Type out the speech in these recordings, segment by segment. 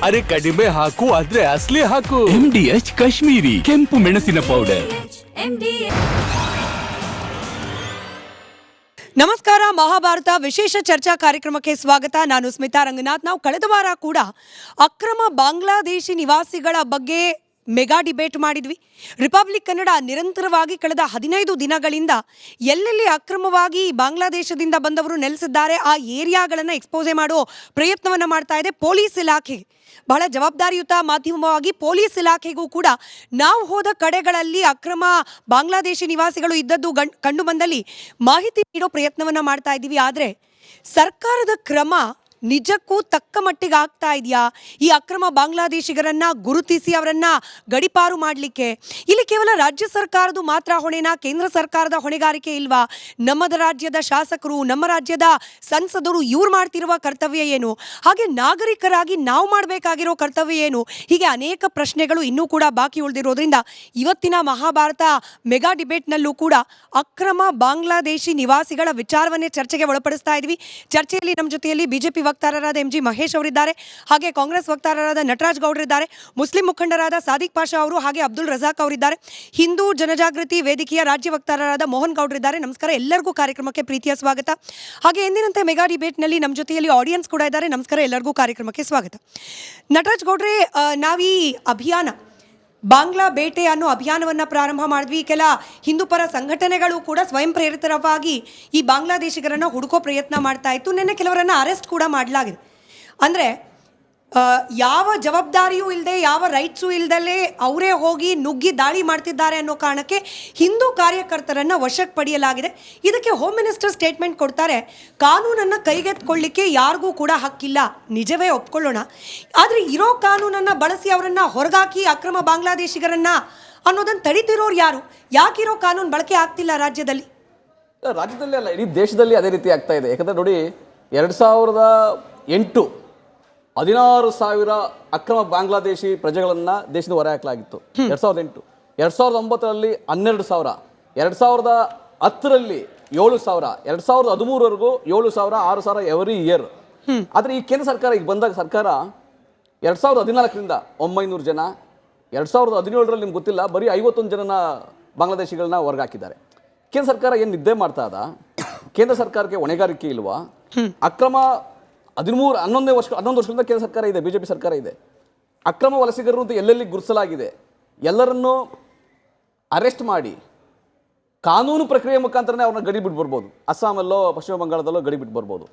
ಅರೆ ಕಡಿಮೆ ಹಾಕು ಆದ್ರೆ ಅಸಲಿ ಹಾಕು. MDH ಕಾಶ್ಮೀರಿ ಕೆಂಪು ಮೆಣಸಿನ ಪೌಡರ್. ನಮಸ್ಕಾರ, ಮಹಾಭಾರತ ವಿಶೇಷ ಚರ್ಚಾ ಕಾರ್ಯಕ್ರಮಕ್ಕೆ ಸ್ವಾಗತ. ನಾನು ಸ್ಮಿತಾ ರಂಗನಾಥ್. ನಾವು ಕಳೆದ ವಾರ ಕೂಡ ಅಕ್ರಮ ಬಾಂಗ್ಲಾದೇಶಿ ನಿವಾಸಿಗಳ ಬಗ್ಗೆ ಮೆಗಾ ಡಿಬೇಟ್ ಮಾಡಿದ್ವಿ. ರಿಪಬ್ಲಿಕ್ ಕನ್ನಡ ನಿರಂತರವಾಗಿ ಕಳೆದ 15 ದಿನಗಳಿಂದ ಎಲ್ಲೆಲ್ಲಿ ಅಕ್ರಮವಾಗಿ ಬಾಂಗ್ಲಾದೇಶದಿಂದ ಬಂದವರು ನೆಲೆಸಿದ್ದಾರೆ ಆ ಏರಿಯಾಗಳನ್ನು ಎಕ್ಸ್ಪೋಸೆ ಮಾಡೋ ಪ್ರಯತ್ನವನ್ನು ಮಾಡ್ತಾ ಇದೆ ಪೊಲೀಸ್ ಇಲಾಖೆ. ಬಹಳ ಜವಾಬ್ದಾರಿಯುತ ಮಾಧ್ಯಮವಾಗಿ ಪೊಲೀಸ್ ಇಲಾಖೆಗೂ ಕೂಡ ನಾವು ಹೋದ ಕಡೆಗಳಲ್ಲಿ ಅಕ್ರಮ ಬಾಂಗ್ಲಾದೇಶಿ ನಿವಾಸಿಗಳು ಇದ್ದದ್ದು ಕಂಡು ಬಂದಲ್ಲಿ ಮಾಹಿತಿ ನೀಡೋ ಪ್ರಯತ್ನವನ್ನು ಮಾಡ್ತಾ ಇದ್ದೀವಿ. ಆದರೆ ಸರ್ಕಾರದ ಕ್ರಮ ನಿಜಕ್ಕೂ ತಕ್ಕ ಮಟ್ಟಿಗೆ ಆಗ್ತಾ ಇದೆಯಾ? ಈ ಅಕ್ರಮ ಬಾಂಗ್ಲಾದೇಶಿಗರನ್ನ ಗುರುತಿಸಿ ಅವರನ್ನ ಗಡಿಪಾರು ಮಾಡಲಿಕ್ಕೆ ಇಲ್ಲಿ ಕೇವಲ ರಾಜ್ಯ ಸರ್ಕಾರದ ಮಾತ್ರ ಹೊಣೆನಾ? ಕೇಂದ್ರ ಸರ್ಕಾರದ ಹೊಣೆಗಾರಿಕೆ ಇಲ್ವಾ? ನಮ್ಮ ರಾಜ್ಯದ ಶಾಸಕರು, ನಮ್ಮ ರಾಜ್ಯದ ಸಂಸದರು ಇವ್ರು ಮಾಡ್ತಿರುವ ಕರ್ತವ್ಯ ಏನು? ಹಾಗೆ ನಾಗರಿಕರಾಗಿ ನಾವು ಮಾಡಬೇಕಾಗಿರೋ ಕರ್ತವ್ಯ ಏನು? ಹೀಗೆ ಅನೇಕ ಪ್ರಶ್ನೆಗಳು ಇನ್ನೂ ಕೂಡ ಬಾಕಿ ಉಳಿದಿರೋದ್ರಿಂದ ಇವತ್ತಿನ ಮಹಾಭಾರತ ಮೆಗಾ ಡಿಬೇಟ್ನಲ್ಲೂ ಕೂಡ ಅಕ್ರಮ ಬಾಂಗ್ಲಾದೇಶಿ ನಿವಾಸಿಗಳ ವಿಚಾರವನ್ನೇ ಚರ್ಚೆಗೆ ಒಳಪಡಿಸ್ತಾ ಇದ್ವಿ. ಚರ್ಚೆಯಲ್ಲಿ ನಮ್ಮ ಜೊತೆಯಲ್ಲಿ ಬಿಜೆಪಿ ವಕ್ತಾರರಾದ MG ಮಹೇಶ್ ಅವರಿದ್ದಾರೆ, ಹಾಗೆ ಕಾಂಗ್ರೆಸ್ ವಕ್ತಾರರಾದ ನಟರಾಜ್ ಗೌಡರಿದ್ದಾರೆ, ಮುಸ್ಲಿಂ ಮುಖಂಡರಾದ ಸಾದಿಕ್ ಪಾಷಾ ಅವರು, ಹಾಗೆ ಅಬ್ದುಲ್ ರಜಾಕ್ ಅವರಿದ್ದಾರೆ, ಹಿಂದೂ ಜನಜಾಗೃತಿ ವೇದಿಕೆಯ ರಾಜ್ಯ ವಕ್ತಾರರಾದ ಮೋಹನ್ ಗೌಡರಿದ್ದಾರೆ. ನಮಸ್ಕಾರ, ಎಲ್ಲರಿಗೂ ಕಾರ್ಯಕ್ರಮಕ್ಕೆ ಪ್ರೀತಿಯ ಸ್ವಾಗತ. ಹಾಗೆ ಎಂದಿನಂತೆ ಮೆಗಾ ಡಿಬೇಟ್ನಲ್ಲಿ ನಮ್ಮ ಜೊತೆಯಲ್ಲಿ ಆಡಿಯನ್ಸ್ ಕೂಡ ಇದ್ದಾರೆ. ನಮಸ್ಕಾರ, ಎಲ್ಲರಿಗೂ ಕಾರ್ಯಕ್ರಮಕ್ಕೆ ಸ್ವಾಗತ. ನಟರಾಜ್ ಗೌಡ್ರೆ, ನಾವೀ ಅಭಿಯಾನ ಬಾಂಗ್ಲಾ ಬೇಟೆ ಅನ್ನೋ ಅಭಿಯಾನವನ್ನು ಪ್ರಾರಂಭ ಮಾಡಿದ್ವಿ. ಕೆಲ ಹಿಂದೂಪರ ಸಂಘಟನೆಗಳು ಕೂಡ ಸ್ವಯಂ ಪ್ರೇರಿತರವಾಗಿ ಈ ಬಾಂಗ್ಲಾದೇಶಿಗರನ್ನು ಹುಡುಕೋ ಪ್ರಯತ್ನ ಮಾಡ್ತಾ ಇತ್ತು. ನಿನ್ನೆ ಕೆಲವರನ್ನು ಅರೆಸ್ಟ್ ಕೂಡ ಮಾಡಲಾಗಿದೆ. ಅಂದರೆ ಯಾವ ಜವಾಬ್ದಾರಿಯೂ ಇಲ್ಲದೆ, ಯಾವ ರೈಟ್ಸು ಇಲ್ದಲೇ ಅವರೇ ಹೋಗಿ ನುಗ್ಗಿ ದಾಳಿ ಮಾಡ್ತಿದ್ದಾರೆ ಅನ್ನೋ ಕಾರಣಕ್ಕೆ ಹಿಂದೂ ಕಾರ್ಯಕರ್ತರನ್ನು ವಶಕ್ಕೆ ಪಡೆಯಲಾಗಿದೆ. ಇದಕ್ಕೆ ಹೋಮ್ ಮಿನಿಸ್ಟರ್ ಸ್ಟೇಟ್ಮೆಂಟ್ ಕೊಡ್ತಾರೆ, ಕಾನೂನನ್ನು ಕೈಗೆತ್ತಿಕೊಳ್ಳಿಕ್ಕೆ ಯಾರಿಗೂ ಕೂಡ ಹಕ್ಕಿಲ್ಲ. ನಿಜವೇ ಒಪ್ಕೊಳ್ಳೋಣ. ಆದರೆ ಇರೋ ಕಾನೂನನ್ನು ಬಳಸಿ ಅವರನ್ನು ಹೊರಗಾಕಿ ಅಕ್ರಮ ಬಾಂಗ್ಲಾದೇಶಿಗರನ್ನ ಅನ್ನೋದನ್ನು ತಡಿತಿರೋರು ಯಾರು? ಯಾಕಿರೋ ಕಾನೂನು ಬಳಕೆ ಆಗ್ತಿಲ್ಲ ರಾಜ್ಯದಲ್ಲಿ? ರಾಜ್ಯದಲ್ಲಿ ಅಲ್ಲ, ಇಡೀ ದೇಶದಲ್ಲಿ ಅದೇ ರೀತಿ ಆಗ್ತಾ ಇದೆ. ಯಾಕಂದರೆ ನೋಡಿ, 2008 16,000 ಅಕ್ರಮ ಬಾಂಗ್ಲಾದೇಶಿ ಪ್ರಜೆಗಳನ್ನು ದೇಶದ ಹೊರ ಹಾಕಲಾಗಿತ್ತು. 2008, 2009ರಲ್ಲಿ 12,000, 2010ರಲ್ಲಿ 7,000, 2013ವರೆಗೂ 7,000, 6,000 ಎವ್ರಿ ಇಯರ್. ಆದರೆ ಈ ಕೇಂದ್ರ ಸರ್ಕಾರ ಈಗ ಬಂದಾಗ ಸರ್ಕಾರ 2014ರಿಂದ 900 ಜನ, 2017ರಲ್ಲಿ ನಿಮ್ಗೆ ಗೊತ್ತಿಲ್ಲ ಬರೀ 51 ಜನನ ಬಾಂಗ್ಲಾದೇಶಿಗಳನ್ನ ಹೊರಗೆ ಹಾಕಿದ್ದಾರೆ. ಕೇಂದ್ರ ಸರ್ಕಾರ ಏನು ನಿದ್ದೆ ಮಾಡ್ತಾ ಇದ್ದ? ಕೇಂದ್ರ ಸರ್ಕಾರಕ್ಕೆ ಹೊಣೆಗಾರಿಕೆ ಇಲ್ವಾ? ಅಕ್ರಮ 11 ವರ್ಷಗಳಿಂದ ಕೇಂದ್ರ ಸರ್ಕಾರ ಇದೆ, ಬಿಜೆಪಿ ಸರ್ಕಾರ ಇದೆ. ಅಕ್ರಮ ವಲಸಿಗರು ಅಂತ ಎಲ್ಲೆಲ್ಲಿ ಗುರುತಿಸಲಾಗಿದೆ, ಎಲ್ಲರನ್ನೂ ಅರೆಸ್ಟ್ ಮಾಡಿ ಕಾನೂನು ಪ್ರಕ್ರಿಯೆ ಮುಖಾಂತರನೇ ಅವ್ರನ್ನ ಗಡಿ ಬಿಟ್ಟು ಬರ್ಬೋದು. ಅಸ್ಸಾಮಲ್ಲೋ ಪಶ್ಚಿಮ ಬಂಗಾಳದಲ್ಲೋ ಗಡಿ ಬಿಟ್ಟು ಬರ್ಬೋದು.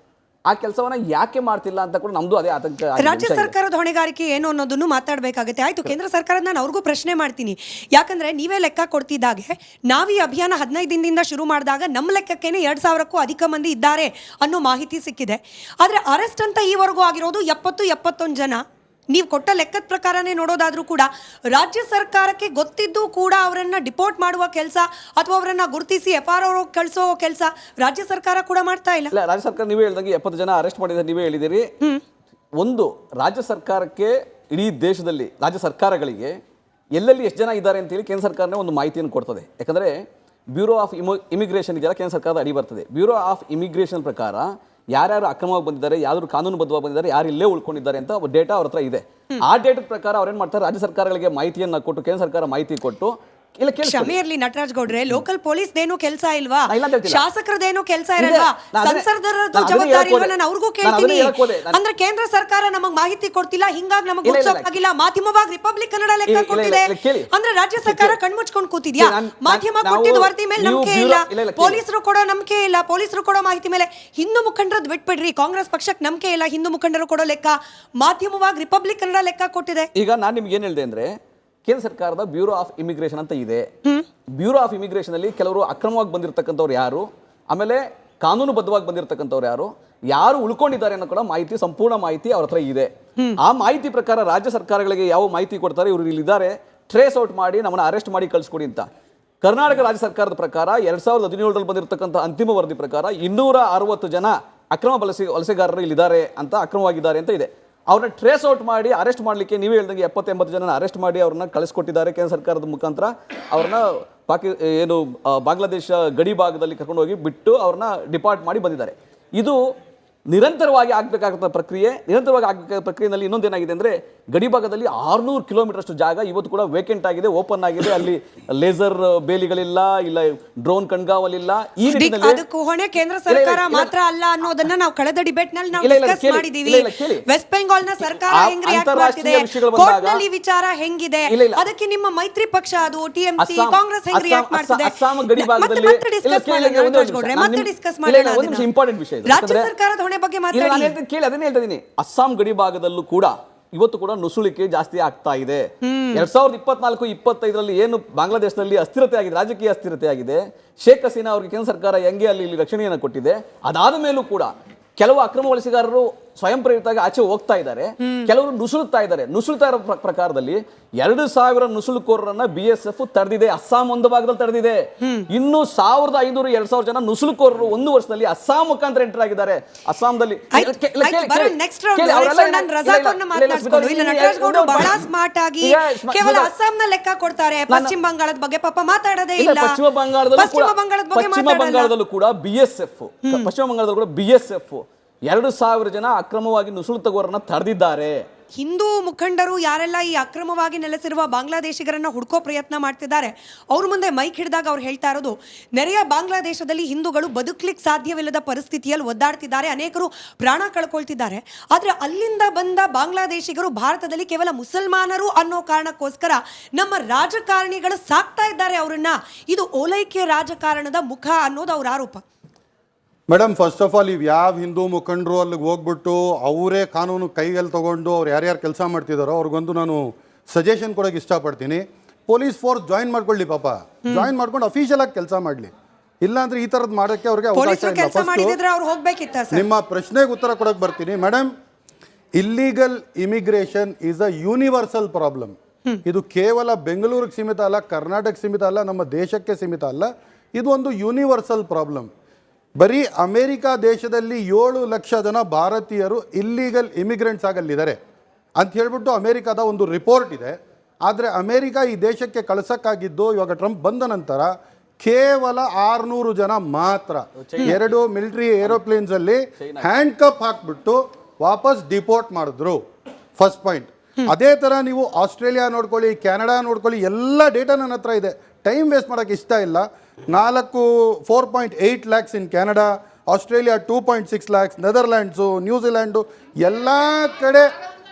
ಆ ಕೆಲಸವನ್ನ ಯಾಕೆ ಮಾಡ್ತಿಲ್ಲ ಅಂತ ಕೂಡ ನಮ್ದು ಅದೇ ಆತಂಕ. ರಾಜ್ಯ ಸರ್ಕಾರದ ಹೊಣೆಗಾರಿಕೆ ಏನು ಅನ್ನೋದನ್ನು ಮಾತಾಡಬೇಕಾಗುತ್ತೆ. ಆಯ್ತು, ಕೇಂದ್ರ ಸರ್ಕಾರದ ನಾನು ಅವ್ರಿಗೂ ಪ್ರಶ್ನೆ ಮಾಡ್ತೀನಿ. ಯಾಕಂದ್ರೆ ನೀವೇ ಲೆಕ್ಕ ಕೊಡ್ತಿದ್ದಾಗೆ ನಾವು ಈ ಅಭಿಯಾನ 15 ದಿನದಿಂದ ಶುರು ಮಾಡಿದಾಗ ನಮ್ಮ ಲೆಕ್ಕಕ್ಕೇನೆ 2,000ಕ್ಕೂ ಅಧಿಕ ಮಂದಿ ಇದ್ದಾರೆ ಅನ್ನೋ ಮಾಹಿತಿ ಸಿಕ್ಕಿದೆ. ಆದರೆ ಅರೆಸ್ಟ್ ಅಂತ ಈವರೆಗೂ ಆಗಿರೋದು 70-71 ಜನ. ನೀವು ಕೊಟ್ಟ ಲೆಕ್ಕದ ಪ್ರಕಾರನೇ ನೋಡೋದಾದ್ರೂ ಕೂಡ ರಾಜ್ಯ ಸರ್ಕಾರಕ್ಕೆ ಗೊತ್ತಿದ್ದು ಕೂಡ ಅವರನ್ನ ಡಿಪೋರ್ಟ್ ಮಾಡುವ ಕೆಲಸ ಅಥವಾ ಅವರನ್ನ ಗುರುತಿಸಿ FRO ಕಳಿಸೋ ಕೆಲಸ ರಾಜ್ಯ ಸರ್ಕಾರ ಕೂಡ ಮಾಡ್ತಾ ಇಲ್ಲ. ರಾಜ್ಯ ಸರ್ಕಾರ ನೀವೇ ಹೇಳಿದಂಗೆ 70 ಜನ ಅರೆಸ್ಟ್ ಮಾಡಿದ್ರೆ ನೀವೇ ಹೇಳಿದಿರಿ. ಒಂದು ರಾಜ್ಯ ಸರ್ಕಾರಕ್ಕೆ, ಇಡೀ ದೇಶದಲ್ಲಿ ರಾಜ್ಯ ಸರ್ಕಾರಗಳಿಗೆ ಎಲ್ಲೆಲ್ಲಿ ಎಷ್ಟು ಜನ ಇದ್ದಾರೆ ಅಂತೇಳಿ ಕೇಂದ್ರ ಸರ್ಕಾರನೇ ಒಂದು ಮಾಹಿತಿಯನ್ನು ಕೊಡ್ತದೆ. ಯಾಕಂದರೆ ಬ್ಯೂರೋ ಆಫ್ ಇಮಿಗ್ರೇಷನ್ ಇದೆಯಲ್ಲ, ಕೇಂದ್ರ ಸರ್ಕಾರದ ಅಡಿ ಬರ್ತದೆ. ಬ್ಯೂರೋ ಆಫ್ ಇಮಿಗ್ರೇಷನ್ ಪ್ರಕಾರ ಯಾರ್ಯಾರು ಅಕ್ರಮವಾಗಿ ಬಂದಿದ್ದಾರೆ, ಯಾರು ಕಾನೂನುಬದ್ಧವಾಗಿ ಬಂದಿದ್ದಾರೆ, ಯಾರು ಇಲ್ಲೇ ಉಳ್ಕೊಂಡಿದ್ದಾರೆ ಅಂತ ಡೇಟಾ ಅವ್ರ ಹತ್ರ ಇದೆ. ಆ ಡೇಟಾ ಪ್ರಕಾರ ಅವ್ರೇನ್ ಮಾಡ್ತಾರೆ, ರಾಜ್ಯ ಸರ್ಕಾರಗಳಿಗೆ ಮಾಹಿತಿಯನ್ನ ಕೊಟ್ಟು, ಕೇಂದ್ರ ಸರ್ಕಾರ ಮಾಹಿತಿ ಕೊಟ್ಟು, ಕ್ಷಮೆ ಇರಲಿ ನಟರಾಜ್ ಗೌಡ್ರೆ, ಲೋಕಲ್ ಪೊಲೀಸ್ದೇನು ಕೆಲಸ ಇಲ್ವಾ? ಶಾಸಕರದೇನು ಕೆಲಸ ಇರಲ್ವಾ? ಸಂಸದರದ್ದು ಜವಾಬ್ದಾರಿ ಇಲ್ವಾ? ನಾನು ಅವ್ರಿಗೂ ಕೇಳ್ತೀನಿ. ಅಂದ್ರೆ ಕೇಂದ್ರ ಸರ್ಕಾರ ನಮಗ್ ಮಾಹಿತಿ ಕೊಡ್ತಿಲ್ಲ, ಹಿಂಗಾಗಿ ನಮಗ್ ಗೊತ್ತಾಗಿಲ್ಲ. ಮಾಧ್ಯಮವಾಗಿ ರಿಪಬ್ಲಿಕ್ ಕನ್ನಡ ಲೆಕ್ಕ ಕೊಟ್ಟಿದೆ ಅಂದ್ರೆ ರಾಜ್ಯ ಸರ್ಕಾರ ಕಣ್ಮುಚ್ಕೊಂಡು ಕೂತಿದ್ಯಾ? ಮಾಧ್ಯಮ ಕೊಟ್ಟಿದ್ದ ವರದಿ ಮೇಲೆ ನಂಬಿಕೆ ಇಲ್ಲ, ಪೊಲೀಸರು ಕೊಡೋ ನಂಬಿಕೆ ಇಲ್ಲ, ಪೊಲೀಸರು ಕೊಡೋ ಮಾಹಿತಿ ಮೇಲೆ ಹಿಂದೂ ಮುಖಂಡರದ್ದು ಬಿಟ್ಬಿಡ್ರಿ, ಕಾಂಗ್ರೆಸ್ ಪಕ್ಷಕ್ಕೆ ನಂಬಿಕೆ ಇಲ್ಲ, ಹಿಂದೂ ಮುಖಂಡರು ಕೊಡೋ ಲೆಕ್ಕ ಮಾಧ್ಯಮವಾಗಿ ರಿಪಬ್ಲಿಕ್ ಕನ್ನಡ ಲೆಕ್ಕ ಕೊಟ್ಟಿದೆ. ಈಗ ನಾನು ನಿಮ್ಗೆ ಏನ್ ಹೇಳಿದೆ ಅಂದ್ರೆ, ಕೇಂದ್ರ ಸರ್ಕಾರದ ಬ್ಯೂರೋ ಆಫ್ ಇಮಿಗ್ರೇಷನ್ ಅಂತ ಇದೆ. ಬ್ಯೂರೋ ಆಫ್ ಇಮಿಗ್ರೇಷನ್ ಅಲ್ಲಿ ಕೆಲವರು ಅಕ್ರಮವಾಗಿ ಬಂದಿರತಕ್ಕಂಥವ್ರು ಯಾರು, ಆಮೇಲೆ ಕಾನೂನುಬದ್ಧವಾಗಿ ಬಂದಿರತಕ್ಕಂಥವ್ರು ಯಾರು, ಯಾರು ಉಳ್ಕೊಂಡಿದ್ದಾರೆ ಅನ್ನೋ ಕೂಡ ಮಾಹಿತಿ, ಸಂಪೂರ್ಣ ಮಾಹಿತಿ ಅವ್ರ ಹತ್ರ ಇದೆ. ಆ ಮಾಹಿತಿ ಪ್ರಕಾರ ರಾಜ್ಯ ಸರ್ಕಾರಗಳಿಗೆ ಯಾವ ಮಾಹಿತಿ ಕೊಡ್ತಾರೆ, ಇವರು ಇಲ್ಲಿದ್ದಾರೆ, ಟ್ರೇಸ್ ಔಟ್ ಮಾಡಿ ನಮ್ಮನ್ನ ಅರೆಸ್ಟ್ ಮಾಡಿ ಕಳಿಸ್ಕೊಡಿ ಅಂತ. ಕರ್ನಾಟಕ ರಾಜ್ಯ ಸರ್ಕಾರದ ಪ್ರಕಾರ 2017ರಲ್ಲಿ ಬಂದಿರತಕ್ಕಂಥ ಅಂತಿಮ ವರದಿ ಪ್ರಕಾರ 260 ಜನ ಅಕ್ರಮ ವಲಸೆಗಾರರು ಇಲ್ಲಿದ್ದಾರೆ ಅಂತ, ಅಕ್ರಮವಾಗಿದ್ದಾರೆ ಅಂತ ಇದೆ. ಅವ್ರನ್ನ ಟ್ರೇಸ್ ಔಟ್ ಮಾಡಿ ಅರೆಸ್ಟ್ ಮಾಡಲಿಕ್ಕೆ ನೀವೇ ಹೇಳ್ದಂಗೆ 70-80 ಜನ ಅರೆಸ್ಟ್ ಮಾಡಿ ಅವ್ರನ್ನ ಕಳಿಸ್ಕೊಟ್ಟಿದ್ದಾರೆ ಕೇಂದ್ರ ಸರ್ಕಾರದ ಮುಖಾಂತರ. ಅವ್ರನ್ನ ಬಾಂಗ್ಲಾದೇಶ ಗಡಿ ಭಾಗದಲ್ಲಿ ಕರ್ಕೊಂಡು ಹೋಗಿ ಬಿಟ್ಟು ಅವ್ರನ್ನ ಡಿಪಾರ್ಟ್ ಮಾಡಿ ಬಂದಿದ್ದಾರೆ. ಇದು ನಿರಂತರವಾಗಿ ಆಗಬೇಕಾದಂಥ ಪ್ರಕ್ರಿಯೆ. ನಿರಂತರವಾಗಿ ಆಗಬೇಕಾದ ಪ್ರಕ್ರಿಯೆಯಲ್ಲಿ ಇನ್ನೊಂದೇನಾಗಿದೆ ಅಂದರೆ ಗಡಿ ಭಾಗದಲ್ಲಿ 600 ಕಿಲೋಮೀಟರ್ ಅಷ್ಟು ಜಾಗ ಇವತ್ತು ಕೂಡ ವೇಕೆಂಟ್ ಆಗಿದೆ, ಓಪನ್ ಆಗಿದೆ. ಅಲ್ಲಿ ಲೇಸರ್ ಬೇಲಿಗಳಿಲ್ಲ, ಇಲ್ಲ ಡ್ರೋನ್ ಕಣ್ಗಾವಲಿಲ್ಲ. ಈ ನಿಟ್ಟಿನಲ್ಲಿ ಅದಕ್ಕೂ ಹೊಣೆ ಕೇಂದ್ರ ಸರ್ಕಾರ ಮಾತ್ರ ಅಲ್ಲ ಅನ್ನೋದನ್ನ ನಾವು ಕಳೆದ ಡಿಬೇಟ್ ನಲ್ಲಿ ನಾವು ಡಿಸ್ಕಸ್ ಮಾಡಿದೀವಿ. ವೆಸ್ಟ್ ಬೆಂಗಾಲ್ ನ ಸರ್ಕಾರ ಹೆಂಗ್ ರಿಯಾಕ್ಟ್ ಮಾಡ್ತಿದೆ, ಕೋರ್ಟ್ ನಲ್ಲಿ ವಿಚಾರ ಹೆಂಗಿದೆ, ಅದಕ್ಕೆ ನಿಮ್ಮ ಮೈತ್ರಿ ಪಕ್ಷ ಅದು ಟಿಎಂಸಿ ಕಾಂಗ್ರೆಸ್ ಹೆಂಗ್ ರಿಯಾಕ್ಟ್ ಮಾಡ್ತಿದೆ, ಅಸ್ಸಾಂ ಗಡಿ ಭಾಗದಲ್ಲಿ ಮತ್ತೆ ಡಿಸ್ಕಸ್ ಮಾಡೋಣ. ಇಂಪಾರ್ಟೆಂಟ್ ವಿಷಯ ರಾಜ್ಯ ಸರ್ಕಾರದ ಹೊಣೆ ಬಗ್ಗೆ ಮಾತಾಡಿ. ಕೇಳಿ, ಅದನ್ನೇ ಹೇಳ್ತಾ ಇದೀನಿ. ಅಸ್ಸಾಂ ಗಡಿ ಭಾಗದಲ್ಲೂ ಕೂಡ ಇವತ್ತು ಕೂಡ ನುಸುಳಿಕೆ ಜಾಸ್ತಿ ಆಗ್ತಾ ಇದೆ. 2024-25 ಏನು ಬಾಂಗ್ಲಾದೇಶದಲ್ಲಿ ಅಸ್ಥಿರತೆ ಆಗಿದೆ, ರಾಜಕೀಯ ಅಸ್ಥಿರತೆ ಆಗಿದೆ. ಶೇಖ್ ಹಸೀನಾ ಅವರಿಗೆ ಕೇಂದ್ರ ಸರ್ಕಾರ ಹೆಂಗೆ ಅಲ್ಲಿ ರಕ್ಷಣೆಯನ್ನು ಕೊಟ್ಟಿದೆ, ಅದಾದ ಮೇಲೂ ಕೂಡ ಕೆಲವು ಅಕ್ರಮ ವಲಸಿಗಾರರು ಸ್ವಯಂ ಪ್ರೇರಿತವಾಗಿ ಆಚೆ ಹೋಗ್ತಾ ಇದ್ದಾರೆ, ಕೆಲವರು ನುಸುಳುತ್ತಾ ಇದ್ದಾರೆ. ನುಸುಳ್ತಾ ಇರೋ ಪ್ರಕಾರದಲ್ಲಿ 2000 ನುಸುಳುಕೋರರನ್ನ BSF ತಡೆದಿದೆ, ಅಸ್ಸಾಂ ಒಂದು ಭಾಗದಲ್ಲಿ ತಡೆದಿದೆ. ಇನ್ನು 1500-2000 ಜನ ನುಸುಳುಕೋರರು ಒಂದು ವರ್ಷದಲ್ಲಿ ಅಸ್ಸಾಂ ಮುಖಾಂತರ ಎಂಟರ್ ಆಗಿದ್ದಾರೆ. ಅಸ್ಸಾಂದಲ್ಲಿ ಬಹಳ ಸ್ಮಾರ್ಟ್ ಆಗಿ ಕೇವಲ ಅಸ್ಸಾಂನ ಲೆಕ್ಕ ಕೊಡ್ತಾರೆ, ಪಶ್ಚಿಮ ಬಂಗಾಳದ ಬಗ್ಗೆ ಪಾಪ ಮಾತಾಡೋದೇ ಇಲ್ಲ. ಪಶ್ಚಿಮ ಬಂಗಾಳದಲ್ಲೂ ಕೂಡ BSF, ಪಶ್ಚಿಮ ಬಂಗಾಳದಲ್ಲೂ ಕೂಡ BSF 2000 ಜನ ಅಕ್ರಮವಾಗಿ ನುಸುಳುತಗೋರನ್ನ ತಡೆದಿದ್ದಾರೆ. ಹಿಂದೂ ಮುಖಂಡರು ಯಾರೆಲ್ಲ ಈ ಅಕ್ರಮವಾಗಿ ನೆಲೆಸಿರುವ ಬಾಂಗ್ಲಾದೇಶಿಗರನ್ನ ಹುಡ್ಕೋ ಪ್ರಯತ್ನ ಮಾಡ್ತಿದ್ದಾರೆ, ಅವ್ರ ಮುಂದೆ ಮೈಕ್ ಹಿಡಿದಾಗ ಅವ್ರು ಹೇಳ್ತಾ ಇರೋದು, ನೆರೆಯ ಬಾಂಗ್ಲಾದೇಶದಲ್ಲಿ ಹಿಂದೂಗಳು ಬದುಕಲಿಕ್ಕೆ ಸಾಧ್ಯವಿಲ್ಲದ ಪರಿಸ್ಥಿತಿಯಲ್ಲಿ ಒದ್ದಾಡ್ತಿದ್ದಾರೆ, ಅನೇಕರು ಪ್ರಾಣ ಕಳ್ಕೊಳ್ತಿದ್ದಾರೆ. ಆದ್ರೆ ಅಲ್ಲಿಂದ ಬಂದ ಬಾಂಗ್ಲಾದೇಶಿಗರು ಭಾರತದಲ್ಲಿ ಕೇವಲ ಮುಸಲ್ಮಾನರು ಅನ್ನೋ ಕಾರಣಕ್ಕೋಸ್ಕರ ನಮ್ಮ ರಾಜಕಾರಣಿಗಳು ಸಾಕ್ತಾ ಇದ್ದಾರೆ ಅವರನ್ನ. ಇದು ಓಲೈಕೆ ರಾಜಕಾರಣದ ಮುಖ ಅನ್ನೋದು ಅವ್ರ ಆರೋಪ. ಮೇಡಮ್, ಫಸ್ಟ್ ಆಫ್ ಆಲ್ ಇವು ಯಾವ ಹಿಂದೂ ಮುಖಂಡರು ಅಲ್ಲಿಗೆ ಹೋಗ್ಬಿಟ್ಟು ಅವರೇ ಕಾನೂನು ಕೈಯಲ್ಲಿ ತೊಗೊಂಡು ಅವ್ರು ಯಾರ್ಯಾರು ಕೆಲಸ ಮಾಡ್ತಿದ್ದಾರೋ ಅವ್ರಿಗೊಂದು ನಾನು ಸಜೆಷನ್ ಕೊಡೋಕೆ ಇಷ್ಟಪಡ್ತೀನಿ. ಪೊಲೀಸ್ ಫೋರ್ಸ್ ಜಾಯಿನ್ ಮಾಡ್ಕೊಳ್ಳಿ, ಪಾಪ ಜಾಯಿನ್ ಮಾಡ್ಕೊಂಡು ಅಫಿಷಿಯಲ್ ಆಗಿ ಕೆಲಸ ಮಾಡಲಿ. ಇಲ್ಲಾಂದ್ರೆ ಈ ಥರದ್ದು ಮಾಡೋಕ್ಕೆ ಅವ್ರಿಗೆ ಅವಕಾಶ ಇಲ್ಲ. ನಿಮ್ಮ ಪ್ರಶ್ನೆಗೆ ಉತ್ತರ ಕೊಡೋಕೆ ಬರ್ತೀನಿ. Madam, illegal immigration is a universal problem. ಇದು ಕೇವಲ ಬೆಂಗಳೂರಿಗೆ ಸೀಮಿತ ಅಲ್ಲ, ಕರ್ನಾಟಕ ಸೀಮಿತ ಅಲ್ಲ, ನಮ್ಮ ದೇಶಕ್ಕೆ ಸೀಮಿತ ಅಲ್ಲ. ಇದು ಒಂದು ಯೂನಿವರ್ಸಲ್ ಪ್ರಾಬ್ಲಮ್. ಬರೀ ಅಮೇರಿಕಾ ದೇಶದಲ್ಲಿ 7 ಲಕ್ಷ ಜನ ಭಾರತೀಯರು ಇಲ್ಲಿಗಲ್ ಇಮಿಗ್ರೆಂಟ್ಸ್ ಆಗಲ್ಲಿದ್ದಾರೆ ಅಂತ ಹೇಳ್ಬಿಟ್ಟು ಅಮೇರಿಕಾದ ಒಂದು ರಿಪೋರ್ಟ್ ಇದೆ. ಆದರೆ ಅಮೇರಿಕಾ ಈ ದೇಶಕ್ಕೆ ಕಳಿಸೋಕ್ಕಾಗಿದ್ದು ಇವಾಗ ಟ್ರಂಪ್ ಬಂದ ನಂತರ ಕೇವಲ 600 ಜನ ಮಾತ್ರ. 2 ಮಿಲಿಟರಿ ಏರೋಪ್ಲೇನ್ಸಲ್ಲಿ ಹ್ಯಾಂಡ್ ಕಪ್ ಹಾಕ್ಬಿಟ್ಟು ವಾಪಸ್ ಡಿಪೋರ್ಟ್ ಮಾಡಿದ್ರು. First point. ಅದೇ ಥರ ನೀವು ಆಸ್ಟ್ರೇಲಿಯಾ ನೋಡ್ಕೊಳ್ಳಿ, ಕೆನಡಾ ನೋಡ್ಕೊಳ್ಳಿ, ಎಲ್ಲ ಡೇಟಾ ನನ್ನ ಹತ್ರ ಇದೆ, ಟೈಮ್ ವೇಸ್ಟ್ ಮಾಡೋಕ್ಕೆ ಇಷ್ಟ ಇಲ್ಲ. 4.8 ಲ್ಯಾಕ್ಸ್ ಇನ್ Canada, Australia 2.6 lakhs, Netherlands, New Zealand, ಎಲ್ಲ ಕಡೆ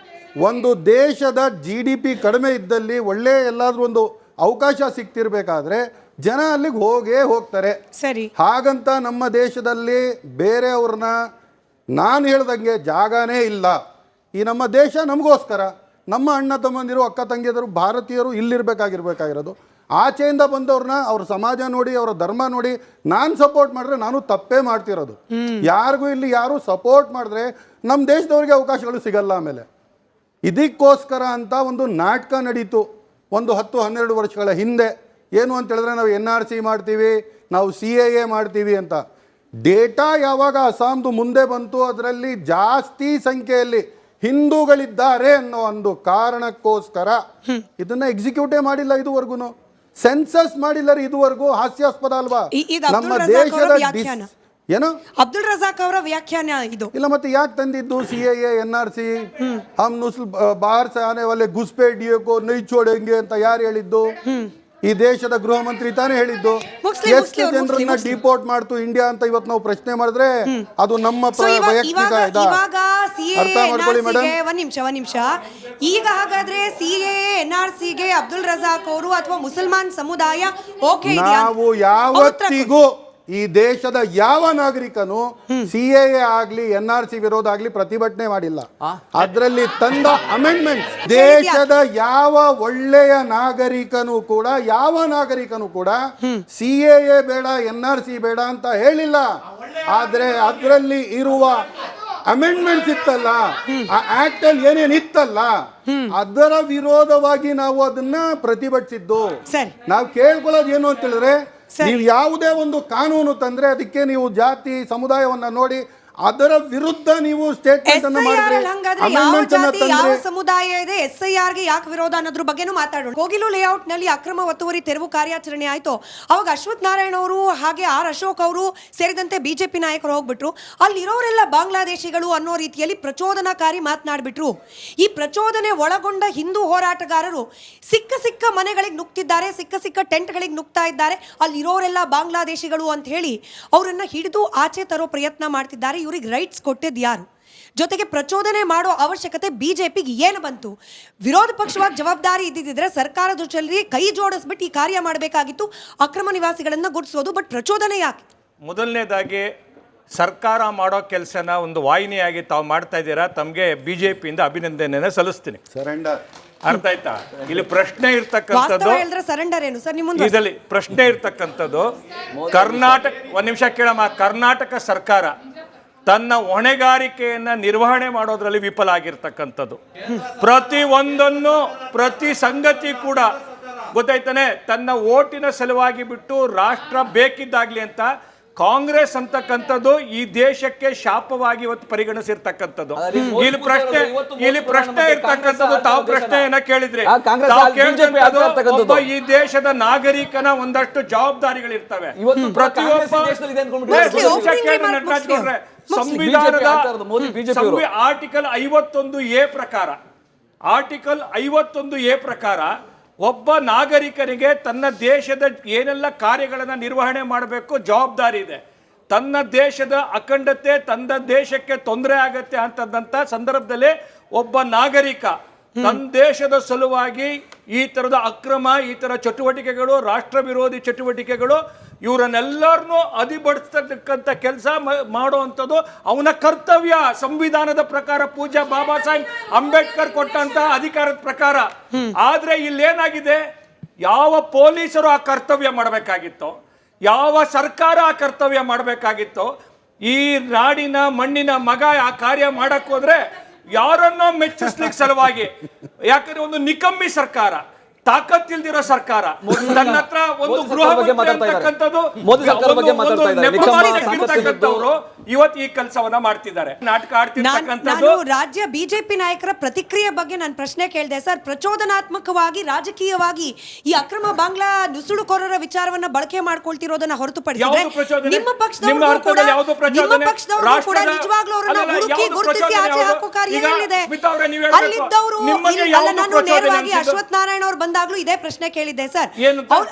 ಒಂದು ದೇಶದ GDP ಕಡಿಮೆ ಇದ್ದಲ್ಲಿ ಒಳ್ಳೆ ಎಲ್ಲಾದ್ರೂ ಒಂದು ಅವಕಾಶ ಸಿಗ್ತಿರ್ಬೇಕಾದ್ರೆ ಜನ ಅಲ್ಲಿಗೆ ಹೋಗ್ತಾರೆ. ಸರಿ, ಹಾಗಂತ ನಮ್ಮ ದೇಶದಲ್ಲಿ ಬೇರೆಯವ್ರನ್ನ ನಾನು ಹೇಳ್ದಂಗೆ ಜಾಗನೇ ಇಲ್ಲ. ಈ ನಮ್ಮ ದೇಶ ನಮಗೋಸ್ಕರ, ನಮ್ಮ ಅಣ್ಣ ತಮ್ಮಂದಿರು, ಅಕ್ಕ ತಂಗಿಯರು, ಭಾರತೀಯರು ಇಲ್ಲಿರ್ಬೇಕಾಗಿರೋದು. ಆಚೆಯಿಂದ ಬಂದವ್ರನ್ನ ಅವ್ರ ಸಮಾಜ ನೋಡಿ, ಅವರ ಧರ್ಮ ನೋಡಿ ನಾನು ಸಪೋರ್ಟ್ ಮಾಡಿದ್ರೆ ನಾನು ತಪ್ಪೇ ಮಾಡ್ತಿರೋದು. ಯಾರಿಗೂ ಇಲ್ಲಿ ಯಾರು ಸಪೋರ್ಟ್ ಮಾಡಿದ್ರೆ ನಮ್ಮ ದೇಶದವ್ರಿಗೆ ಅವಕಾಶಗಳು ಸಿಗಲ್ಲ. ಆಮೇಲೆ ಇದಕ್ಕೋಸ್ಕರ ಅಂತ ಒಂದು ನಾಟಕ ನಡೀತು ಒಂದು 10-12 ವರ್ಷಗಳ ಹಿಂದೆ. ಏನು ಅಂತ ಹೇಳಿದ್ರೆ ನಾವು NRC ಮಾಡ್ತೀವಿ, ನಾವು CAA ಮಾಡ್ತೀವಿ ಅಂತ. ಡೇಟಾ ಯಾವಾಗ ಅಸ್ಸಾಂದು ಮುಂದೆ ಬಂತು, ಅದರಲ್ಲಿ ಜಾಸ್ತಿ ಸಂಖ್ಯೆಯಲ್ಲಿ ಹಿಂದೂಗಳಿದ್ದಾರೆ ಅನ್ನೋ ಒಂದು ಕಾರಣಕ್ಕೋಸ್ಕರ ಇದನ್ನ ಎಕ್ಸಿಕ್ಯೂಟೇ ಮಾಡಿಲ್ಲ ಇದುವರೆಗೂ. ಸೆನ್ಸಸ್ ಮಾಡಿಲ್ಲ ಇದುವರೆಗೂ. ಹಾಸ್ಯಾಸ್ಪದ ಅಲ್ವಾ? ನಮ್ಮ ದೇಶದ ಏನು ಅಬ್ದುಲ್ ರಜಾಕ್ ಅವರ ವ್ಯಾಖ್ಯಾನ ಇದು ಇಲ್ಲ. ಮತ್ತೆ ಯಾಕೆ ತಂದಿದ್ದು CAA NRC? ಹಮ್ ಬಾಹರ್ ಸೆ ಆನೆ ವಾಲೆ ಘುಸ್ಪೇಟಿಯೋ ಕೋ ನೈ ಛೋಡೆಂಗೆ ಅಂತ ಯಾರು ಹೇಳಿದ್ದು? ಈ ದೇಶದ ಗೃಹ ಮಂತ್ರಿ ತಾನೇ ಹೇಳಿದ್ದು. ಎಷ್ಟು ಜನರನ್ನ ಡಿಪೋರ್ಟ್ ಮಾಡ್ತು ಇಂಡಿಯಾ ಅಂತ ಇವತ್ತು ನಾವು ಪ್ರಶ್ನೆ ಮಾಡಿದ್ರೆ ಅದು ನಮ್ಮ ವೈಯಕ್ತಿಕ ಅರ್ಥ ಮಾಡ್ಕೊಳ್ಳಿ ಮೇಡಮ್. ಒಂದ್ ನಿಮಿಷ. ಈಗ ಹಾಗಾದ್ರೆ CAA NRC ಗೆ ಅಬ್ದುಲ್ ರಜಾಕ್ ಅವರು ಅಥವಾ ಮುಸಲ್ಮಾನ್ ಸಮುದಾಯ ಓಕೆ? ನಾವು ಯಾವತ್ತಿಗೂ ಈ ದೇಶದ ಯಾವ ನಾಗರಿಕನು CAA ಆಗ್ಲಿ NRC ವಿರೋಧ ಆಗ್ಲಿ ಪ್ರತಿಭಟನೆ ಮಾಡಿಲ್ಲ. ಅದರಲ್ಲಿ ತಂದ ಅಮೆಂಡ್ಮೆಂಟ್ ದೇಶದ ಯಾವ ಒಳ್ಳೆಯ ನಾಗರಿಕನು ಕೂಡ CAA ಬೇಡ NRC ಬೇಡ ಅಂತ ಹೇಳಿಲ್ಲ. ಆದ್ರೆ ಅದರಲ್ಲಿ ಇರುವ ಅಮೆಂಡ್ಮೆಂಟ್ಸ್ ಇತ್ತಲ್ಲ, ಆ ಆಕ್ಟ್ ಅಲ್ಲಿ ಏನೇನ್ ಇತ್ತಲ್ಲ, ಅದರ ವಿರೋಧವಾಗಿ ನಾವು ಅದನ್ನ ಪ್ರತಿಭಟಿಸಿದ್ದು. ನಾವು ಕೇಳ್ಕೊಳ್ಳೋದು ಏನು ಅಂತ ಹೇಳಿದ್ರೆ, ನೀವು ಯಾವುದೇ ಒಂದು ಕಾನೂನು ತಂದ್ರೆ ಅದಕ್ಕೆ ನೀವು ಜಾತಿ ಸಮುದಾಯವನ್ನ ನೋಡಿ ಅದರ ವಿರುದ್ಧ ನೀವು ಸ್ಟೇಟ್ಮೆಂಟ್ ಅನ್ನು ಮಾಡಿದ್ರೆ ಹಂಗಾದ್ರೆ ಯಾವ ಜಾತಿ ಯಾವ ಸಮುದಾಯ ಇದೆ SIR ಗೆ ಯಾಕೆ ವಿರೋಧ ಅನ್ನೋದ್ರ ಬಗ್ಗೆನೂ ಮಾತಾಡೋಣ. ಕೋಗಿಲು ಲೇಔಟ್ ನಲ್ಲಿ ಅಕ್ರಮ ಒತ್ತುವರಿ ತೆರವು ಕಾರ್ಯಾಚರಣೆ ಆಯ್ತು. ಅವಾಗ ಅಶ್ವಥ್ ನಾರಾಯಣ ಅವರು ಹಾಗೆ ಆರ್ ಅಶೋಕ್ ಅವರು ಸೇರಿದಂತೆ ಬಿಜೆಪಿ ನಾಯಕರು ಹೋಗ್ಬಿಟ್ರು. ಅಲ್ಲಿರೋರೆಲ್ಲ ಬಾಂಗ್ಲಾದೇಶಿಗಳು ಅನ್ನೋ ರೀತಿಯಲ್ಲಿ ಪ್ರಚೋದನಕಾರಿ ಮಾತನಾಡ್ಬಿಟ್ರು. ಈ ಪ್ರಚೋದನೆ ಒಳಗೊಂಡ ಹಿಂದೂ ಹೋರಾಟಗಾರರು ಸಿಕ್ಕ ಮನೆಗಳಿಗೆ ನುಗ್ತಿದ್ದಾರೆ, ಸಿಕ್ಕ ಟೆಂಟ್ಗಳಿಗೆ ನುಗ್ತಾ ಇದ್ದಾರೆ. ಅಲ್ಲಿರೋರೆಲ್ಲ ಬಾಂಗ್ಲಾದೇಶಿಗಳು ಅಂತ ಹೇಳಿ ಅವರನ್ನ ಹಿಡಿದು ಆಚೆ ತರೋ ಪ್ರಯತ್ನ ಮಾಡ್ತಿದ್ದಾರೆ. ಇವ್ರಿಗೆ ರೈಟ್ಸ್ ಕೊಟ್ಟಿದ್ದು ಯಾರು? ಜೊತೆಗೆ ಪ್ರಚೋದನೆ ಮಾಡೋ ಅವಶ್ಯಕತೆ ಬಿಜೆಪಿಗೆ ಏನು ಬಂತು? ವಿರೋಧ ಪಕ್ಷವಾಗಿ ಜವಾಬ್ದಾರಿ ಇದ್ದಿದ್ರೆ ಸರ್ಕಾರದ ಜೊತೆ ಕೈ ಜೋಡಿಸ್ಬಿಟ್ಟು ಈ ಕಾರ್ಯ ಮಾಡಬೇಕಾಗಿತ್ತು, ಅಕ್ರಮ ನಿವಾಸಿಗಳನ್ನ ಗುರುತಿಸೋದು. ಬಟ್ ಪ್ರಚೋದನೆ ಯಾಕೆ? ಮೊದಲನೇದಾಗಿ ಸರ್ಕಾರ ಮಾಡೋ ಕೆಲಸನ ಒಂದು ವಾಹಿನಿಯಾಗಿ ತಾವು ಮಾಡ್ತಾ ಇದ್ದೀರಾ. ತಮಗೆ ಬಿಜೆಪಿಯಿಂದ ಅಭಿನಂದನೆಯನ್ನು ಸಲ್ಲಿಸ್ತೀನಿ. ಸರೆಂಡರ್ ಅರ್ಥ ಆಯ್ತಾ? ಇಲ್ಲಿ ಪ್ರಶ್ನೆ ಇರ್ತಕ್ಕಂಥದ್ದು ಸರೆಂಡರ್ ಏನು ಸರ್? ಇದರಲ್ಲಿ ಪ್ರಶ್ನೆ ಇರ್ತಕ್ಕಂಥದ್ದು ಕರ್ನಾಟಕ, ಒಂದ್ ನಿಮಿಷ ಕೇಳಮ್ಮ, ಕರ್ನಾಟಕ ಸರ್ಕಾರ ತನ್ನ ಹೊಣೆಗಾರಿಕೆಯನ್ನ ನಿರ್ವಹಣೆ ಮಾಡೋದ್ರಲ್ಲಿ ವಿಫಲ ಆಗಿರ್ತಕ್ಕಂಥದ್ದು. ಪ್ರತಿ ಸಂಗತಿ ಕೂಡ ಗೊತ್ತಾಯ್ತಾನೆ, ತನ್ನ ಓಟಿನ ಸಲುವಾಗಿ ಬಿಟ್ಟು ರಾಷ್ಟ್ರ ಬೇಕಿದ್ದಾಗ್ಲಿ ಅಂತ ಕಾಂಗ್ರೆಸ್ ಅಂತಕ್ಕಂಥದ್ದು ಈ ದೇಶಕ್ಕೆ ಶಾಪವಾಗಿ ಇವತ್ತು ಪರಿಗಣಿಸಿರ್ತಕ್ಕಂಥದ್ದು. ಇಲ್ಲಿ ಪ್ರಶ್ನೆ ಇರ್ತಕ್ಕಂಥದ್ದು, ತಾವು ಪ್ರಶ್ನೆಯನ್ನ ಕೇಳಿದ್ರೆ ಒಬ್ಬ ಈ ದೇಶದ ನಾಗರಿಕನ ಒಂದಷ್ಟು ಜವಾಬ್ದಾರಿಗಳಿರ್ತವೆ. ಸಂವಿಧಾನದ ಆರ್ಟಿಕಲ್ 51A ಪ್ರಕಾರ ಒಬ್ಬ ನಾಗರಿಕನಿಗೆ ತನ್ನ ದೇಶದ ಏನೆಲ್ಲ ಕಾರ್ಯಗಳನ್ನು ನಿರ್ವಹಣೆ ಮಾಡಬೇಕು ಜವಾಬ್ದಾರಿ ಇದೆ. ತನ್ನ ದೇಶದ ಅಖಂಡತೆ, ತನ್ನ ದೇಶಕ್ಕೆ ತೊಂದರೆ ಆಗತ್ತೆ ಅಂತಂದಂಥ ಸಂದರ್ಭದಲ್ಲಿ ಒಬ್ಬ ನಾಗರಿಕ ತನ್ನ ದೇಶದ ಸಲುವಾಗಿ ಈ ಥರದ ಅಕ್ರಮ, ಈ ಥರ ಚಟುವಟಿಕೆಗಳು, ರಾಷ್ಟ್ರ ವಿರೋಧಿ ಚಟುವಟಿಕೆಗಳು, ಇವರನ್ನೆಲ್ಲರನ್ನೂ ಅಧಿಬಡಿಸ್ತಕ್ಕಂಥ ಕೆಲಸ ಮಾಡುವಂಥದ್ದು ಅವನ ಕರ್ತವ್ಯ. ಸಂವಿಧಾನದ ಪ್ರಕಾರ, ಪೂಜ್ಯ ಬಾಬಾ ಸಾಹೇಬ್ ಅಂಬೇಡ್ಕರ್ ಕೊಟ್ಟಂತ ಅಧಿಕಾರದ ಪ್ರಕಾರ. ಆದ್ರೆ ಇಲ್ಲೇನಾಗಿದೆ, ಯಾವ ಪೊಲೀಸರು ಆ ಕರ್ತವ್ಯ ಮಾಡಬೇಕಾಗಿತ್ತು, ಯಾವ ಸರ್ಕಾರ ಆ ಕರ್ತವ್ಯ ಮಾಡಬೇಕಾಗಿತ್ತು, ಈ ನಾಡಿನ ಮಣ್ಣಿನ ಮಗ ಆ ಕಾರ್ಯ ಮಾಡಕ್ ಹೋದ್ರೆ ಯಾರನ್ನೋ ಮೆಚ್ಚಿಸ್ಲಿಕ್ಕೆ ಸಲುವಾಗಿ, ಯಾಕಂದ್ರೆ ಒಂದು ನಿಕಮ್ಮಿ ಸರ್ಕಾರ, ತಾಕತ್ತಿಲ್ದಿರೋ ಸರ್ಕಾರ, ತನ್ನ ಹತ್ರ ಒಂದು ಗೃಹ ಇವತ್ತು ಈ ಕೆಲಸವನ್ನ ಮಾಡ್ತಿದ್ದಾರೆ, ನಾಟಕ ಆಡ್ತಿರ್ತಕ್ಕಂಥದ್ದು. ರಾಜ್ಯ ಬಿಜೆಪಿ ನಾಯಕರ ಪ್ರತಿಕ್ರಿಯೆ ಬಗ್ಗೆ ನಾನು ಪ್ರಶ್ನೆ ಕೇಳಿದೆ ಸರ್. ಪ್ರಚೋದನಾತ್ಮಕವಾಗಿ ರಾಜಕೀಯವಾಗಿ ಈ ಅಕ್ರಮ ಬಾಂಗ್ಲಾ ನುಸುಳುಕೋರರ ವಿಚಾರವನ್ನ ಬಳಕೆ ಮಾಡ್ಕೊಳ್ತಿರೋದನ್ನ ಹೊರತುಪಡಿಸಿದ್ರೆ ನಿಮ್ಮ ಪಕ್ಷದವರು ಕೂಡ ನಿಜವಾಗ್ಲೂ ಅವರನ್ನ ಹುಡುಕಿ ಗುರುತಿಸಿ ಆಚೆ ಹಾಕೋ ಕಾರ್ಯ ಏನಿದೆ? ಅಲ್ಲಿದ್ದವರು, ನಾನು ನೇರವಾಗಿ ಅಶ್ವಥ್ ನಾರಾಯಣ ಅವರು ಬಂದಾಗ್ಲೂ ಇದೇ ಪ್ರಶ್ನೆ ಕೇಳಿದ್ದೆ ಸರ್.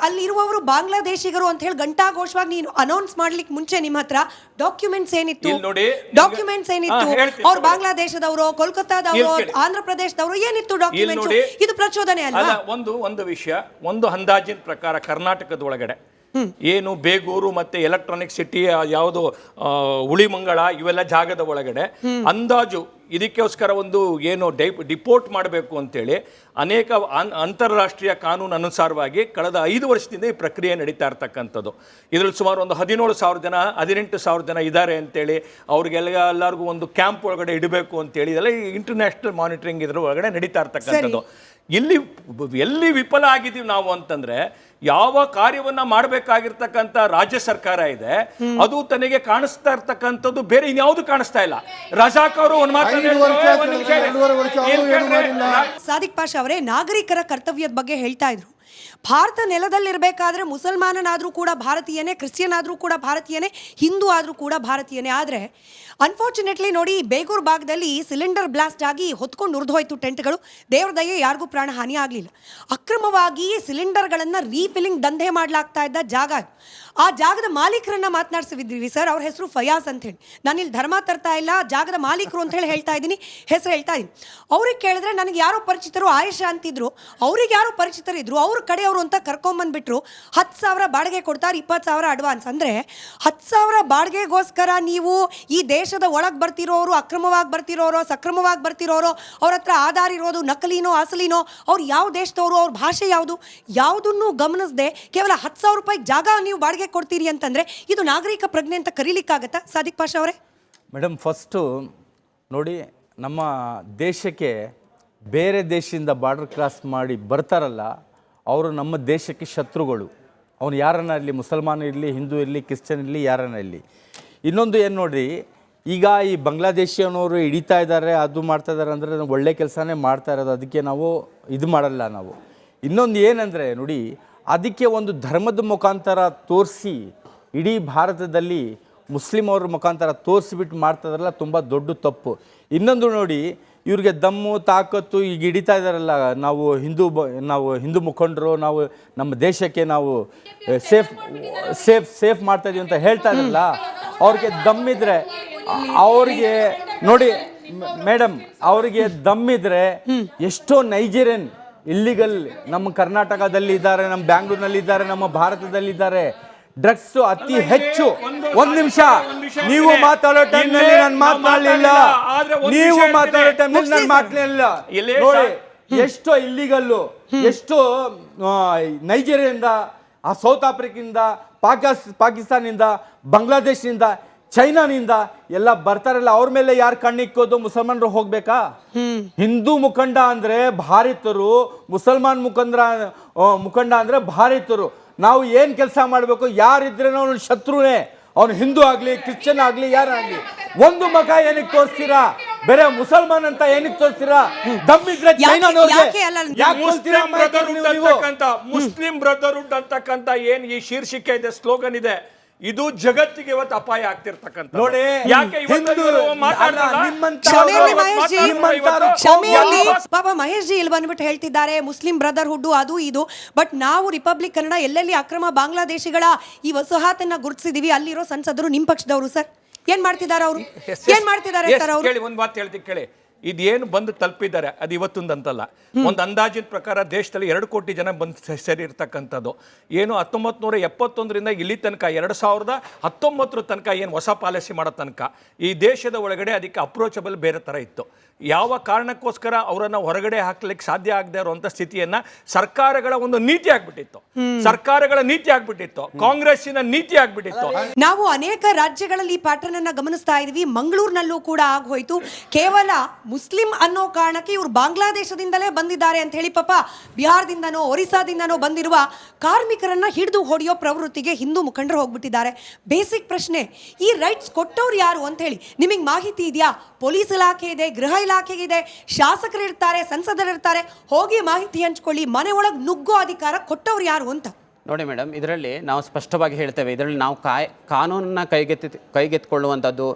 ಅಲ್ಲಿರುವವರು ಬಾಂಗ್ಲಾದೇಶಿಗರು ಅಂತ ಹೇಳಿ ಘಂಟಾಘೋಷವಾಗಿ ನೀನು ಅನೌನ್ಸ್ ಮಾಡ್ಲಿಕ್ಕೆ ಮುಂಚೆ ನಿಮ್ಮ ಹತ್ರ ಡಾಕ್ಯುಮೆಂಟ್ಸ್ ಏನಿತ್ತು? ಅವ್ರು ಬಾಂಗ್ಲಾದೇಶದವರು, ಕೋಲ್ಕತ್ತಾದವರು, ಆಂಧ್ರ ಪ್ರದೇಶದವರು, ಏನಿತ್ತು ಡಾಕ್ಯುಮೆಂಟ್ಸ್? ಇದು ಪ್ರಚೋದನೆ ಅಲ್ಲ. ಒಂದು ವಿಷಯ, ಒಂದು ಅಂದಾಜಿನ ಪ್ರಕಾರ ಕರ್ನಾಟಕದ ಒಳಗಡೆ ಏನು ಬೇಗೂರು ಮತ್ತೆ ಎಲೆಕ್ಟ್ರಾನಿಕ್ ಸಿಟಿ, ಯಾವುದು ಉಳಿಮಂಗಳ, ಇವೆಲ್ಲ ಜಾಗದ ಒಳಗಡೆ ಅಂದಾಜು ಇದಕ್ಕೋಸ್ಕರ ಒಂದು ಏನು ಡಿಪೋರ್ಟ್ ಮಾಡಬೇಕು ಅಂತೇಳಿ ಅನೇಕ ಅಂತಾರಾಷ್ಟ್ರೀಯ ಕಾನೂನು ಅನುಸಾರವಾಗಿ ಕಳೆದ 5 ವರ್ಷದಿಂದ ಈ ಪ್ರಕ್ರಿಯೆ ನಡೀತಾ ಇರ್ತಕ್ಕಂಥದ್ದು. ಇದರಲ್ಲಿ ಸುಮಾರು ಒಂದು 17,000 ಜನ 18,000 ಜನ ಇದ್ದಾರೆ ಅಂತೇಳಿ ಎಲ್ಲರಿಗೂ ಒಂದು ಕ್ಯಾಂಪ್ ಒಳಗಡೆ ಇಡಬೇಕು ಅಂತೇಳಿ ಇದೆಲ್ಲ ಇಂಟರ್ನ್ಯಾಷನಲ್ ಮಾನಿಟರಿಂಗ್ ಇದ್ರ ಒಳಗಡೆ ನಡೀತಾ ಇರ್ತಕ್ಕಂಥದ್ದು. ಎಲ್ಲಿ ವಿಫಲ ಆಗಿದ್ದೀವಿ ನಾವು ಅಂತಂದ್ರೆ, ಯಾವ ಕಾರ್ಯವನ್ನ ಮಾಡಬೇಕಾಗಿರ್ತಕ್ಕಂಥ ರಾಜ್ಯ ಸರ್ಕಾರ ಇದೆ ಅದು ತನಗೆ ಕಾಣಿಸ್ತಾ ಇರ್ತಕ್ಕಂಥದ್ದು ಬೇರೆ ಇನ್ಯಾವುದು ಕಾಣಿಸ್ತಾ ಇಲ್ಲ. ರಜಾಕ್ ಅವರು ಸಾದಿಕ್ ಪಾಷಾ ಅವರೇ ನಾಗರಿಕರ ಕರ್ತವ್ಯದ ಬಗ್ಗೆ ಹೇಳ್ತಾ ಇದ್ರು. ಭಾರತ ನೆಲದಲ್ಲಿರಬೇಕಾದ್ರೆ ಮುಸಲ್ಮಾನನಾದರೂ ಕೂಡ ಭಾರತೀಯನೇ, ಕ್ರಿಶ್ಚಿಯನ್ ಆದರೂ ಕೂಡ ಭಾರತೀಯನೇ, ಹಿಂದೂ ಆದರೂ ಕೂಡ ಭಾರತೀಯನೇ. ಆದರೆ ಅನ್ಫಾರ್ಚುನೇಟ್ಲಿ ನೋಡಿ, ಬೇಗೂರು ಭಾಗದಲ್ಲಿ ಸಿಲಿಂಡರ್ ಬ್ಲಾಸ್ಟ್ ಆಗಿ ಹೊತ್ಕೊಂಡು ಉರಿದೋಯ್ತು ಟೆಂಟ್ಗಳು. ದೇವ್ರ ದಯೆ ಯಾರಿಗೂ ಪ್ರಾಣ ಹಾನಿ ಆಗಲಿಲ್ಲ. ಅಕ್ರಮವಾಗಿ ಸಿಲಿಂಡರ್ಗಳನ್ನು ರೀಫಿಲಿಂಗ್ ದಂಧೆ ಮಾಡಲಾಗ್ತಾ ಇದ್ದ ಜಾಗ. ಆ ಜಾಗದ ಮಾಲೀಕರನ್ನ ಮಾತನಾಡಿಸಿದ್ವಿ ಸರ್. ಅವ್ರ ಹೆಸರು ಫಯಾಜ್ ಅಂತ ಹೇಳಿ. ನಾನಿಲ್ಲಿ ಧರ್ಮ ತರ್ತಾ ಇಲ್ಲ, ಜಾಗದ ಮಾಲೀಕರು ಅಂತ ಹೇಳಿ ಹೇಳ್ತಾ ಇದ್ದೀನಿ, ಹೆಸರು ಹೇಳ್ತಾ ಇದ್ದೀನಿ. ಅವ್ರಿಗೆ ಕೇಳಿದ್ರೆ ನನಗೆ ಯಾರೋ ಪರಿಚಿತರು, ಆಯೇಷಾ ಅಂತಿದ್ರು, ಅವ್ರಿಗೆ ಯಾರೋ ಪರಿಚಿತರಿದ್ರು, ಅವ್ರ ಕಡೆಯವರು ಅಂತ ಕರ್ಕೊಂಬಂದ್ಬಿಟ್ರು. 10,000 ಬಾಡಿಗೆ ಕೊಡ್ತಾರೆ, 20,000 ಅಡ್ವಾನ್ಸ್. ಅಂದರೆ 10,000 ಬಾಡಿಗೆಗೋಸ್ಕರ ನೀವು ಈ ದೇಶದ ಒಳಗೆ ಬರ್ತಿರೋರು, ಅಕ್ರಮವಾಗಿ ಬರ್ತಿರೋರು, ಸಕ್ರಮವಾಗಿ ಬರ್ತಿರೋರು, ಅವ್ರ ಹತ್ರ ಆಧಾರ ಇರೋದು ನಕಲಿನೋ ಅಸಲಿನೋ, ಅವ್ರು ಯಾವ ದೇಶದವರು, ಅವ್ರ ಭಾಷೆ ಯಾವುದು, ಯಾವುದನ್ನು ಗಮನಿಸದೆ ಕೇವಲ 10,000 ರೂಪಾಯಿ ಜಾಗ ನೀವು ಬಾಡಿಗೆ ಕೊಡ್ತೀರಿ ಅಂತಂದ್ರೆ ಇದು ನಾಗರಿಕ ಪ್ರಜ್ಞೆ ಅಂತ ಕರೀಲಿಕ್ಕಾಗತ್ತಾ? ಸಾದಿಕ್ ಪಾಷಾ ಅವರೇ. ಮೇಡಮ್, ಫಸ್ಟು ನೋಡಿ, ನಮ್ಮ ದೇಶಕ್ಕೆ ಬೇರೆ ದೇಶದಿಂದ ಬಾರ್ಡರ್ ಕ್ರಾಸ್ ಮಾಡಿ ಬರ್ತಾರಲ್ಲ, ಅವರು ನಮ್ಮ ದೇಶಕ್ಕೆ ಶತ್ರುಗಳು. ಅವನು ಯಾರನ್ನ ಇರಲಿ, ಮುಸಲ್ಮಾನ ಇರಲಿ, ಹಿಂದೂ ಇರಲಿ, ಕ್ರಿಶ್ಚಿಯನ್ ಇರಲಿ, ಯಾರನ್ನ ಇರಲಿ. ಇನ್ನೊಂದು ಏನು ನೋಡ್ರಿ, ಈಗ ಈ ಬಾಂಗ್ಲಾದೇಶಿಯನವರು ಹಿಡಿತಾ ಇದ್ದಾರೆ, ಅದು ಮಾಡ್ತಾ ಇದ್ದಾರೆ ಅಂದರೆ ಒಳ್ಳೆ ಕೆಲಸನೇ ಮಾಡ್ತಾ ಇರೋದು, ಅದಕ್ಕೆ ನಾವು ಇದು ಮಾಡಲ್ಲ ನಾವು. ಇನ್ನೊಂದು ಏನಂದರೆ ನೋಡಿ, ಅದಕ್ಕೆ ಒಂದು ಧರ್ಮದ ಮುಖಾಂತರ ತೋರಿಸಿ ಇಡೀ ಭಾರತದಲ್ಲಿ ಮುಸ್ಲಿಂ ಅವ್ರ ಮುಖಾಂತರ ತೋರಿಸ್ಬಿಟ್ಟು ಮಾಡ್ತಾಯಿದ್ರಲ್ಲ, ತುಂಬ ದೊಡ್ಡ ತಪ್ಪು. ಇನ್ನೊಂದು ನೋಡಿ, ಇವ್ರಿಗೆ ದಮ್ಮು ತಾಕತ್ತು ಈಗ ಹಿಡಿತಾ ಇದ್ದಾರಲ್ಲ, ನಾವು ಹಿಂದೂ ಮುಖಂಡರು, ನಾವು ನಮ್ಮ ದೇಶಕ್ಕೆ ನಾವು ಸೇಫ್ ಮಾಡ್ತಾ ಇದೀವಿ ಅಂತ ಹೇಳ್ತಾ ಇದ್ರಲ್ಲ, ಅವ್ರಿಗೆ ದಮ್ಮಿದ್ರೆ ಅವ್ರಿಗೆ ನೋಡಿ ಮೇಡಮ್, ಅವ್ರಿಗೆ ದಮ್ಮಿದ್ರೆ ಎಷ್ಟೋ ನೈಜೀರಿಯನ್ ಇಲ್ಲಿಗಲ್ ನಮ್ಮ ಕರ್ನಾಟಕದಲ್ಲಿ ಇದ್ದಾರೆ, ನಮ್ಮ ಬ್ಯಾಂಗ್ಳೂರ್ನಲ್ಲಿ ಇದ್ದಾರೆ, ನಮ್ಮ ಭಾರತದಲ್ಲಿ ಇದ್ದಾರೆ. ಡ್ರಗ್ಸ್ ಅತಿ ಹೆಚ್ಚು. ಒಂದ್ ನಿಮಿಷ, ನೀವು ಮಾತಾಡೋ ಟೈಮ್ನಲ್ಲಿ ನಾನು ಮಾತನಾಡಲಿಲ್ಲ, ನೀವು ಮಾತಾಡೋ ಟೈಮ್ನಲ್ಲಿ ನಾನು ಮಾತನಾಡಲಿಲ್ಲ. ನೋಡಿ ಎಷ್ಟೋ ಇಲ್ಲಿಗಲ್ಲು, ಎಷ್ಟೋ ನೈಜೀರಿಯಿಂದ, ಸೌತ್ ಆಫ್ರಿಕಾದಿಂದ, ಪಾಕಿಸ್ತಾನದಿಂದ, ಬಾಂಗ್ಲಾದೇಶದಿಂದ, ಚೈನಾನಿಂದ ಎಲ್ಲ ಬರ್ತಾರಲ್ಲ, ಅವ್ರ ಮೇಲೆ ಯಾರು ಕಣ್ಣಿಕ್ಕೋದು? ಮುಸಲ್ಮಾನರು ಹೋಗ್ಬೇಕಾ? ಹಿಂದೂ ಮುಖಂಡ ಅಂದ್ರೆ ಭಾರತರು, ಮುಸಲ್ಮಾನ್ ಮುಖಂಡ ಅಂದ್ರೆ ಭಾರತರು. ನಾವು ಏನ್ ಕೆಲಸ ಮಾಡಬೇಕು? ಯಾರಿದ್ರೇನೋ ಅವನು ಶತ್ರುನೇ, ಅವನು ಹಿಂದೂ ಆಗ್ಲಿ, ಕ್ರಿಶ್ಚಿಯನ್ ಆಗ್ಲಿ, ಯಾರಾಗ್ಲಿ. ಒಂದು ಮಗ ಏನಕ್ಕೆ ತೋರಿಸ್ತೀರಾ? ಬೇರೆ ಮುಸಲ್ಮಾನ್ ಅಂತ ಏನಕ್ಕೆ ತೋರಿಸ್ತೀರಾ? ದಮ್ಮಿದ್ರೆ ಮುಸ್ಲಿಂ ಬ್ರದರ್ಹುಡ್ ಅಂತಕ್ಕಂತ ಏನ್ ಈ ಶೀರ್ಷಿಕೆ ಇದೆ, ಸ್ಲೋಗನ್ ಇದೆ, ಇದು ಜಗತ್ತಿಗೆ ಇವತ್ತು ಅಪಾಯ ಆಗ್ತಿರ್ತಕ್ಕಂಥ. ನೋಡಿ, ಯಾಕೆ ಪಾಪ ಮಹೇಶ್ ಜಿ ಇಲ್ಲಿ ಬಂದ್ಬಿಟ್ಟು ಹೇಳ್ತಿದ್ದಾರೆ ಮುಸ್ಲಿಂ ಬ್ರದರ್ಹುಡ್ ಅದು ಇದು. ಬಟ್ ನಾವು ರಿಪಬ್ಲಿಕ್ ಕನ್ನಡ ಎಲ್ಲೆಲ್ಲಿ ಅಕ್ರಮ ಬಾಂಗ್ಲಾದೇಶಿಗಳ ಈ ವಸಾಹತನ್ನ ಗುರುತಿಸಿದೀವಿ, ಅಲ್ಲಿರೋ ಸಂಸದರು ನಿಮ್ ಪಕ್ಷದವರು ಸರ್ ಏನ್ ಮಾಡ್ತಿದ್ದಾರೆ? ಅವರು ಏನ್ ಮಾಡ್ತಿದ್ದಾರೆ ಸರ್? ಅವರು ಕೇಳಿ, ಒಂದ್ ಮಾತು ಹೇಳ್ತೀನಿ ಕೇಳಿ. ಇದೇನು ಬಂದು ತಲುಪಿದ್ದಾರೆ ಅದು ಇವತ್ತೊಂದಂತಲ್ಲ. ಒಂದು ಅಂದಾಜಿನ ಪ್ರಕಾರ ದೇಶದಲ್ಲಿ 2 ಕೋಟಿ ಜನ ಬಂದು ಸೇರಿರ್ತಕ್ಕಂಥದ್ದು. ಏನು 1971ರಿಂದ ಇಲ್ಲಿ ತನಕ 2019 ತನಕ ಏನು ಹೊಸ ಪಾಲಿಸಿ ಮಾಡೋ ತನಕ ಈ ದೇಶದ ಒಳಗಡೆ ಅದಕ್ಕೆ ಅಪ್ರೋಚಬಲ್ ಬೇರೆ ಥರ ಇತ್ತು. ಯಾವ ಕಾರಣಕ್ಕೋಸ್ಕರ ಅವರನ್ನು ಹೊರಗಡೆ ಹಾಕ್ಲಿಕ್ಕೆ ಸಾಧ್ಯ ಆಗದೆ ಇರುವಂಥ ಸ್ಥಿತಿಯನ್ನ ಸರ್ಕಾರಗಳ ಒಂದು ನೀತಿ ಆಗ್ಬಿಟ್ಟಿತ್ತು, ಸರ್ಕಾರಗಳ ನೀತಿ ಆಗ್ಬಿಟ್ಟಿತ್ತು, ಕಾಂಗ್ರೆಸ್ಸಿನ ನೀತಿ ಆಗ್ಬಿಟ್ಟಿತ್ತು. ನಾವು ಅನೇಕ ರಾಜ್ಯಗಳಲ್ಲಿ ಈ ಪ್ಯಾಟರ್ನ್ ಅನ್ನ ಗಮನಿಸ್ತಾ ಇದೀವಿ. ಮಂಗಳೂರಿನಲ್ಲೂ ಕೂಡ ಆಗೋಯ್ತು. ಕೇವಲ ಮುಸ್ಲಿಂ ಅನ್ನೋ ಕಾರಣಕ್ಕೆ ಇವರು ಬಾಂಗ್ಲಾದೇಶದಿಂದಲೇ ಬಂದಿದ್ದಾರೆ ಅಂತ ಹೇಳಿ ಪಾಪ ಬಿಹಾರದಿಂದನೋ ಒರಿಸ್ಸಾದಿಂದನೋ ಬಂದಿರುವ ಕಾರ್ಮಿಕರನ್ನ ಹಿಡಿದು ಹೊಡೆಯೋ ಪ್ರವೃತ್ತಿಗೆ ಹಿಂದೂ ಮುಖಂಡರು ಹೋಗ್ಬಿಟ್ಟಿದ್ದಾರೆ. ಬೇಸಿಕ್ ಪ್ರಶ್ನೆ, ಈ ರೈಟ್ಸ್ ಕೊಟ್ಟವ್ರು ಯಾರು ಅಂತ ಹೇಳಿ ನಿಮಗೆ ಮಾಹಿತಿ ಇದೆಯಾ? ಪೊಲೀಸ್ ಇಲಾಖೆ ಇದೆ, ಗೃಹ ಇಲಾಖೆ ಇದೆ, ಶಾಸಕರು ಇರ್ತಾರೆ, ಸಂಸದರಿರ್ತಾರೆ. ಹೋಗಿ ಮಾಹಿತಿ ಹಂಚ್ಕೊಳ್ಳಿ. ಮನೆ ಒಳಗೆ ನುಗ್ಗೋ ಅಧಿಕಾರ ಕೊಟ್ಟವ್ರು ಯಾರು ಅಂತ ನೋಡಿ ಮೇಡಮ್. ಇದರಲ್ಲಿ ನಾವು ಸ್ಪಷ್ಟವಾಗಿ ಹೇಳ್ತೇವೆ, ಇದರಲ್ಲಿ ನಾವು ಕಾನೂನನ್ನ ಕೈಗೆತ್ತಿಕೊಳ್ಳುವಂಥದ್ದು,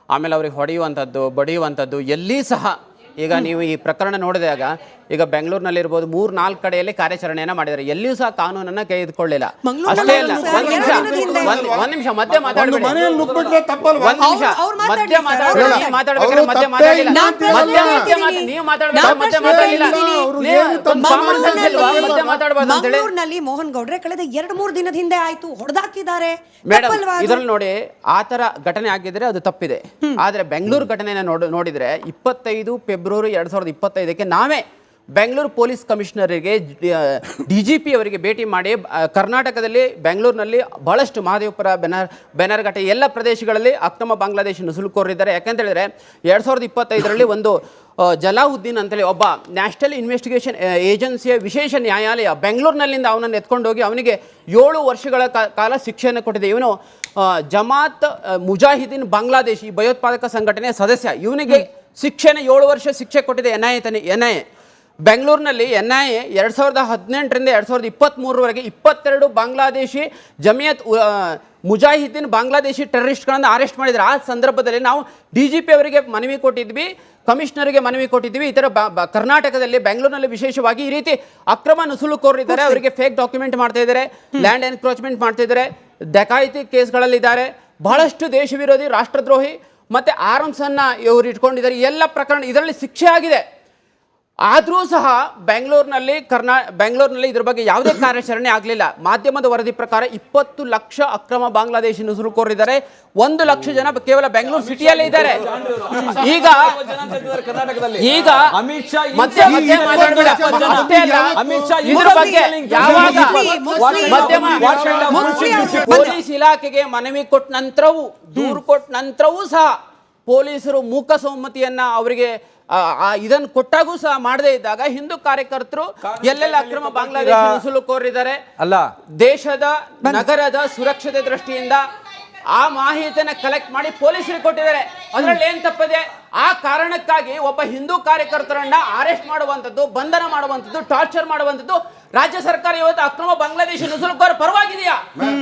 ಆಮೇಲೆ ಅವ್ರಿಗೆ ಹೊಡೆಯುವಂಥದ್ದು, ಬಡಿಯುವಂಥದ್ದು ಎಲ್ಲಿ ಸಹ ಈಗ ನೀವು ಈ ಪ್ರಕರಣ ನೋಡಿದಾಗ ಈಗ ಬೆಂಗಳೂರಿನಲ್ಲಿರ್ಬೋದು 3-4 ಕಡೆಯಲ್ಲಿ ಕಾರ್ಯಾಚರಣೆಯನ್ನ ಮಾಡಿದ್ದಾರೆ. ಎಲ್ಲಿಯೂ ಸಹ ಕಾನೂನನ್ನ ಕೈ ಎತ್ಕೊಳ್ಳಿಲ್ಲ. ಅಷ್ಟೇ ಅಲ್ಲ, ಒಂದ್ ನಿಮಿಷ ಮಧ್ಯೆ ಮಾತಾಡಬೇಡಿ, ಮಂಗಳೂರಿನಲ್ಲಿ ಮೋಹನ್ ಗೌಡ್ರೆ ಕಳೆದ 2-3 ದಿನದ ಹಿಂದೆ ಆಯ್ತು, ಹೊಡೆದಾಕಿದ್ದಾರೆ. ಮೇಡಮ್ ಇದ್ರಲ್ಲಿ ನೋಡಿ, ಆ ತರ ಘಟನೆ ಆಗಿದ್ರೆ ಅದು ತಪ್ಪಿದೆ. ಆದ್ರೆ ಬೆಂಗಳೂರು ಘಟನೆಯನ್ನ ನೋಡಿದ್ರೆ 25 ಫೆಬ್ರವರಿ 2025 ನಾವೇ ಬೆಂಗಳೂರು ಪೊಲೀಸ್ ಕಮಿಷನರಿಗೆ DGP ಅವರಿಗೆ ಭೇಟಿ ಮಾಡಿ ಕರ್ನಾಟಕದಲ್ಲಿ ಬೆಂಗಳೂರಿನಲ್ಲಿ ಬಹಳಷ್ಟು ಮಹದೇವಪುರ, ಬೆನರ್ಘಟ್ಟ ಎಲ್ಲ ಪ್ರದೇಶಗಳಲ್ಲಿ ಅಕ್ರಮ ಬಾಂಗ್ಲಾದೇಶಿ ನುಸುಳುಕೋರಿದ್ದಾರೆ. ಯಾಕಂತ ಹೇಳಿದ್ರೆ 2025ರಲ್ಲಿ ಒಂದು ಜಲಾವುದ್ದೀನ್ ಅಂತೇಳಿ ಒಬ್ಬ ನ್ಯಾಷನಲ್ ಇನ್ವೆಸ್ಟಿಗೇಷನ್ ಏಜೆನ್ಸಿಯ ವಿಶೇಷ ನ್ಯಾಯಾಲಯ ಬೆಂಗಳೂರಿನಲ್ಲಿಂದ ಅವನನ್ನು ಎತ್ಕೊಂಡೋಗಿ ಅವನಿಗೆ 7 ವರ್ಷಗಳ ಕಾಲ ಶಿಕ್ಷೆಯನ್ನು ಕೊಟ್ಟಿದೆ. ಇವನು ಜಮಾತ್ ಮುಜಾಹಿದೀನ್ ಬಾಂಗ್ಲಾದೇಶ್ ಈ ಭಯೋತ್ಪಾದಕ ಸಂಘಟನೆಯ ಸದಸ್ಯ. ಇವನಿಗೆ ಶಿಕ್ಷೆನ 7 ವರ್ಷ ಶಿಕ್ಷೆ ಕೊಟ್ಟಿದೆ NIA. ಬೆಂಗಳೂರಿನಲ್ಲಿ NIA 2018ರಿಂದ 2023ವರೆಗೆ 22 ಬಾಂಗ್ಲಾದೇಶಿ ಜಮಿಯತ್ ಮುಜಾಹಿದೀನ್ ಬಾಂಗ್ಲಾದೇಶಿ ಟೆರರಿಸ್ಟ್ಗಳನ್ನು ಅರೆಸ್ಟ್ ಮಾಡಿದ್ರು. ಆ ಸಂದರ್ಭದಲ್ಲಿ ನಾವು DGP ಅವರಿಗೆ ಮನವಿ ಕೊಟ್ಟಿದ್ವಿ, ಕಮಿಷನರ್ಗೆ ಮನವಿ ಕೊಟ್ಟಿದ್ವಿ. ಈ ಥರ ಕರ್ನಾಟಕದಲ್ಲಿ ಬೆಂಗಳೂರಿನಲ್ಲಿ ವಿಶೇಷವಾಗಿ ಈ ರೀತಿ ಅಕ್ರಮ ನುಸುಳುಕೋರಿದ್ದಾರೆ, ಅವರಿಗೆ ಫೇಕ್ ಡಾಕ್ಯುಮೆಂಟ್ ಮಾಡ್ತಾ ಇದ್ದಾರೆ, ಲ್ಯಾಂಡ್ ಎನ್ಕ್ರೋಚ್ಮೆಂಟ್ ಮಾಡ್ತಾ ಇದ್ದಾರೆ, ಡಕಾಯಿತಿ ಕೇಸ್ಗಳಲ್ಲಿದ್ದಾರೆ, ಬಹಳಷ್ಟು ದೇಶ ವಿರೋಧಿ, ರಾಷ್ಟ್ರದ್ರೋಹಿ ಮತ್ತೆ ಆರ್ಮ್ಸ್ ಅನ್ನ ಇವರು ಇಟ್ಕೊಂಡಿದ್ದಾರೆ. ಎಲ್ಲ ಪ್ರಕರಣ ಇದರಲ್ಲಿ ಶಿಕ್ಷೆ ಆಗಿದೆ. ಆದರೂ ಸಹ ಬೆಂಗಳೂರಿನಲ್ಲಿ ಇದ್ರ ಬಗ್ಗೆ ಯಾವುದೇ ಕಾರ್ಯಾಚರಣೆ ಆಗಲಿಲ್ಲ. ಮಾಧ್ಯಮದ ವರದಿ ಪ್ರಕಾರ 20 ಲಕ್ಷ ಅಕ್ರಮ ಬಾಂಗ್ಲಾದೇಶಿ ನುಸುಳುಕೋರಿದ್ದಾರೆ, 1 ಲಕ್ಷ ಜನ ಕೇವಲ ಬೆಂಗಳೂರು ಸಿಟಿಯಲ್ಲೇ ಇದ್ದಾರೆ. ಈಗ ಪೊಲೀಸ್ ಇಲಾಖೆಗೆ ಮನವಿ ಕೊಟ್ಟ ನಂತರವೂ, ದೂರು ಕೊಟ್ಟ ನಂತರವೂ ಸಹ ಪೊಲೀಸರು ಮೂಕ ಸಮ್ಮತಿಯನ್ನ ಅವರಿಗೆ ಇದನ್ನು ಕೊಟ್ಟಾಗೂ ಸಹ ಮಾಡದೇ ಇದ್ದಾಗ ಹಿಂದೂ ಕಾರ್ಯಕರ್ತರು ಎಲ್ಲೆಲ್ಲ ಅಕ್ರಮ ಬಾಂಗ್ಲಾದೇಶಿ ನುಸುಳುಕೋರಿದ್ದಾರೆ. ಅಲ್ಲ, ದೇಶದ ನಗರದ ಸುರಕ್ಷತೆ ದೃಷ್ಟಿಯಿಂದ ಆ ಮಾಹಿತಿಯನ್ನ ಕಲೆಕ್ಟ್ ಮಾಡಿ ಪೊಲೀಸರಿಗೆ ಕೊಟ್ಟಿದ್ದಾರೆ. ಅದರಲ್ಲಿ ಏನ್ ತಪ್ಪಿದೆ? ಆ ಕಾರಣಕ್ಕಾಗಿ ಒಬ್ಬ ಹಿಂದೂ ಕಾರ್ಯಕರ್ತರನ್ನ ಅರೆಸ್ಟ್ ಮಾಡುವಂಥದ್ದು, ಬಂಧನ ಮಾಡುವಂಥದ್ದು, ಟಾರ್ಚರ್ ಮಾಡುವಂಥದ್ದು ರಾಜ್ಯ ಸರ್ಕಾರ ಇವತ್ತು ಅಕ್ರಮ ಬಾಂಗ್ಲಾದೇಶಿ ನುಸುಳುಕೋರ ಪರವಾಗಿದೆಯಾ?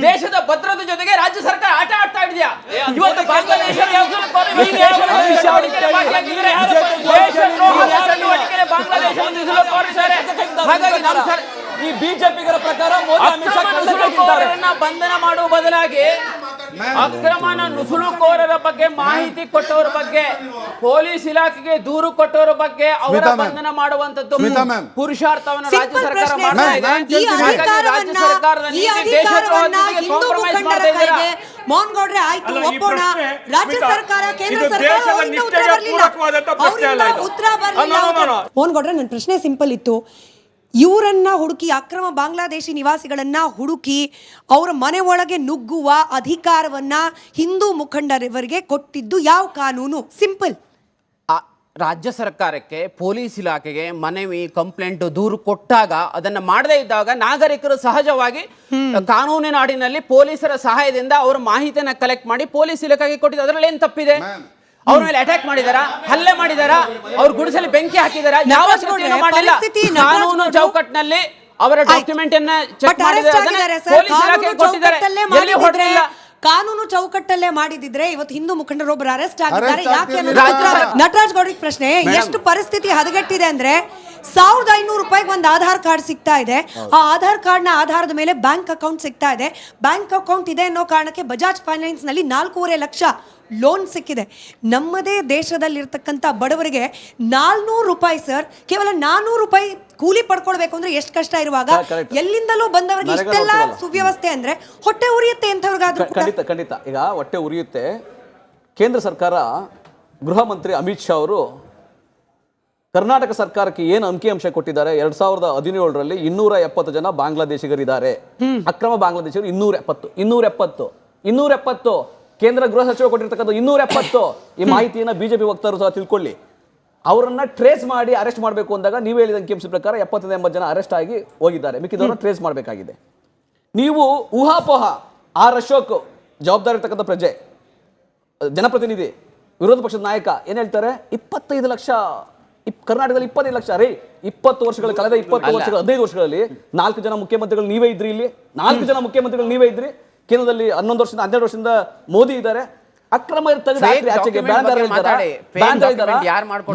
ದೇಶದ ಭದ್ರತೆ ಜೊತೆಗೆ ರಾಜ್ಯ ಸರ್ಕಾರ ಆಟ ಆಡ್ತಾ ಇದೆಯಾ? ಇವತ್ತು ಬಾಂಗ್ಲಾದೇಶ ಈ ಬಿಜೆಪಿಗರ ಪ್ರಕಾರ ಮೋದಿ ಅಮಿತ್ ಶಾ ಬಂಧನ ಮಾಡುವ ಬದಲಾಗಿ ಅಕ್ರಮನ ನುಸುಳುಕೋರರ ಬಗ್ಗೆ ಮಾಹಿತಿ ಕೊಟ್ಟವರ ಬಗ್ಗೆ, ಪೊಲೀಸ್ ಇಲಾಖೆಗೆ ದೂರು ಕೊಟ್ಟವರ ಬಗ್ಗೆ ಅವರ ಬಂಧನ ಮಾಡುವಂತದ್ದು ಪುರುಷಾರ್ಥವನ್ನು ರಾಜ್ಯ ಸರ್ಕಾರ ಮಾಡ್ತಾ ಇದೆ. ರಾಜ್ಯ ಸರ್ಕಾರದ ಮೋಹನ್ ಗೌಡ್ರೆ ಆಯ್ತು ಒಪ್ಪೋಣ, ರಾಜ್ಯ ಸರ್ಕಾರ ಕೇಂದ್ರ ಸರ್ಕಾರ ಉತ್ತರ ಬರಲಿಲ್ಲ. ಮೋಹನ್ ಗೌಡ್ರೆ ನನ್ನ ಪ್ರಶ್ನೆ ಸಿಂಪಲ್ ಇತ್ತು. ಇವರನ್ನ ಹುಡುಕಿ, ಅಕ್ರಮ ಬಾಂಗ್ಲಾದೇಶಿ ನಿವಾಸಿಗಳನ್ನ ಹುಡುಕಿ ಅವರ ಮನೆ ಒಳಗೆ ನುಗ್ಗುವ ಅಧಿಕಾರವನ್ನ ಹಿಂದೂ ಮುಖಂಡರವರಿಗೆ ಕೊಟ್ಟಿದ್ದು ಯಾವ ಕಾನೂನು? ಸಿಂಪಲ್. ರಾಜ್ಯ ಸರ್ಕಾರಕ್ಕೆ, ಪೊಲೀಸ್ ಇಲಾಖೆಗೆ ಮನವಿ, ಕಂಪ್ಲೇಂಟ್, ದೂರು ಕೊಟ್ಟಾಗ ಅದನ್ನ ಮಾಡದೇ ಇದ್ದಾಗ ನಾಗರಿಕರು ಸಹಜವಾಗಿ ಕಾನೂನಿನ ಅಡಿನಲ್ಲಿ ಪೊಲೀಸರ ಸಹಾಯದಿಂದ ಅವರ ಮಾಹಿತಿಯನ್ನ ಕಲೆಕ್ಟ್ ಮಾಡಿ ಪೊಲೀಸ್ ಇಲಾಖೆಗೆ ಕೊಟ್ಟಿದ್ದು. ಅದರಲ್ಲಿ ಏನ್ ತಪ್ಪಿದೆ? ಅವ್ರ ಮೇಲೆ ಅಟ್ಯಾಕ್ ಮಾಡಿದಾರ, ಹಲ್ಲೆ ಮಾಡಿದಾರ, ಅವ್ರ ಗುಡಿಸಲಿ ಬೆಂಕಿ ಹಾಕಿದಾರ, ಯಾವ ಕೃತ್ಯನೂ ಮಾಡಿಲ್ಲ. ಕಾನೂನು ಚೌಕಟ್ಟಿನಲ್ಲಿ ಅವರ ಡಾಕ್ಯುಮೆಂಟ್ ಅನ್ನ ಚೆಕ್ ಮಾಡಿದ್ದಾರೆ, ಪೊಲೀಸ್ ಇಲಾಖೆಗೆ ಕೊಟ್ಟಿದ್ದಾರೆ, ಎಲ್ಲಿ ಹೊರಟಿಲ್ಲ. ಕಾನೂನು ಚೌಕಟ್ಟಲ್ಲೇ ಮಾಡಿದಿದ್ರೆ ಇವತ್ತು ಹಿಂದೂ ಮುಖಂಡರೊಬ್ಬರು ಅರೆಸ್ಟ್ ಆಗಿದ್ದಾರೆ. ಯಾಕೆ? ನಟರಾಜ್ ಗೌಡ್ರಿಗೆ ಪ್ರಶ್ನೆ, ಎಷ್ಟು ಪರಿಸ್ಥಿತಿ ಹದಗೆಟ್ಟಿದೆ ಅಂದ್ರೆ 1500 ರೂಪಾಯಿಗೆ ಒಂದು ಆಧಾರ್ ಕಾರ್ಡ್ ಸಿಗ್ತಾ ಇದೆ. ಆ ಆಧಾರ್ ಕಾರ್ಡ್ ನ ಆಧಾರದ ಮೇಲೆ ಬ್ಯಾಂಕ್ ಅಕೌಂಟ್ ಸಿಗ್ತಾ ಇದೆ. ಬ್ಯಾಂಕ್ ಅಕೌಂಟ್ ಇದೆ ಅನ್ನೋ ಕಾರಣಕ್ಕೆ ಬಜಾಜ್ ಫೈನಾನ್ಸ್ ನಲ್ಲಿ 4.5 ಲಕ್ಷ ಲೋನ್ ಸಿಕ್ಕಿದೆ. ನಮ್ಮದೇ ದೇಶದಲ್ಲಿರ್ತಕ್ಕಂಥ ಬಡವರಿಗೆ 400 ರೂಪಾಯಿ ಸರ್, ಕೇವಲ 400 ರೂಪಾಯಿ ಕೂಲಿ ಪಡ್ಕೊಳ್ಬೇಕು ಅಂದ್ರೆ ಎಷ್ಟು ಕಷ್ಟ ಇರುವಾಗ ಎಲ್ಲಿಂದಲೂ ಬಂದವರಿಗೆ ಇಷ್ಟೆಲ್ಲ ಸುವ್ಯವಸ್ಥೆ ಅಂದ್ರೆ ಹೊಟ್ಟೆ ಉರಿಯುತ್ತೆ ಎಂಥವ್ರಿಗಾದ್ರೂ. ಖಂಡಿತ ಈಗ ಹೊಟ್ಟೆ ಉರಿಯುತ್ತೆ. ಕೇಂದ್ರ ಸರ್ಕಾರ, ಗೃಹ ಮಂತ್ರಿ ಅಮಿತ್ ಶಾ ಅವರು ಕರ್ನಾಟಕ ಸರ್ಕಾರಕ್ಕೆ ಏನು ಅಂಕಿಅಂಶ ಕೊಟ್ಟಿದ್ದಾರೆ, 2017ರಲ್ಲಿ 270 ಜನ ಬಾಂಗ್ಲಾದೇಶಿಗರಿದ್ದಾರೆ. ಅಕ್ರಮ ಬಾಂಗ್ಲಾದೇಶಿಗರು 270. ಕೇಂದ್ರ ಗೃಹ ಸಚಿವ ಕೊಟ್ಟಿರ್ತಕ್ಕಂಥ 270. ಈ ಮಾಹಿತಿಯನ್ನ ಬಿಜೆಪಿ ವಕ್ತಾರರು ಸಹ ತಿಳ್ಕೊಳ್ಳಿ. ಅವರನ್ನ ಟ್ರೇಸ್ ಮಾಡಿ ಅರೆಸ್ಟ್ ಮಾಡಬೇಕು ಅಂದಾಗ ನೀವು ಹೇಳಿದ ಅಂಕಿಅಂಶದ ಪ್ರಕಾರ 70-80 ಜನ ಅರೆಸ್ಟ್ ಆಗಿ ಹೋಗಿದ್ದಾರೆ. ಮಿಕ್ಕಿದವರನ್ನ ಟ್ರೇಸ್ ಮಾಡಬೇಕಾಗಿದೆ. ನೀವು ಊಹಾಪೋಹ, ಆರ್ ಅಶೋಕ್ ಜವಾಬ್ದಾರಿ ಇರ್ತಕ್ಕಂಥ ಪ್ರಜೆ, ಜನಪ್ರತಿನಿಧಿ, ವಿರೋಧ ಪಕ್ಷದ ನಾಯಕ ಏನ್ ಹೇಳ್ತಾರೆ? 25 ಲಕ್ಷ ಕರ್ನಾಟಕದಲ್ಲಿ 25 ಲಕ್ಷ ರೀ. 20 ವರ್ಷಗಳ ಕಳೆದ 20 ವರ್ಷಗಳ 15 ವರ್ಷಗಳಲ್ಲಿ 4 ಜನ ಮುಖ್ಯಮಂತ್ರಿಗಳು ನೀವೇ ಇದ್ರಿ. ಇಲ್ಲಿ 4 ಜನ ಮುಖ್ಯಮಂತ್ರಿಗಳು ನೀವೇ ಇದ್ರಿ. ಕೇಂದ್ರದಲ್ಲಿ 11 ವರ್ಷದಿಂದ 12 ವರ್ಷದಿಂದ ಮೋದಿ ಇದ್ದಾರೆ. ಅಕ್ರಮ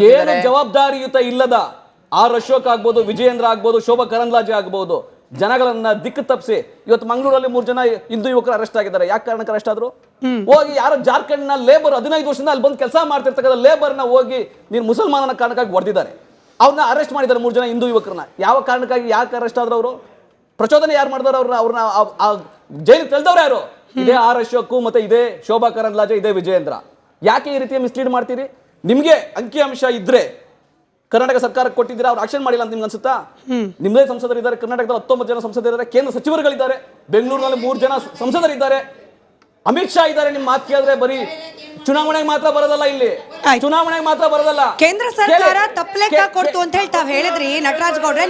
ಏನು ಜವಾಬ್ದಾರಿಯುತ ಇಲ್ಲದ ಆರ್ ಅಶೋಕ್ ಆಗ್ಬೋದು, ವಿಜಯೇಂದ್ರ ಆಗ್ಬೋದು, ಶೋಭಾ ಕರಂದ್ಲಾಜೆ ಆಗ್ಬೋದು, ಜನಗಳನ್ನ ದಿಕ್ಕು ತಪ್ಪಿಸಿ ಇವತ್ತು ಮಂಗಳೂರಲ್ಲಿ 3 ಜನ ಹಿಂದೂ ಯುವಕರು ಅರೆಸ್ಟ್ ಆಗಿದ್ದಾರೆ. ಯಾಕೆ ಕಾರಣಕ್ಕೆ ಅರೆಸ್ಟ್ ಆದ್ರು? ಹೋಗಿ ಯಾರೋ ಜಾರ್ಖಂಡ್ ನ ಲೇಬರ್ 15 ವರ್ಷದಿಂದ ಅಲ್ಲಿ ಬಂದು ಕೆಲಸ ಮಾಡ್ತಿರ್ತಕ್ಕಂಥ ಲೇಬರ್ ನ ಹೋಗಿ ನೀನು ಮುಸಲ್ಮಾನನ ಕಾರಣಕ್ಕಾಗಿ ಹೊಡೆದಿದ್ದಾರೆ. ಅವ್ರನ್ನ ಅರೆಸ್ಟ್ ಮಾಡಿದ್ದಾರೆ 3 ಜನ ಹಿಂದೂ ಯುವಕರನ್ನ. ಯಾವ ಕಾರಣಕ್ಕಾಗಿ ಯಾಕೆ ಅರೆಸ್ಟ್ ಆದ್ರು? ಅವರು ಪ್ರಚೋದನೆ ಯಾರು ಮಾಡಿದವರು? ಅವ್ರನ್ನ ಜೈಲಿಗೆ ತೆಗೆದವ್ರು ಯಾರು? ಇದೇ ಆರ್ ಅಶೋಕ್ ಮತ್ತೆ ಇದೇ ಶೋಭಾ ಕರಂದ್ಲಾಜೆ, ಇದೇ ವಿಜಯೇಂದ್ರ. ಯಾಕೆ ಈ ರೀತಿಯ ಮಿಸ್ಲೀಡ್ ಮಾಡ್ತೀರಿ? ನಿಮ್ಗೆ ಅಂಕಿಅಂಶ ಇದ್ರೆ ಕರ್ನಾಟಕ ಸರ್ಕಾರಕ್ಕೆ ಕೊಟ್ಟಿದ್ದೀರಾ, ಅವ್ರು ಆಕ್ಷನ್ ಮಾಡಿಲ್ಲ ಅಂತ ನಿಮ್ಗೆ ಅನ್ಸುತ್ತಾ? ನಿಮ್ಮದೇ ಸಂಸದರಿದ್ದಾರೆ, ಕರ್ನಾಟಕದಲ್ಲಿ 19 ಜನ ಸಂಸದರಿದ್ದಾರೆ, ಕೇಂದ್ರ ಸಚಿವರುಗಳಿದ್ದಾರೆ, ಬೆಂಗಳೂರಿನಲ್ಲಿ 3 ಜನ ಸಂಸದರಿದ್ದಾರೆ, ಅಮಿತ್ ಶಾ ಇದ್ದಾರೆ. ನಿಮ್ ಮಾತು ಕೇಳಿದ್ರೆ ಬರೀ ಚುನಾವಣೆಗೆ ಮಾತ್ರ ಬರೋದಲ್ಲ, ಇಲ್ಲಿ ಚುನಾವಣೆಗೆ ಮಾತ್ರ ಬರೋದಲ್ಲ. ಕೇಂದ್ರ ಸರ್ಕಾರ ತಪ್ಪಲೆಕ್ಕ ಕೊಡ್ತು ಅಂತ ಹೇಳಿ ತಾವ್ ಹೇಳಿದ್ರಿ ನಟರಾಜ್ ಗೌಡ್ರೆ.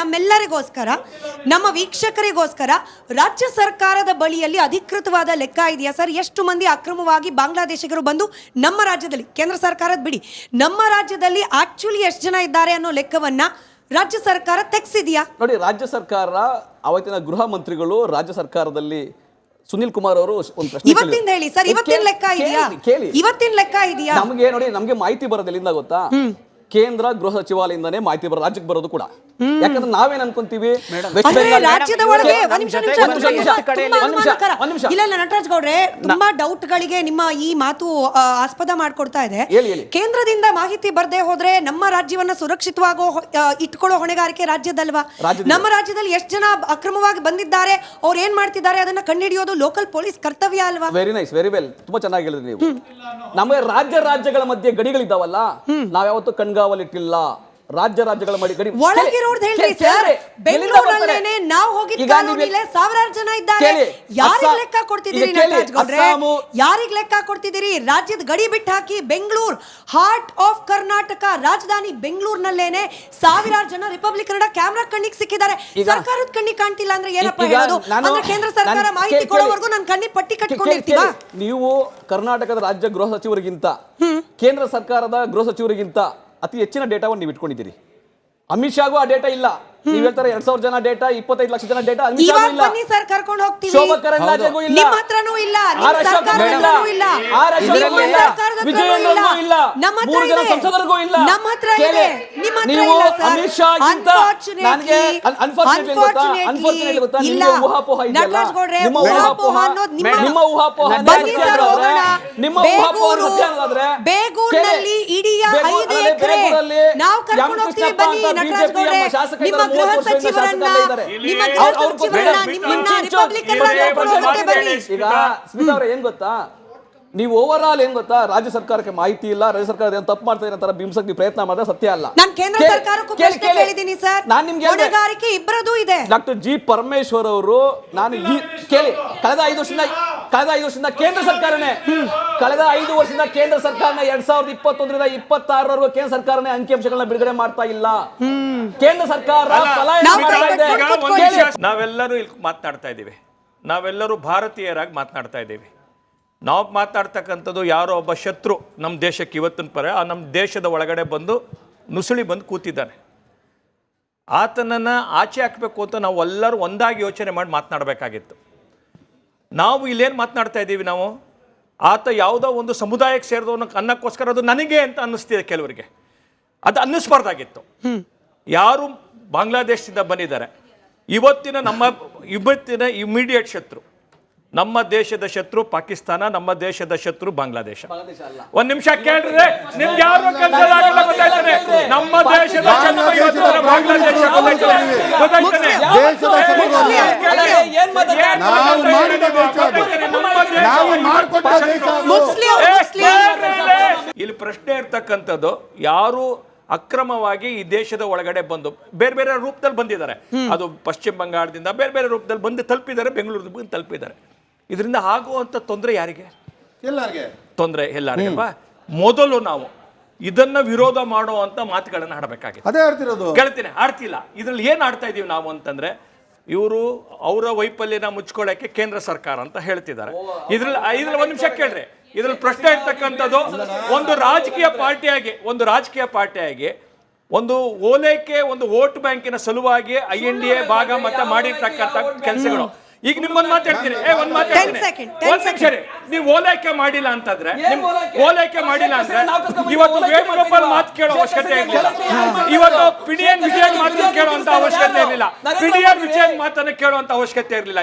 ನಮ್ಮೆಲ್ಲರಿಗೋಸ್ಕರ, ನಮ್ಮ ವೀಕ್ಷಕರಿಗೋಸ್ಕರ ರಾಜ್ಯ ಸರ್ಕಾರದ ಬಳಿಯಲ್ಲಿ ಅಧಿಕೃತವಾದ ಲೆಕ್ಕ ಇದೆಯಾ ಸರ್? ಎಷ್ಟು ಮಂದಿ ಅಕ್ರಮವಾಗಿ ಬಾಂಗ್ಲಾದೇಶಿಗರು ಬಂದು ನಮ್ಮ ರಾಜ್ಯದಲ್ಲಿ, ಕೇಂದ್ರ ಸರ್ಕಾರದ ಬಿಡಿ, ನಮ್ಮ ರಾಜ್ಯದಲ್ಲಿ ಆಕ್ಚುಲಿ ಎಷ್ಟು ಜನ ಇದ್ದಾರೆ ಅನ್ನೋ ಲೆಕ್ಕವನ್ನ ರಾಜ್ಯ ಸರ್ಕಾರ ತೆಗೆಸಿದೆಯಾ? ನೋಡಿ, ರಾಜ್ಯ ಸರ್ಕಾರ, ಅವತ್ತಿನ ಗೃಹ ಮಂತ್ರಿಗಳು ರಾಜ್ಯ ಸರ್ಕಾರದಲ್ಲಿ ಸುನಿಲ್ ಕುಮಾರ್ ಅವರು ಒಂದು ಪ್ರಶ್ನೆ ಇವತ್ತಿನ ಹೇಳಿ ಸರ್, ಇವತ್ತಿನ ಲೆಕ್ಕ ಇದೆಯಾ? ಇವತ್ತಿನ ಲೆಕ್ಕ ಇದೆಯಾ? ನಮಗೆ ನೋಡಿ, ನಮಗೆ ಮಾಹಿತಿ ಬರೋದಿಲ್ಲ. ಎಲ್ಲಿಂದ ಗೊತ್ತಾ? ಕೇಂದ್ರ ಗೃಹ ಸಚಿವಾಲಯದಿಂದಾನೇ ಮಾಹಿತಿ ಬರೋದು, ರಾಜ್ಯಕ್ಕೆ ಬರೋದು ಕೂಡ. ಯಾಕಂದ್ರೆ ನಾವೇನ್ ಅನ್ಕೊಂತೀವಿ, ರಾಜ್ಯದ ಒಳಗೆ ಇಲ್ಲ ನಟರಾಜ್ ಗೌಡ್ರೆ, ತುಂಬಾ ಡೌಟ್ ಗಳಿಗೆ ನಿಮ್ಮ ಈ ಮಾತು ಆಸ್ಪದ ಮಾಡ್ಕೊಡ್ತಾ ಇದೆ. ಕೇಂದ್ರದಿಂದ ಮಾಹಿತಿ ಬರ್ದೇ ಹೋದ್ರೆ ನಮ್ಮ ರಾಜ್ಯವನ್ನ ಸುರಕ್ಷಿತವಾಗೋ ಇಟ್ಕೊಳ್ಳೋ ಹೊಣೆಗಾರಿಕೆ ರಾಜ್ಯದಲ್ವಾ? ನಮ್ಮ ರಾಜ್ಯದಲ್ಲಿ ಎಷ್ಟು ಜನ ಅಕ್ರಮವಾಗಿ ಬಂದಿದ್ದಾರೆ, ಅವ್ರು ಏನ್ ಮಾಡ್ತಿದ್ದಾರೆ ಅದನ್ನ ಕಂಡುಹಿಡಿಯೋದು ಲೋಕಲ್ ಪೊಲೀಸ್ ಕರ್ತವ್ಯ ಅಲ್ವಾ? ವೆರಿ ನೈಸ್, ವೆರಿ ವೆಲ್, ತುಂಬಾ ಚೆನ್ನಾಗಿ ಹೇಳಿದ್ರಿ ನೀವು. ನಮಗೆ ರಾಜ್ಯಗಳ ಮಧ್ಯೆ ಗಡಿಗಳಿದ್ದಾವಲ್ಲ, ನಾವ್ಯಾವತ್ತು ಕಣ್ಗಾವಲಿಟ್ಟಿಲ್ಲ. ರಾಜ್ಯಗಳ ಗಡಿ ಒಳಗಿರೋರ್ದು ಹೇಳ್ರಿ ಸರ್. ಬೆಂಗಳೂರಲ್ಲೇನೆ ನಾವು ಹೋಗಿದ್ದ ಕಾಲೋನಿಲೇ ಸಾವಿರಾರು ಜನ ಇದ್ದಾರೆ. ಯಾರಿಗೆ ಲೆಕ್ಕ ಕೊಡ್ತಿದ್ದೀರಿ ನಟರಾಜ್ ಗೌಡ್ರೆ? ಯಾರಿಗೆ ಲೆಕ್ಕ ಕೊಡ್ತಿದ್ದೀರಿ? ರಾಜ್ಯದ ಗಡಿ ಬಿಟ್ಟು ಹಾಕಿ ಬೆಂಗಳೂರು, ಹಾರ್ಟ್ ಆಫ್ ಕರ್ನಾಟಕ, ರಾಜಧಾನಿ ಬೆಂಗಳೂರಿನಲ್ಲೇನೆ ಸಾವಿರಾರು ಜನ ರಿಪಬ್ಲಿಕ್ ಕನ್ನಡ ಕ್ಯಾಮ್ರಾ ಕಣ್ಣಿಗೆ ಸಿಕ್ಕಿದ್ದಾರೆ. ಸರ್ಕಾರದ ಕಣ್ಣಿಗೆ ಕಾಣ್ತಿಲ್ಲ ಅಂದ್ರೆ ಏನಪ್ಪ ಹೇಳೋದು? ಅಂದ್ರೆ ಕೇಂದ್ರ ಸರ್ಕಾರ ಮಾಹಿತಿ ಕೊಡೋವರೆಗೂ ನನ್ನ ಕಣ್ಣಿಗೆ ಪಟ್ಟಿ ಕಟ್ಕೊಂಡಿರ್ತೀವಾ? ನೀವು ಕರ್ನಾಟಕದ ರಾಜ್ಯ ಗೃಹ ಸಚಿವರಿಗಿಂತ ಕೇಂದ್ರ ಸರ್ಕಾರದ ಗೃಹ ಸಚಿವರಿಗಿಂತ ಅತಿ ಹೆಚ್ಚಿನ ಡೇಟಾವನ್ನು ನೀವು ಇಟ್ಕೊಂಡಿದ್ದೀರಿ. ಅಮಿತ್ ಶಾಗೂ ಆ ಡೇಟಾ ಇಲ್ಲ. ನೀವು ಹೇಳ್ತಾರೆ 2,000 ಜನ ಡೇಟಾ, 25 ಲಕ್ಷ ಜನ ಡೇಟಾ ಅಮಿತ್ ಶಾಗೂ ಇಲ್ಲ. ಬನ್ನಿ ಸರ್, ಕರ್ಕೊಂಡು ಹೋಗ್ತೀವಿ. ಶೋಭಾ ಕರಂದ್ಲಾಜೆಗೂ ಇಲ್ಲ, ನಿಮ್ಮ ಹತ್ರನೂ ಇಲ್ಲ, ನಿಮ್ಮ ಸರ್ಕಾರದಲ್ಲೂ ಇಲ್ಲ, ನಿಮ್ಮ ಸರ್ಕಾರದಲ್ಲೂ ಇಲ್ಲ, ನಮ್ಮ ಹತ್ರ ಇದೆ, ಸಂಸದರಿಗೂ ಇಲ್ಲ, ನಮ್ಮ ಹತ್ರ ಇದೆ, ನಿಮ್ಮ ಹತ್ರ ನೀವು ಇಲ್ಲ ಸರ್. ಅಮಿತ್ ಶಾ ಗಿಂತ ನನಗೆ ಅನ್ಫಾರ್ಚುನೇಟ್ಲಿ ಗೊತ್ತಾ ಇಲ್ಲ. ನಿಮ್ಮ ಊಹಾಪೋಹ ಇದೆಯಲ್ಲ, ನಟರಾಜ್ ಗೌಡ್ರೆ, ನಿಮ್ಮ ಊಹಾಪೋಹ ಅನ್ನೋದು ನಿಮ್ಮ ಊಹಾಪೋಹ ಬನ್ನಿ ಸರ್ ಹೋಗೋಣ. ನಿಮ್ಮ ಊಹಾಪೋಹ ಸತ್ಯ ಅನ್ನೋದಾದ್ರೆ ಬೇಗೂರಿನಲ್ಲಿ ಇಡೀ 5 ಎಕರೆ ನಾವು ಕರ್ಕೊಂಡು ಹೋಗ್ತೀವಿ. ಬನ್ನಿ ನಟರಾಜ್ ಗೌಡ್ರೆ, ನಿಮ್ಮ ಗೃಹ ಸಚಿವರನ್ನ, ನಿಮ್ಮ ಗೃಹ ಸಚಿವರನ್ನ, ನಿಮ್ಮನ್ನ ರಿಪಬ್ಲಿಕನ್ ಬನ್ನಿ. ಈಗ ಸ್ಮಿತಾ ಅವರೇ, ಏನ್ ಗೊತ್ತಾ, ನೀವು ಓವರ್ ಆಲ್ ಏನ್ ಗೊತ್ತಾ, ರಾಜ್ಯ ಸರ್ಕಾರಕ್ಕೆ ಮಾಹಿತಿ ಇಲ್ಲ, ರಾಜ್ಯ ಸರ್ಕಾರ ಏನು ತಪ್ಪು ಮಾಡ್ತಾ ಇರೋ ಬಿಂಬಿಸಕ್ಕೆ ನೀವು ಪ್ರಯತ್ನ ಮಾಡಿದ್ರೆ ಸತ್ಯ ಅಲ್ಲ. ನಾನು ಕೇಂದ್ರ ಸರ್ಕಾರಕ್ಕೂ ಪ್ರಶ್ನೆ ಕೇಳಿದ್ದೀನಿ ಸರ್. ನಾನು ನಿಮ್ಗೆ ಹೊಣೆಗಾರಿಕೆ ಇಬ್ಬರದೂ ಇದೆ. ಡಾಕ್ಟರ್ ಜಿ ಪರಮೇಶ್ವರ್ ಅವರು, ನಾನು ಕೇಳಿ, ಕಳೆದ 5 ವರ್ಷದಿಂದ ಕೇಂದ್ರ ಸರ್ಕಾರನೇ, ಕಳೆದ 5 ವರ್ಷದಿಂದ ಕೇಂದ್ರ ಸರ್ಕಾರನೇ 2021ರಿಂದ 26ರವರೆಗೂ ಕೇಂದ್ರ ಸರ್ಕಾರನೇ ಅಂಕಿಅಂಶಗಳನ್ನ ಬಿಡುಗಡೆ ಮಾಡ್ತಾ ಇಲ್ಲ. ಕೇಂದ್ರ ಸರ್ಕಾರ ನಾವೆಲ್ಲರೂ ಇಲ್ಲಿ ಮಾತನಾಡ್ತಾ ಇದ್ದೀವಿ, ನಾವೆಲ್ಲರೂ ಭಾರತೀಯರಾಗಿ ಮಾತನಾಡ್ತಾ ಇದ್ದೀವಿ. ನಾವು ಮಾತಾಡ್ತಕ್ಕಂಥದ್ದು ಯಾರೋ ಒಬ್ಬ ಶತ್ರು ನಮ್ಮ ದೇಶಕ್ಕೆ ಇವತ್ತಿನ ಪರ ನಮ್ಮ ದೇಶದ ಒಳಗಡೆ ಬಂದು ನುಸುಳಿ ಬಂದು ಕೂತಿದ್ದಾನೆ. ಆತನನ್ನು ಆಚೆ ಹಾಕಬೇಕು ಅಂತ ನಾವು ಎಲ್ಲರೂ ಒಂದಾಗಿ ಯೋಚನೆ ಮಾಡಿ ಮಾತನಾಡಬೇಕಾಗಿತ್ತು. ನಾವು ಇಲ್ಲೇನು ಮಾತನಾಡ್ತಾ ಇದ್ದೀವಿ, ನಾವು ಆತ ಯಾವುದೋ ಒಂದು ಸಮುದಾಯಕ್ಕೆ ಸೇರಿದವನು ಅನ್ನಕ್ಕೋಸ್ಕರ ಅದು ನನಗೆ ಅಂತ ಅನ್ನಿಸ್ತಿದೆ ಕೆಲವರಿಗೆ. ಅದು ಅನ್ನಿಸ್ಬಾರ್ದಾಗಿತ್ತು. ಯಾರು ಬಾಂಗ್ಲಾದೇಶದಿಂದ ಬಂದಿದ್ದಾರೆ, ಇವತ್ತಿನ ಇಮಿಡಿಯೇಟ್ ಶತ್ರು, ನಮ್ಮ ದೇಶದ ಶತ್ರು ಪಾಕಿಸ್ತಾನ, ನಮ್ಮ ದೇಶದ ಶತ್ರು ಬಾಂಗ್ಲಾದೇಶ. ಒಂದ್ ನಿಮಿಷ ಕೇಳ್ರೆ, ನಿಮ್ಗೆ ಯಾರು ಗೊತ್ತಾಯ್ತಾನೆ, ನಮ್ಮ ದೇಶದ ಶತ್ರು ಬಾಂಗ್ಲಾದೇಶ ಗೊತ್ತಾಯ್ತಾನೆ. ಇಲ್ಲಿ ಪ್ರಶ್ನೆ ಇರ್ತಕ್ಕಂಥದ್ದು, ಯಾರು ಅಕ್ರಮವಾಗಿ ಈ ದೇಶದ ಒಳಗಡೆ ಬಂದು ಬೇರೆ ಬೇರೆ ರೂಪದಲ್ಲಿ ಬಂದಿದ್ದಾರೆ, ಅದು ಪಶ್ಚಿಮ ಬಂಗಾಳದಿಂದ ಬೇರೆ ಬೇರೆ ರೂಪದಲ್ಲಿ ಬಂದು ತಲುಪಿದ್ದಾರೆ, ಬೆಂಗಳೂರಿಗೆ ಬಂದು ತಲುಪಿದ್ದಾರೆ. ಇದರಿಂದ ಆಗುವಂತ ತೊಂದರೆ ಯಾರಿಗೆ? ತೊಂದರೆ ಎಲ್ಲರಿಗಲ್ವಾ? ಮೊದಲು ನಾವು ಇದನ್ನ ವಿರೋಧ ಮಾಡುವಂತ ಮಾತುಗಳನ್ನ ಆಡಬೇಕಾಗಿದೆ. ಅದೇ ಆಡ್ತಿರೋದು. ಕೇಳ್ತೀನಿ, ಆಡ್ತಿಲ್ಲ. ಇದ್ರಲ್ಲಿ ಏನ್ ಆಡ್ತಾ ಇದೀವಿ ನಾವು ಅಂತಂದ್ರೆ, ಇವರು ಅವರ ವೈಫಲ್ಯನ ಮುಚ್ಕೊಳ್ಳಕ್ಕೆ ಕೇಂದ್ರ ಸರ್ಕಾರ ಅಂತ ಹೇಳ್ತಿದ್ದಾರೆ. ಇದ್ರಲ್ಲಿ ಒಂದ್ ನಿಮಿಷ ಕೇಳ್ರಿ, ಇದ್ರಲ್ಲಿ ಪ್ರಶ್ನೆ ಇರ್ತಕ್ಕಂಥದ್ದು, ಒಂದು ರಾಜಕೀಯ ಪಾರ್ಟಿಯಾಗಿ ಒಂದು ಓಲೈಕೆ, ಒಂದು ವೋಟ್ ಬ್ಯಾಂಕಿನ ಸಲುವಾಗಿ INDA ಭಾಗ ಮತ ಮಾಡಿರ್ತಕ್ಕಂಥ ಕೆಲಸಗಳು. ಈಗ ನಿಮ್ಮೊಂದು ಮಾತಾಡ್ತೀನಿ, ನೀವು ಓಲೈಕೆ ಮಾಡಿಲ್ಲ ಅಂತಂದ್ರೆ, ಇವತ್ತು ವೇಣುಗೋಪಾಲ್ ಮಾತು ಕೇಳೋ ಅವಶ್ಯಕತೆ ಇರಲಿಲ್ಲ, ಇವತ್ತು ಪಿಡಿಎನ್ ವಿಜಯನ್ ಮಾತನ್ನು ಕೇಳುವಂತ ಅವಶ್ಯಕತೆ ಇರಲಿಲ್ಲ, ಪಿಡಿಎನ್ ವಿಜಯನ್ ಮಾತನ್ನು ಕೇಳುವಂತ ಅವಶ್ಯಕತೆ ಇರಲಿಲ್ಲ.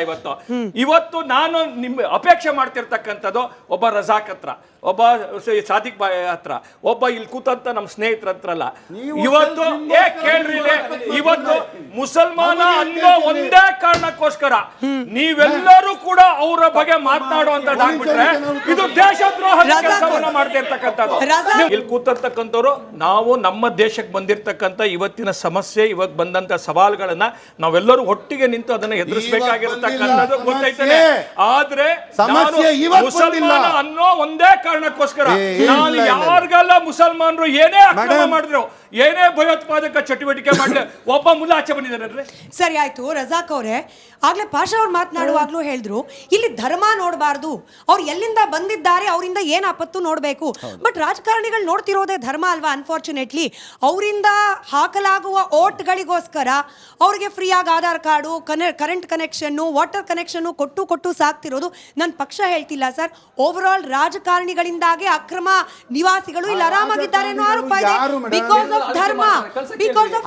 ಇವತ್ತು ನಾನು ನಿಮ್ ಅಪೇಕ್ಷೆ ಮಾಡ್ತಿರ್ತಕ್ಕಂಥದ್ದು, ಒಬ್ಬ ರಜಾಕ್ ಹತ್ರ, ಒಬ್ಬ ಸಾದಿಕ್ ಬಾಯ್ ಹತ್ರ, ಒಬ್ಬ ಇಲ್ಲಿ ಕೂತಂತ ನಮ್ಮ ಸ್ನೇಹಿತರ ಹತ್ರ ಅಲ್ಲ. ಇವತ್ತು ಕೇಳ್ರಿ, ಇವತ್ತು ಮುಸಲ್ಮಾನ ಅನ್ನೋ ಒಂದೇ ಕಾರಣಕ್ಕೋಸ್ಕರ ನೀವೆಲ್ಲರೂ ಕೂಡ ಅವರ ಬಗ್ಗೆ ಮಾತನಾಡುವಂತದ್ದಾಗ್ಬಿಟ್ರೆ ಇದು ದೇಶದ್ರೋಹದ ಕೆಲಸವನ್ನ ಮಾಡ್ತಿರ್ತಕ್ಕಂಥದ್ದು. ಇಲ್ಲಿ ಕೂತಿರ್ತಕ್ಕಂಥವ್ರು, ನಾವು ನಮ್ಮ ದೇಶಕ್ಕೆ ಬಂದಿರತಕ್ಕಂಥ ಇವತ್ತಿನ ಸಮಸ್ಯೆ, ಇವಾಗ ಬಂದಂತ ಸವಾಲುಗಳನ್ನ ನಾವೆಲ್ಲರೂ ಒಟ್ಟಿಗೆ ನಿಂತು ಅದನ್ನ ಎದುರಿಸಬೇಕಾಗಿರತಕ್ಕಂಥದ್ದು ಗೊತ್ತೈತೇನೆ. ಆದ್ರೆ ಮುಸಲ್ಮಾನ ಅನ್ನೋ ಒಂದೇ ಕಾರಣಕ್ಕೋಸ್ಕರ ನಾನು ಯಾರಿಗೆಲ್ಲ ಮುಸಲ್ಮಾನರು ಏನೇ ಅಕ್ರಮ ಮಾಡಿದ್ರು, ಏನೇ ಭಯೋತ್ಪಾದಕ ಚಟುವಟಿಕೆ ಮಾಡಲಿ, ಒಬ್ಬ ಮುಲ್ಲ ಆಚೆ ಬಂದಿದ್ದಾನೆ. ಸರಿ ಆಯ್ತು ರಜಾಕ್ ಅವರೇ, ಆಗ್ಲೇ ಪಾಷಾ ಅವ್ರು ಮಾತನಾಡುವಾಗ್ಲೂ ಹೇಳಿದ್ರು, ಇಲ್ಲಿ ಧರ್ಮ ನೋಡಬಾರ್ದು, ಅವ್ರು ಎಲ್ಲಿಂದ ಬಂದಿದ್ದಾರೆ, ಅವರಿಂದ ಏನ್ ಆಪತ್ತು ನೋಡಬೇಕು. ಬಟ್ ರಾಜಕಾರಣಿಗಳು ನೋಡ್ತಿರೋದೇ ಧರ್ಮ ಅಲ್ವಾ? ಅನ್ಫಾರ್ಚುನೇಟ್ಲಿ ಅವರಿಂದ ಹಾಕಲಾಗುವ ಓಟ್ಗಳಿಗೋಸ್ಕರ ಅವ್ರಿಗೆ ಫ್ರೀಯಾಗಿ Aadhaar card, current connection, water connection ಕೊಟ್ಟು ಸಾಕ್ತಿರೋದು ನನ್ನ ಪಕ್ಷ ಹೇಳ್ತಿಲ್ಲ ಸರ್. ಓವರ್ ಆಲ್ ರಾಜಕಾರಣಿಗಳಿಂದಾಗಿ ಅಕ್ರಮ ನಿವಾಸಿಗಳು ಇಲ್ಲಿ ಆರಾಮಾಗಿದ್ದಾರೆ ಅನ್ನೋ ಆರೋಪ ಇದೆ. ಬಿಕಾಸ್ ಆಫ್ ಧರ್ಮ.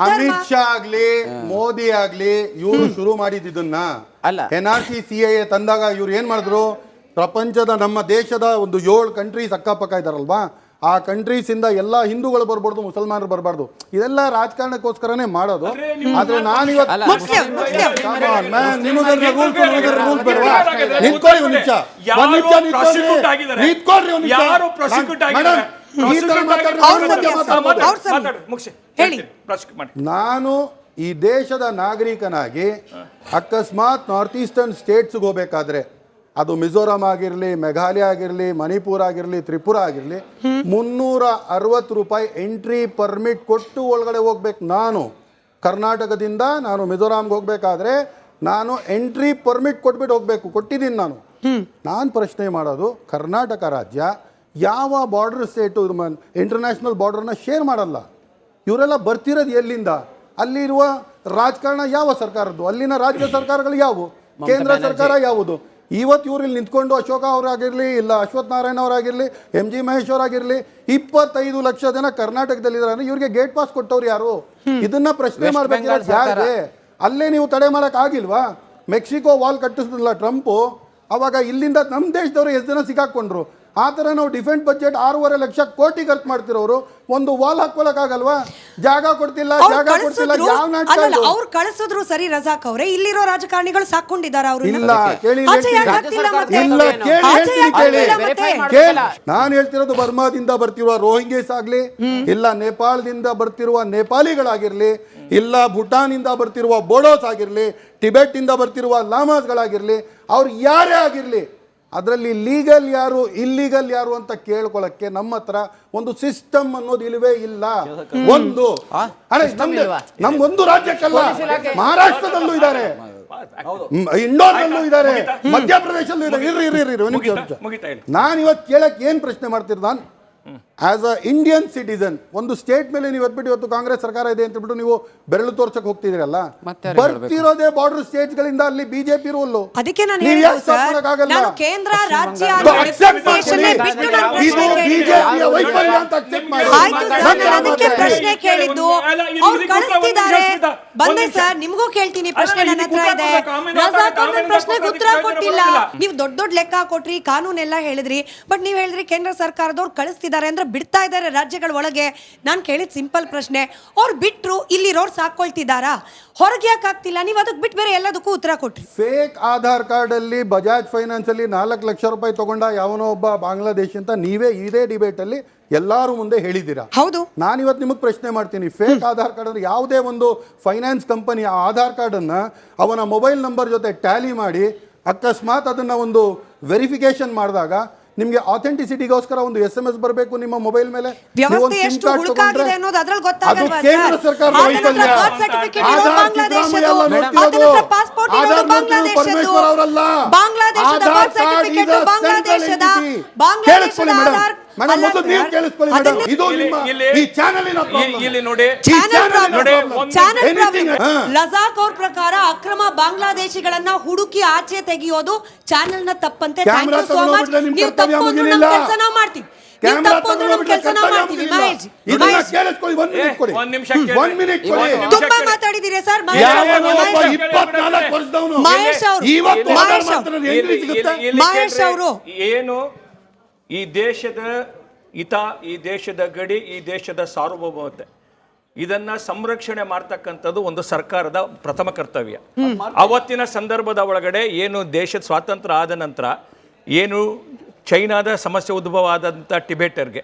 ಅಮಿತ್ ಶಾ ಆಗ್ಲಿ, ಮೋದಿ ಆಗ್ಲಿ, ಇವರು ಶುರು ಮಾಡಿದ್ದನ್ನ ಅಲ್ಲ, NRC CAA ತಂದಾಗ ಇವ್ರು ಏನ್ ಮಾಡಿದ್ರು, ಪ್ರಪಂಚದ ನಮ್ಮ ದೇಶದ ಒಂದು 7 ಕಂಟ್ರೀಸ್ ಅಕ್ಕಪಕ್ಕ ಇದಾರಲ್ವಾ, ಆ ಕಂಟ್ರೀಸ್ ಇಂದ ಎಲ್ಲ ಹಿಂದೂಗಳು ಬರ್ಬಾರ್ದು, ಮುಸಲ್ಮಾನರು ಬರಬಾರ್ದು, ಇದೆಲ್ಲ ರಾಜಕಾರಣಕ್ಕೋಸ್ಕರನೇ ಮಾಡೋದು. ಆದ್ರೆ ನಾನಿವತ್ತು ಈ ತರ ಮಾತಾಡಿದ್ರೆ ಅವ್ರ ಮಧ್ಯ ಸಮಯ, ಮಾತಾಡ್ಬೋದು. ಅವ್ರ ಸಮಯ. ಮಾತಾಡು, ಮುಗಿಸಿ. ಹೇಳಿ. ಪ್ರಾಸಿಕ್ಯೂಟ್ ಮಾಡಿ. ನಾನು ಈ ದೇಶದ ನಾಗರಿಕನಾಗಿ ಅಕಸ್ಮಾತ್ ನಾರ್ತ್ ಈಸ್ಟರ್ನ್ ಸ್ಟೇಟ್ಸ್ಗೆ ಹೋಗ್ಬೇಕಾದ್ರೆ ಅದು ಮಿಜೋರಾಂ ಆಗಿರಲಿ, ಮೇಘಾಲಯ ಆಗಿರಲಿ, ಮಣಿಪುರ ಆಗಿರಲಿ, ತ್ರಿಪುರ ಆಗಿರಲಿ, 360 ರೂಪಾಯಿ ಎಂಟ್ರಿ ಪರ್ಮಿಟ್ ಕೊಟ್ಟು ಒಳಗಡೆ ಹೋಗ್ಬೇಕು. ನಾನು ಕರ್ನಾಟಕದಿಂದ ನಾನು ಮಿಜೋರಾಂಗೆ ಹೋಗ್ಬೇಕಾದ್ರೆ ನಾನು ಎಂಟ್ರಿ ಪರ್ಮಿಟ್ ಕೊಟ್ಬಿಟ್ಟು ಹೋಗ್ಬೇಕು. ಕೊಟ್ಟಿದ್ದೀನಿ ನಾನು ಪ್ರಶ್ನೆ ಮಾಡೋದು, ಕರ್ನಾಟಕ ರಾಜ್ಯ ಯಾವ ಬಾರ್ಡರ್ ಸ್ಟೇಟು ಇಂಟರ್ನ್ಯಾಷನಲ್ ಬಾರ್ಡರ್ನ ಶೇರ್ ಮಾಡಲ್ಲ. ಇವರೆಲ್ಲ ಬರ್ತಿರೋದು ಎಲ್ಲಿಂದ? ಅಲ್ಲಿರುವ ರಾಜಕಾರಣ ಯಾವ ಸರ್ಕಾರದ್ದು? ಅಲ್ಲಿನ ರಾಜ್ಯ ಸರ್ಕಾರಗಳು ಯಾವುವು? ಕೇಂದ್ರ ಸರ್ಕಾರ ಯಾವುದು? ಇವತ್ತು ಇವ್ರು ಇಲ್ಲಿ ನಿಂತ್ಕೊಂಡು ಅಶೋಕ ಅವರಾಗಿರಲಿ, ಇಲ್ಲ ಅಶ್ವಥ್ ನಾರಾಯಣ ಅವರಾಗಿರಲಿ, MG ಮಹೇಶ್ವರ್ ಆಗಿರಲಿ, 25 ಲಕ್ಷ ಜನ ಕರ್ನಾಟಕದಲ್ಲಿದ್ದಾರೆ. ಇವ್ರಿಗೆ ಗೇಟ್ ಪಾಸ್ ಕೊಟ್ಟವ್ರು ಯಾರು? ಇದನ್ನ ಪ್ರಶ್ನೆ ಮಾಡ್ಬೇಕಿರೋದು ಯಾರಿಗೆ? ಅಲ್ಲೇ ನೀವು ತಡೆ ಮಾಡಕ್ ಆಗಿಲ್ವಾ? ಮೆಕ್ಸಿಕೋ ವಾಲ್ ಕಟ್ಟಿಸಿದ್ರಲ್ಲ ಟ್ರಂಪು, ಅವಾಗ ಇಲ್ಲಿಂದ ನಮ್ಮ ದೇಶದವರು ಎಷ್ಟು ಜನ ಸಿಕ್ಕಾಕೊಂಡ್ರು. ಆ ಥರ ನಾವು ಡಿಫೆನ್ಸ್ ಬಜೆಟ್ 6.5 ಲಕ್ಷ ಕೋಟಿ ಖರ್ಚು ಮಾಡ್ತಿರೋರು, ಒಂದು ವಾಲ್ ಹಾಕೊಳಕ್ಕಾಗಲ್ವಾ? ಜಾಗ ಕೊಡ್ತಿಲ್ಲ, ಜಾಗ ಕೊಡ್ತಿಲ್ಲ, ಯಾವ ನಾಟಕ ಇದು? ಅವ್ರು ಕಳಿಸಿದ್ರು ಸರಿ ರಜಾಕ್ ಅವರೇ, ಇಲ್ಲಿರೋ ರಾಜಕಾರಣಿಗಳು ಸಾಕೊಂಡಿದ್ದಾರೆ ಅವರು. ಇಲ್ಲ, ಕೇಳಿ ಆಚೆ ಯಾಕೆ ಆಗ್ತಿಲ್ಲ ಮತ್ತೆ? ಇಲ್ಲ, ಕೇಳಿ ಆಚೆ ಯಾಕೆ ಹೇಳ್ತೀನಿ, ಆಗ್ತಿಲ್ಲ ಮತ್ತೆ? ಕೇಳಿ. ನಾನು ಹೇಳ್ತಿರೋದು ಬರ್ಮಾದಿಂದ ಬರ್ತಿರುವ ರೋಹಿಂಗ್ಯಸ್ ಆಗ್ಲಿ, ಇಲ್ಲ ನೇಪಾಳದಿಂದ ಬರ್ತಿರುವ ನೇಪಾಳಿಗಳಾಗಿರ್ಲಿ, ಇಲ್ಲ ಭೂಟಾನಿಂದ ಬರ್ತಿರುವ ಬೋಡೋಸ್ ಆಗಿರ್ಲಿ, ಟಿಬೆಟ್ ಇಂದ ಬರ್ತಿರುವ ಲಾಮಾಸ್ಗಳಾಗಿರ್ಲಿ, ಅವ್ರು ಯಾರೇ ಆಗಿರ್ಲಿ, ಅದರಲ್ಲಿ ಲೀಗಲ್ ಯಾರು ಇಲ್ಲಿಗಲ್ ಯಾರು ಅಂತ ಕೇಳ್ಕೊಳಕ್ಕೆ ನಮ್ಮ ಹತ್ರ ಒಂದು ಸಿಸ್ಟಮ್ ಅನ್ನೋದು ಇಲ್ವೇ ಇಲ್ಲ. ಒಂದು ನಮ್ಗೊಂದು ರಾಜ್ಯಕ್ಕಲ್ಲ, ಮಹಾರಾಷ್ಟ್ರದಲ್ಲೂ ಇದ್ದಾರೆ, ಇಂಡೋರ್ನಲ್ಲೂ ಇದ್ದಾರೆ, ಮಧ್ಯಪ್ರದೇಶದಲ್ಲೂ ಇದ್ದಾರೆ. ಇರ್ರಿ, ನಾನು ಇವತ್ತು ಕೇಳಕ್ ಏನ್ ಪ್ರಶ್ನೆ ಮಾಡ್ತೀರಿ? ನಾನು ಆಸ್ ಅ ಇಂಡಿಯನ್ ಸಿಟಿಸನ್, ಒಂದು ಸ್ಟೇಟ್ ಮೇಲೆ ನೀವು ಇವತ್ತು ಕಾಂಗ್ರೆಸ್ ಸರ್ಕಾರ ಇದೆ ಅಂತ ಬಿಟ್ಟು ನೀವು ಬೆರಳು ತೋರ್ಸಕ್ ಹೋಗ್ತಿದ್ದೀರಲ್ಲ, ಬರ್ತಿರೋದೇ ಬಾರ್ಡರ್ ಸ್ಟೇಟ್ಸ್ ಗಳಿಂದ, ಅಲ್ಲಿ ಬಿಜೆಪಿ ರೂಲ್. ಅದಕ್ಕೆ ನಾನು ಹೇಳಿದ್ದು ಸರ್, ನಾನು ಕೇಂದ್ರ ರಾಜ್ಯ ಡಿಫ್ರೆನ್ಸಿಯೇಷನ್ ಬಿಟ್ಟು ನಾನು ಪ್ರಶ್ನೆ ಕೇಳಿದ್ದು. ಆಯ್ತು ಸರ್, ನಾನು ಅದಕ್ಕೆ ಪ್ರಶ್ನೆ ಕೇಳಿದ್ದು. ಅವ್ರು ಕಳಿಸ್ತಿದ್ದಾರೆ, ಬಂದೆ ಸರ್, ನಿಮಗೂ ಕೇಳ್ತೀನಿ ಪ್ರಶ್ನೆ, ನನ್ನ ಹತ್ರ ಇದೆ. ರಜಾಕ್ ಅವ್ರ ನನ್ನ ಪ್ರಶ್ನೆಗೆ ಉತ್ತರ ಕೊಟ್ಟಿಲ್ಲ. ನೀವು ದೊಡ್ಡ ಲೆಕ್ಕ ಕೊಟ್ರಿ, ಕಾನೂನೆಲ್ಲ ಹೇಳಿದ್ರಿ, ಬಟ್ ನೀವು ಹೇಳಿದ್ರಿ ಕೇಂದ್ರ ಸರ್ಕಾರದವ್ರು ಕಳಿಸ್ತಿದ್ದಾರೆ ಅಂದ್ರೆ ಬಿಡ್ತಾ ಇದ್ದಾರೆ ರಾಜ್ಯಗಳ ಒಳಗೆ. ನಾನು ಕೇಳಿದ ಸಿಂಪಲ್ ಪ್ರಶ್ನೆ, ಅವ್ರು ಬಿಟ್ರು, ಇಲ್ಲಿರೋರು ಸಾಕೊಳ್ತಿದ್ದಾರಾ? ಹೊರಗೆ ಯಾಕೆ ಆಗ್ತಿಲ್ಲ? ನೀವು ಅದಕ್ಕೆ ಬಿಟ್ಟು ಬೇರೆ ಎಲ್ಲದಕ್ಕೂ ಉತ್ತರ ಕೊಟ್ರಿ. ಫೇಕ್ ಆಧಾರ್ ಕಾರ್ಡ್ ಅಲ್ಲಿ ಬಜಾಜ್ ಫೈನಾನ್ಸ್ ಅಲ್ಲಿ 4 ಲಕ್ಷ ರೂಪಾಯಿ ತಗೊಂಡ ಯಾವನೋ ಒಬ್ಬ ಬಾಂಗ್ಲಾದೇಶಿ ಅಂತ ನೀವೇ ಇದೇ ಡಿಬೇಟ್ ಅಲ್ಲಿ ಎಲ್ಲಾರು ಮುಂದೆ ಹೇಳಿದ್ದೀರಾ. ಹೌದು, ನಾನು ಇವತ್ತು ನಿಮಗೆ ಪ್ರಶ್ನೆ ಮಾಡ್ತೀನಿ, ಫೇಕ್ ಆಧಾರ್ ಕಾರ್ಡ್ ಅಂದ್ರೆ ಯಾವುದೇ ಒಂದು ಫೈನಾನ್ಸ್ ಕಂಪನಿ ಆ ಆಧಾರ್ ಕಾರ್ಡ್ ಅನ್ನ ಅವನ ಮೊಬೈಲ್ ನಂಬರ್ ಜೊತೆ ಟ್ಯಾಲಿ ಮಾಡಿ ಅಕಸ್ಮಾತ್ ಅದನ್ನ ಒಂದು ವೆರಿಫಿಕೇಶನ್ ಮಾಡಿದಾಗ ನಿಮಗೆ ಅಥೆಂಟಿಸಿಟಿಗೋಸ್ಕರ ಒಂದು SMS ಬರಬೇಕು ನಿಮ್ಮ ಮೊಬೈಲ್ ಮೇಲೆ. ವ್ಯವಸ್ಥೆ ಎಷ್ಟು ಹುಡುಕಾಗಿದೆ ಅನ್ನೋದು ಅದ್ರಲ್ಲಿ ಗೊತ್ತಾಗಲ್ವಾ ಸರ್? ಕೇಂದ್ರ ಸರ್ಕಾರದ ವೈಫಲ್ಯ. ಬರ್ತ್ ಸರ್ಟಿಫಿಕೇಟ್ ಇರೋದು ಆಧಾರ್ ಬಾಂಗ್ಲಾದೇಶದ್ದು, ಸಿದ್ದರಾಮಯ್ಯ ಅದರ ಪಾಸ್ಪೋರ್ಟ್ ಇರೋದು ಬಾಂಗ್ಲಾದೇಶದ್ದು, ಬಾಂಗ್ಲಾದೇಶದ ಬರ್ತ್ ಸರ್ಟಿಫಿಕೇಟ್ ಬಾಂಗ್ಲಾದೇಶದ, ಬಾಂಗ್ಲಾದೇಶದ ಆಧಾರ್. ಮೇಡಮ್ ಮೊದಲು ನೀವು ಕೇಳಿಸ್ಕೊಳ್ಳಿ ಮೇಡಮ್, ಇದು ನಿಮ್ಮ ಈ ಚಾನೆಲಿನ ಪ್ರಾಬ್ಲಮ್. ಇಲ್ಲಿ ನೋಡಿ, ರಜಾಕ್ ಅವ್ರ ಪ್ರಕಾರ ಅಕ್ರಮ ಬಾಂಗ್ಲಾದೇಶಿಗಳನ್ನ ಹುಡುಕಿ ಆಚೆ ತೆಗೆಯೋದು ಚಾನೆಲ್ ನ ತಪ್ಪಂತೆ. Thank you so much. ನೀವು ತಪ್ಪು ಅಂದ್ರೆ ನಮ್ಮ ಕೆಲಸ ನಾವು ಮಾಡ್ತೀವಿ, ನೀವು ತಪ್ಪು ಅಂದ್ರೆ ನಮ್ಮ ಕೆಲಸ ನಾವು ಮಾಡ್ತೀವಿ. ಮಹೇಶ್, ಒಂದ್ ನಿಮಿಷ ತುಂಬಾ ಮಾತಾಡಿದ್ದೀರಿ ಸರ್. ಮಹೇಶ್ ಅವರು ಏನು ಈ ದೇಶದ ಹಿತ, ಈ ದೇಶದ ಗಡಿ, ಈ ದೇಶದ ಸಾರ್ವಭೌಮತೆ, ಇದನ್ನ ಸಂರಕ್ಷಣೆ ಮಾಡ್ತಕ್ಕಂಥದ್ದು ಒಂದು ಸರ್ಕಾರದ ಪ್ರಥಮ ಕರ್ತವ್ಯ. ಅವತ್ತಿನ ಸಂದರ್ಭದ ಒಳಗಡೆ ಏನು ದೇಶದ ಸ್ವಾತಂತ್ರ್ಯ ಆದ ನಂತರ ಏನು ಚೈನಾದ ಸಮಸ್ಯೆ ಉದ್ಭವ ಆದಂಥ ಟಿಬೆಟರ್ಗೆ,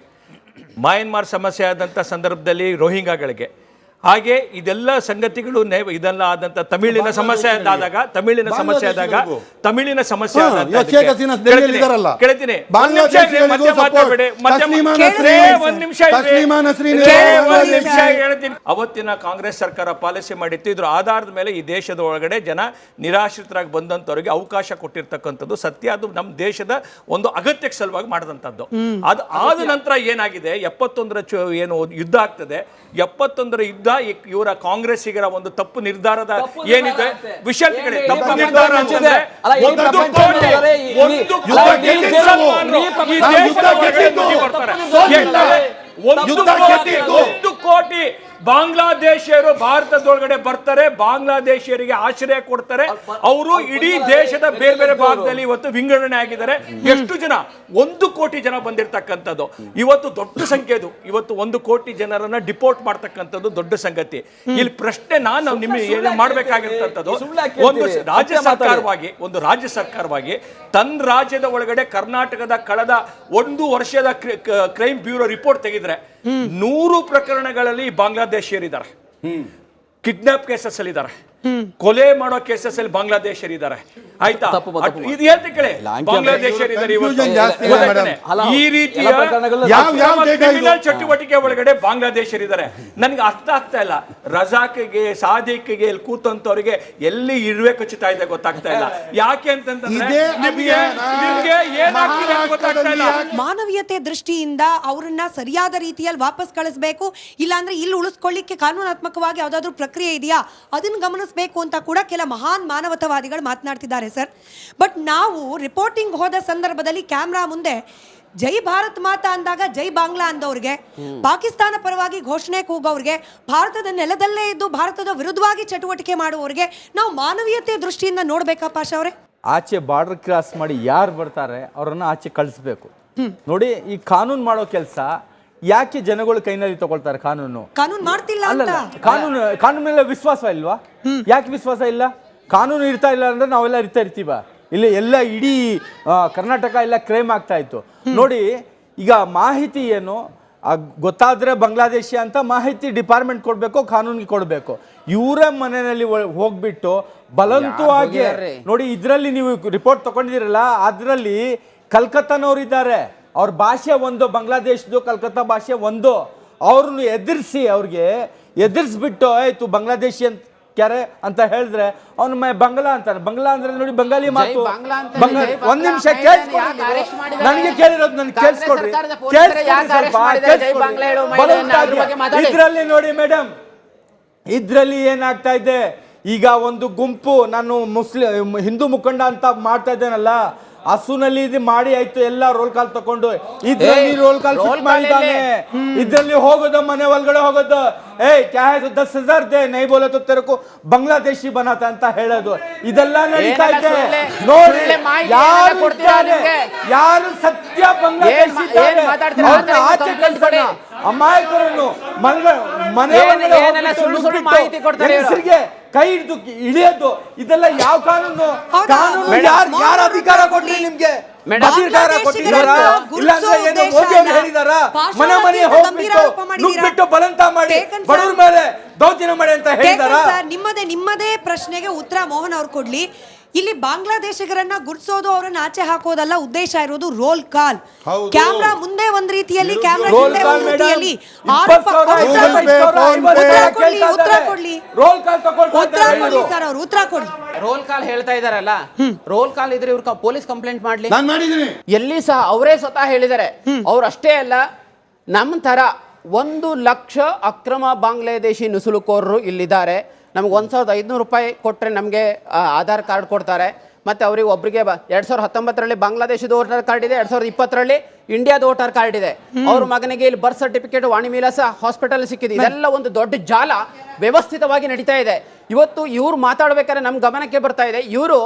ಮಯನ್ಮಾರ್ ಸಮಸ್ಯೆ ಆದಂಥ ಸಂದರ್ಭದಲ್ಲಿ ರೋಹಿಂಗಾಗಳಿಗೆ, ಹಾಗೆ ಇದೆಲ್ಲ ಸಂಗತಿಗಳು ಇದೆಲ್ಲ ಆದಂತ ತಮಿಳಿನ ಸಮಸ್ಯೆ ಆದಾಗ ಕೇಳ್ತೀನಿ. ಅವತ್ತಿನ ಕಾಂಗ್ರೆಸ್ ಸರ್ಕಾರ ಪಾಲಿಸಿ ಮಾಡಿತ್ತು, ಇದ್ರ ಆಧಾರದ ಮೇಲೆ ಈ ದೇಶದ ಒಳಗಡೆ ಜನ ನಿರಾಶ್ರಿತರಾಗಿ ಬಂದಂತವರಿಗೆ ಅವಕಾಶ ಕೊಟ್ಟಿರ್ತಕ್ಕಂಥದ್ದು ಸತ್ಯ. ಅದು ನಮ್ಮ ದೇಶದ ಒಂದು ಅಗತ್ಯಕ್ಕೆ ಸಲುವಾಗಿ ಮಾಡಿದಂಥದ್ದು. ಅದು ಆದ ನಂತರ ಏನಾಗಿದೆ, 71ರ ಏನು ಯುದ್ಧ ಆಗ್ತದೆ, 71ರ ಯುದ್ಧ ಇವರ ಕಾಂಗ್ರೆಸ್ಸಿಗರ ಒಂದು ತಪ್ಪು ನಿರ್ಧಾರದ ಏನಿದೆ ವಿಷಯ ತಪ್ಪು ನಿರ್ಧಾರ ಅಂತಂದ್ರೆ 1 ಕೋಟಿ ಬಾಂಗ್ಲಾದೇಶಿಯರು ಭಾರತದೊಳಗಡೆ ಬರ್ತಾರೆ, ಬಾಂಗ್ಲಾದೇಶಿಯರಿಗೆ ಆಶ್ರಯ ಕೊಡ್ತಾರೆ. ಅವರು ಇಡೀ ದೇಶದ ಬೇರೆ ಬೇರೆ ಭಾಗದಲ್ಲಿ ಇವತ್ತು ವಿಂಗಡಣೆ ಆಗಿದ್ದಾರೆ. ಎಷ್ಟು ಜನ? 1 ಕೋಟಿ ಜನ ಬಂದಿರತಕ್ಕಂಥದ್ದು. ಇವತ್ತು ದೊಡ್ಡ ಸಂಖ್ಯೆ ಇದು. ಇವತ್ತು 1 ಕೋಟಿ ಜನರನ್ನ ಡಿಪೋರ್ಟ್ ಮಾಡ್ತಕ್ಕಂಥದ್ದು ದೊಡ್ಡ ಸಂಗತಿ. ಇಲ್ಲಿ ಪ್ರಶ್ನೆ ನಾನು ನಿಮಗೆ ಏನು ಮಾಡಬೇಕಾಗಿರ್ತಕ್ಕಂಥದ್ದು, ಒಂದು ರಾಜ್ಯ ಸರ್ಕಾರವಾಗಿ ತನ್ನ ರಾಜ್ಯದ ಒಳಗಡೆ ಕರ್ನಾಟಕದ ಕಳೆದ 1 ವರ್ಷದ ಕ್ರೈಮ್ ಬ್ಯೂರೋ ರಿಪೋರ್ಟ್ ತೆಗೆದ್ರೆ 100 ಪ್ರಕರಣಗಳಲ್ಲಿ ಬಾಂಗ್ಲಾದೇಶಿಯರಿದ್ದಾರೆ, ಕಿಡ್ನಾಪ್ ಕೇಸಸ್ ಅಲ್ಲಿ ಇದ್ದಾರೆ, ಕೊಲೆ ಮಾಡೋ ಕೇಸಸ್ ಅಲ್ಲಿ ಬಾಂಗ್ಲಾದೇಶಿಯರಿದ್ದಾರೆ. ಆಯ್ತಾ? ಇದು ಹೇಳ್ತಿ ಕೇಳಿ, ಬಾಂಗ್ಲಾದೇಶಿಯರಿದ್ದಾರೆ. ಈ ರೀತಿಯ ಕ್ರಿಮಿನಲ್ ಚಟುವಟಿಕೆ ಒಳಗಡೆ ಬಾಂಗ್ಲಾದೇಶಿಯರಿದ್ದಾರೆ. ನನಗೆ ಅರ್ಥ ಆಗ್ತಾ ಇಲ್ಲ. ರಜಾಕ್ಗೆ, ಸಾದಿಕ್ಗೆ ಇಲ್ಲಿ ಕೂತಂತವ್ರಿಗೆ ಎಲ್ಲಿ ಇರುವೆ ಕಚ್ಚುತ್ತಾ ಇದೆ ಗೊತ್ತಾಗ್ತಾ ಇಲ್ಲ. ಯಾಕೆ ಅಂತಂದ್ರೆ ನಿಮ್ಗೆ ಏನಾಗ್ತಿದೆ ಗೊತ್ತಾಗ್ತಾ ಇಲ್ಲ. ಮಾನವೀಯತೆ ದೃಷ್ಟಿಯಿಂದ ಅವರನ್ನ ಸರಿಯಾದ ರೀತಿಯಲ್ಲಿ ವಾಪಸ್ ಕಳಿಸ್ಬೇಕು, ಇಲ್ಲಾಂದ್ರೆ ಇಲ್ಲಿ ಉಳಿಸ್ಕೊಳ್ಳಿಕ್ಕೆ ಕಾನೂನಾತ್ಮಕವಾಗಿ ಯಾವ್ದಾದ್ರು ಪ್ರಕ್ರಿಯೆ ಇದೆಯಾ ಅದನ್ನ ಗಮನಿಸಬೇಕು ಅಂತ ಕೂಡ ಕೆಲ ಮಹಾನ್ ಮಾನವತಾವಾದಿಗಳು ಮಾತನಾಡ್ತಿದ್ದಾರೆ ಸರ್. ಬಟ್ ನಾವು ರಿಪೋರ್ಟಿಂಗ್ ಹೋದ ಸಂದರ್ಭದಲ್ಲಿ ಕ್ಯಾಮ್ರಾ ಮುಂದೆ ಜೈ ಭಾರತ್ ಮಾತಾ ಅಂದಾಗ ಜೈ ಬಾಂಗ್ಲಾ ಅಂದವ್ರಿಗೆ, ಪಾಕಿಸ್ತಾನ ಪರವಾಗಿ ಘೋಷಣೆ ಕೂಗೋವ್ರಿಗೆ, ಭಾರತದ ನೆಲದಲ್ಲೇ ಇದ್ದು ಭಾರತದ ವಿರುದ್ಧವಾಗಿ ಚಟುವಟಿಕೆ ಮಾಡುವವರಿಗೆ ನಾವು ಮಾನವೀಯತೆ ದೃಷ್ಟಿಯಿಂದ ನೋಡ್ಬೇಕಾ ಪಾಷ ಅವರೇ? ಆಚೆ ಬಾರ್ಡರ್ ಕ್ರಾಸ್ ಮಾಡಿ ಯಾರು ಬರ್ತಾರೆ ಅವರನ್ನ ಆಚೆ ಕಳಿಸ್ಬೇಕು. ನೋಡಿ, ಈ ಕಾನೂನು ಮಾಡೋ ಕೆಲಸ ಯಾಕೆ ಜನಗಳು ಕೈನಲ್ಲಿ ತಗೊಳ್ತಾರೆ? ಕಾನೂನು ಮಾಡ್ತಿಲ್ಲ ಅಂತ. ಕಾನೂನು ಮೇಲೆ ವಿಶ್ವಾಸ ಇಲ್ವಾ? ಯಾಕೆ ವಿಶ್ವಾಸ ಇಲ್ಲ? ಕಾನೂನು ಇರ್ತಾ ಇಲ್ಲ ಅಂದ್ರೆ ನಾವೆಲ್ಲ ಇರ್ತೀವ ಇಲ್ಲಿ ಎಲ್ಲ ಇಡೀ ಕರ್ನಾಟಕ ಎಲ್ಲ ಕ್ರೈಮ್ ಆಗ್ತಾ ಇತ್ತು. ನೋಡಿ, ಈಗ ಮಾಹಿತಿ ಏನು ಗೊತ್ತಾದ್ರೆ ಬಾಂಗ್ಲಾದೇಶಿ ಅಂತ ಮಾಹಿತಿ ಡಿಪಾರ್ಟ್ಮೆಂಟ್ ಕೊಡ್ಬೇಕು, ಕಾನೂನಿಗೆ ಕೊಡ್ಬೇಕು. ಇವರ ಮನೆಯಲ್ಲಿ ಹೋಗ್ಬಿಟ್ಟು ಬಲವಂತವಾಗಿ ನೋಡಿ, ಇದ್ರಲ್ಲಿ ನೀವು ರಿಪೋರ್ಟ್ ತಗೊಂಡಿದ್ದೀರಲ್ಲ, ಅದ್ರಲ್ಲಿ ಕಲ್ಕತ್ತಾನವ್ರಿದ್ದಾರೆ, ಅವ್ರ ಭಾಷೆ ಒಂದು, ಬಾಂಗ್ಲಾದೇಶದ್ದು ಕಲ್ಕತ್ತಾ ಭಾಷೆ ಒಂದು. ಅವ್ರನ್ನ ಎದುರಿಸ್ಬಿಟ್ಟು ಆಯ್ತು ಬಾಂಗ್ಲಾದೇಶಿ ಅಂತ ಕ್ಯಾರೆ ಅಂತ ಹೇಳಿದ್ರೆ ಅವ್ನ ಬಂಗ್ಲಾ ಅಂತಾನೆ. ಬಂಗ್ಲಾ ಅಂದ್ರೆ ನೋಡಿ ಬಂಗಾಲಿ ಮಾತು. ಒಂದ್ ನಿಮಿಷ ಕೇಳಿಸ್ಕೊಡ್ರಿ, ನನಗೆ ಕೇಳಿರೋದು ನನ್ಗೆ ಕೇಳಿಸ್ಕೊಡ್ರಿ. ಇದ್ರಲ್ಲಿ ನೋಡಿ ಮೇಡಮ್, ಇದ್ರಲ್ಲಿ ಏನಾಗ್ತಾ ಇದೆ ಈಗ, ಒಂದು ಗುಂಪು, ನಾನು ಹಿಂದೂ ಮುಖಂಡ ಅಂತ ಮಾಡ್ತಾ ಇದ್ದೇನಲ್ಲ, ಹಸುನಲ್ಲಿ ಇದು ಮಾಡಿ ಆಯ್ತು, ಎಲ್ಲ ರೋಲ್ ಕಾಲ್ ತಕೊಂಡು ಇದ್ರಲ್ಲಿ ರೋಲ್ ಕಾಲ್ ಮಾಡಿದ್ದಾನೆ. ಇದ್ರಲ್ಲಿ ಹೋಗೋದು, ಮನೆ ಒಳಗಡೆ ಹೋಗೋದು, ಕ್ಯಾ ಹೈ 10,000 ದೇ ನೈ ಬೋಲೆ ತೋ ತೆರೆ ಕೋ ಬಾಂಗ್ಲಾದೇಶಿ ಬನಾತ ಅಂತ ಹೇಳೋದು, ಇದೆಲ್ಲ ನಡೀತಾ ಇದೆ. ನೋಡಿ, ಯಾರು ಸತ್ಯ ಬಾಂಗ್ಲಾದೇಶಿ ಆಚೆ ಕಳ್ಸೋಣ, ಅಮಾಯಕರನ್ನು ಮನೆ ಹೆಸರಿಗೆ ಕೈ ಹಿಡಿದು ಇಳಿಯೋದು, ಇದೆಲ್ಲ ಯಾವ ಕಾನೂನು? ಕಾನೂನು ಯಾರ ಅಧಿಕಾರ ಕೊಡ್ಲಿ ನಿಮ್ಗೆ? ಅಧಿಕಾರ ಕೊಟ್ಟಿದ್ದಾರಾ? ಇಲ್ಲಾಂದ್ರೆ ಏನು ಮೋದಿ ಅವರು ಹೇಳಿದಾರಾ? ಮನೆ ಹೋಗ್ಬಿಟ್ಟು ನುಗ್ಬಿಟ್ಟು ಬಲಂತ ಮಾಡಿ ಬಡವ್ರ ಮೇಲೆ ದೌರ್ಜನ್ಯ ಮಾಡಿ ಅಂತ ಹೇಳಿದಾರಾ? ನಿಮ್ಮದೇ ಪ್ರಶ್ನೆಗೆ ಉತ್ತರ ಮೋಹನ್ ಅವ್ರು ಕೊಡ್ಲಿ. ಇಲ್ಲಿ ಬಾಂಗ್ಲಾದೇಶಿಗರನ್ನ ಗುರ್ಸೋದು, ಅವರನ್ನ ಆಚೆ ಹಾಕೋದಲ್ಲ ಉದ್ದೇಶ ಇರೋದು. ರೋಲ್ ಕಾಲ್, ಕ್ಯಾಮ್ರಾ ಮುಂದೆ ಒಂದ್ ರೀತಿಯಲ್ಲಿ, ಕ್ಯಾಮ್ರಾ ಹಿಂದೆ ಒಂದ್ ರೀತಿಯಲ್ಲಿ. ರೋಲ್ ಕಾಲ್ ಹೇಳ್ತಾ ಇದಾರಲ್ಲ, ರೋಲ್ ಕಾಲ್ ಇದ್ರೆ ಇವ್ರು ಪೊಲೀಸ್ ಕಂಪ್ಲೇಂಟ್ ಮಾಡ್ಲಿ. ಎಲ್ಲಿ ಸಹ ಅವರೇ ಸ್ವತಃ ಹೇಳಿದ್ದಾರೆ. ಅವ್ರು ಅಷ್ಟೇ ಅಲ್ಲ, ನಮ್ಮ ತರ 1 ಲಕ್ಷ ಅಕ್ರಮ ಬಾಂಗ್ಲಾದೇಶಿ ನುಸುಳುಕೋರರು ಇಲ್ಲಿದ್ದಾರೆ. ನಮ್ಗೆ 1,500 ರೂಪಾಯಿ ಕೊಟ್ಟರೆ ನಮಗೆ ಆಧಾರ್ ಕಾರ್ಡ್ ಕೊಡ್ತಾರೆ. ಮತ್ತು ಅವರಿಗೆ ಒಬ್ಬರಿಗೆ 2019ರಲ್ಲಿ ಬಾಂಗ್ಲಾದೇಶದ ವೋಟರ್ ಕಾರ್ಡ್ ಇದೆ, 2020ರಲ್ಲಿ ಇಂಡಿಯಾದ ವೋಟರ್ ಕಾರ್ಡ್ ಇದೆ. ಅವ್ರ ಮಗನಿಗೆ ಇಲ್ಲಿ ಬರ್ತ್ ಸರ್ಟಿಫಿಕೇಟ್ ವಾಣಿವಿಲಾಸ ಹಾಸ್ಪಿಟಲ್ ಸಿಕ್ಕಿದೆ. ಇದೆಲ್ಲ ಒಂದು ದೊಡ್ಡ ಜಾಲ ವ್ಯವಸ್ಥಿತವಾಗಿ ನಡೀತಾ ಇದೆ. ಇವತ್ತು ಇವ್ರು ಮಾತಾಡ್ಬೇಕಾದ್ರೆ ನಮ್ಮ ಗಮನಕ್ಕೆ ಬರ್ತಾ ಇದೆ, ಇವರು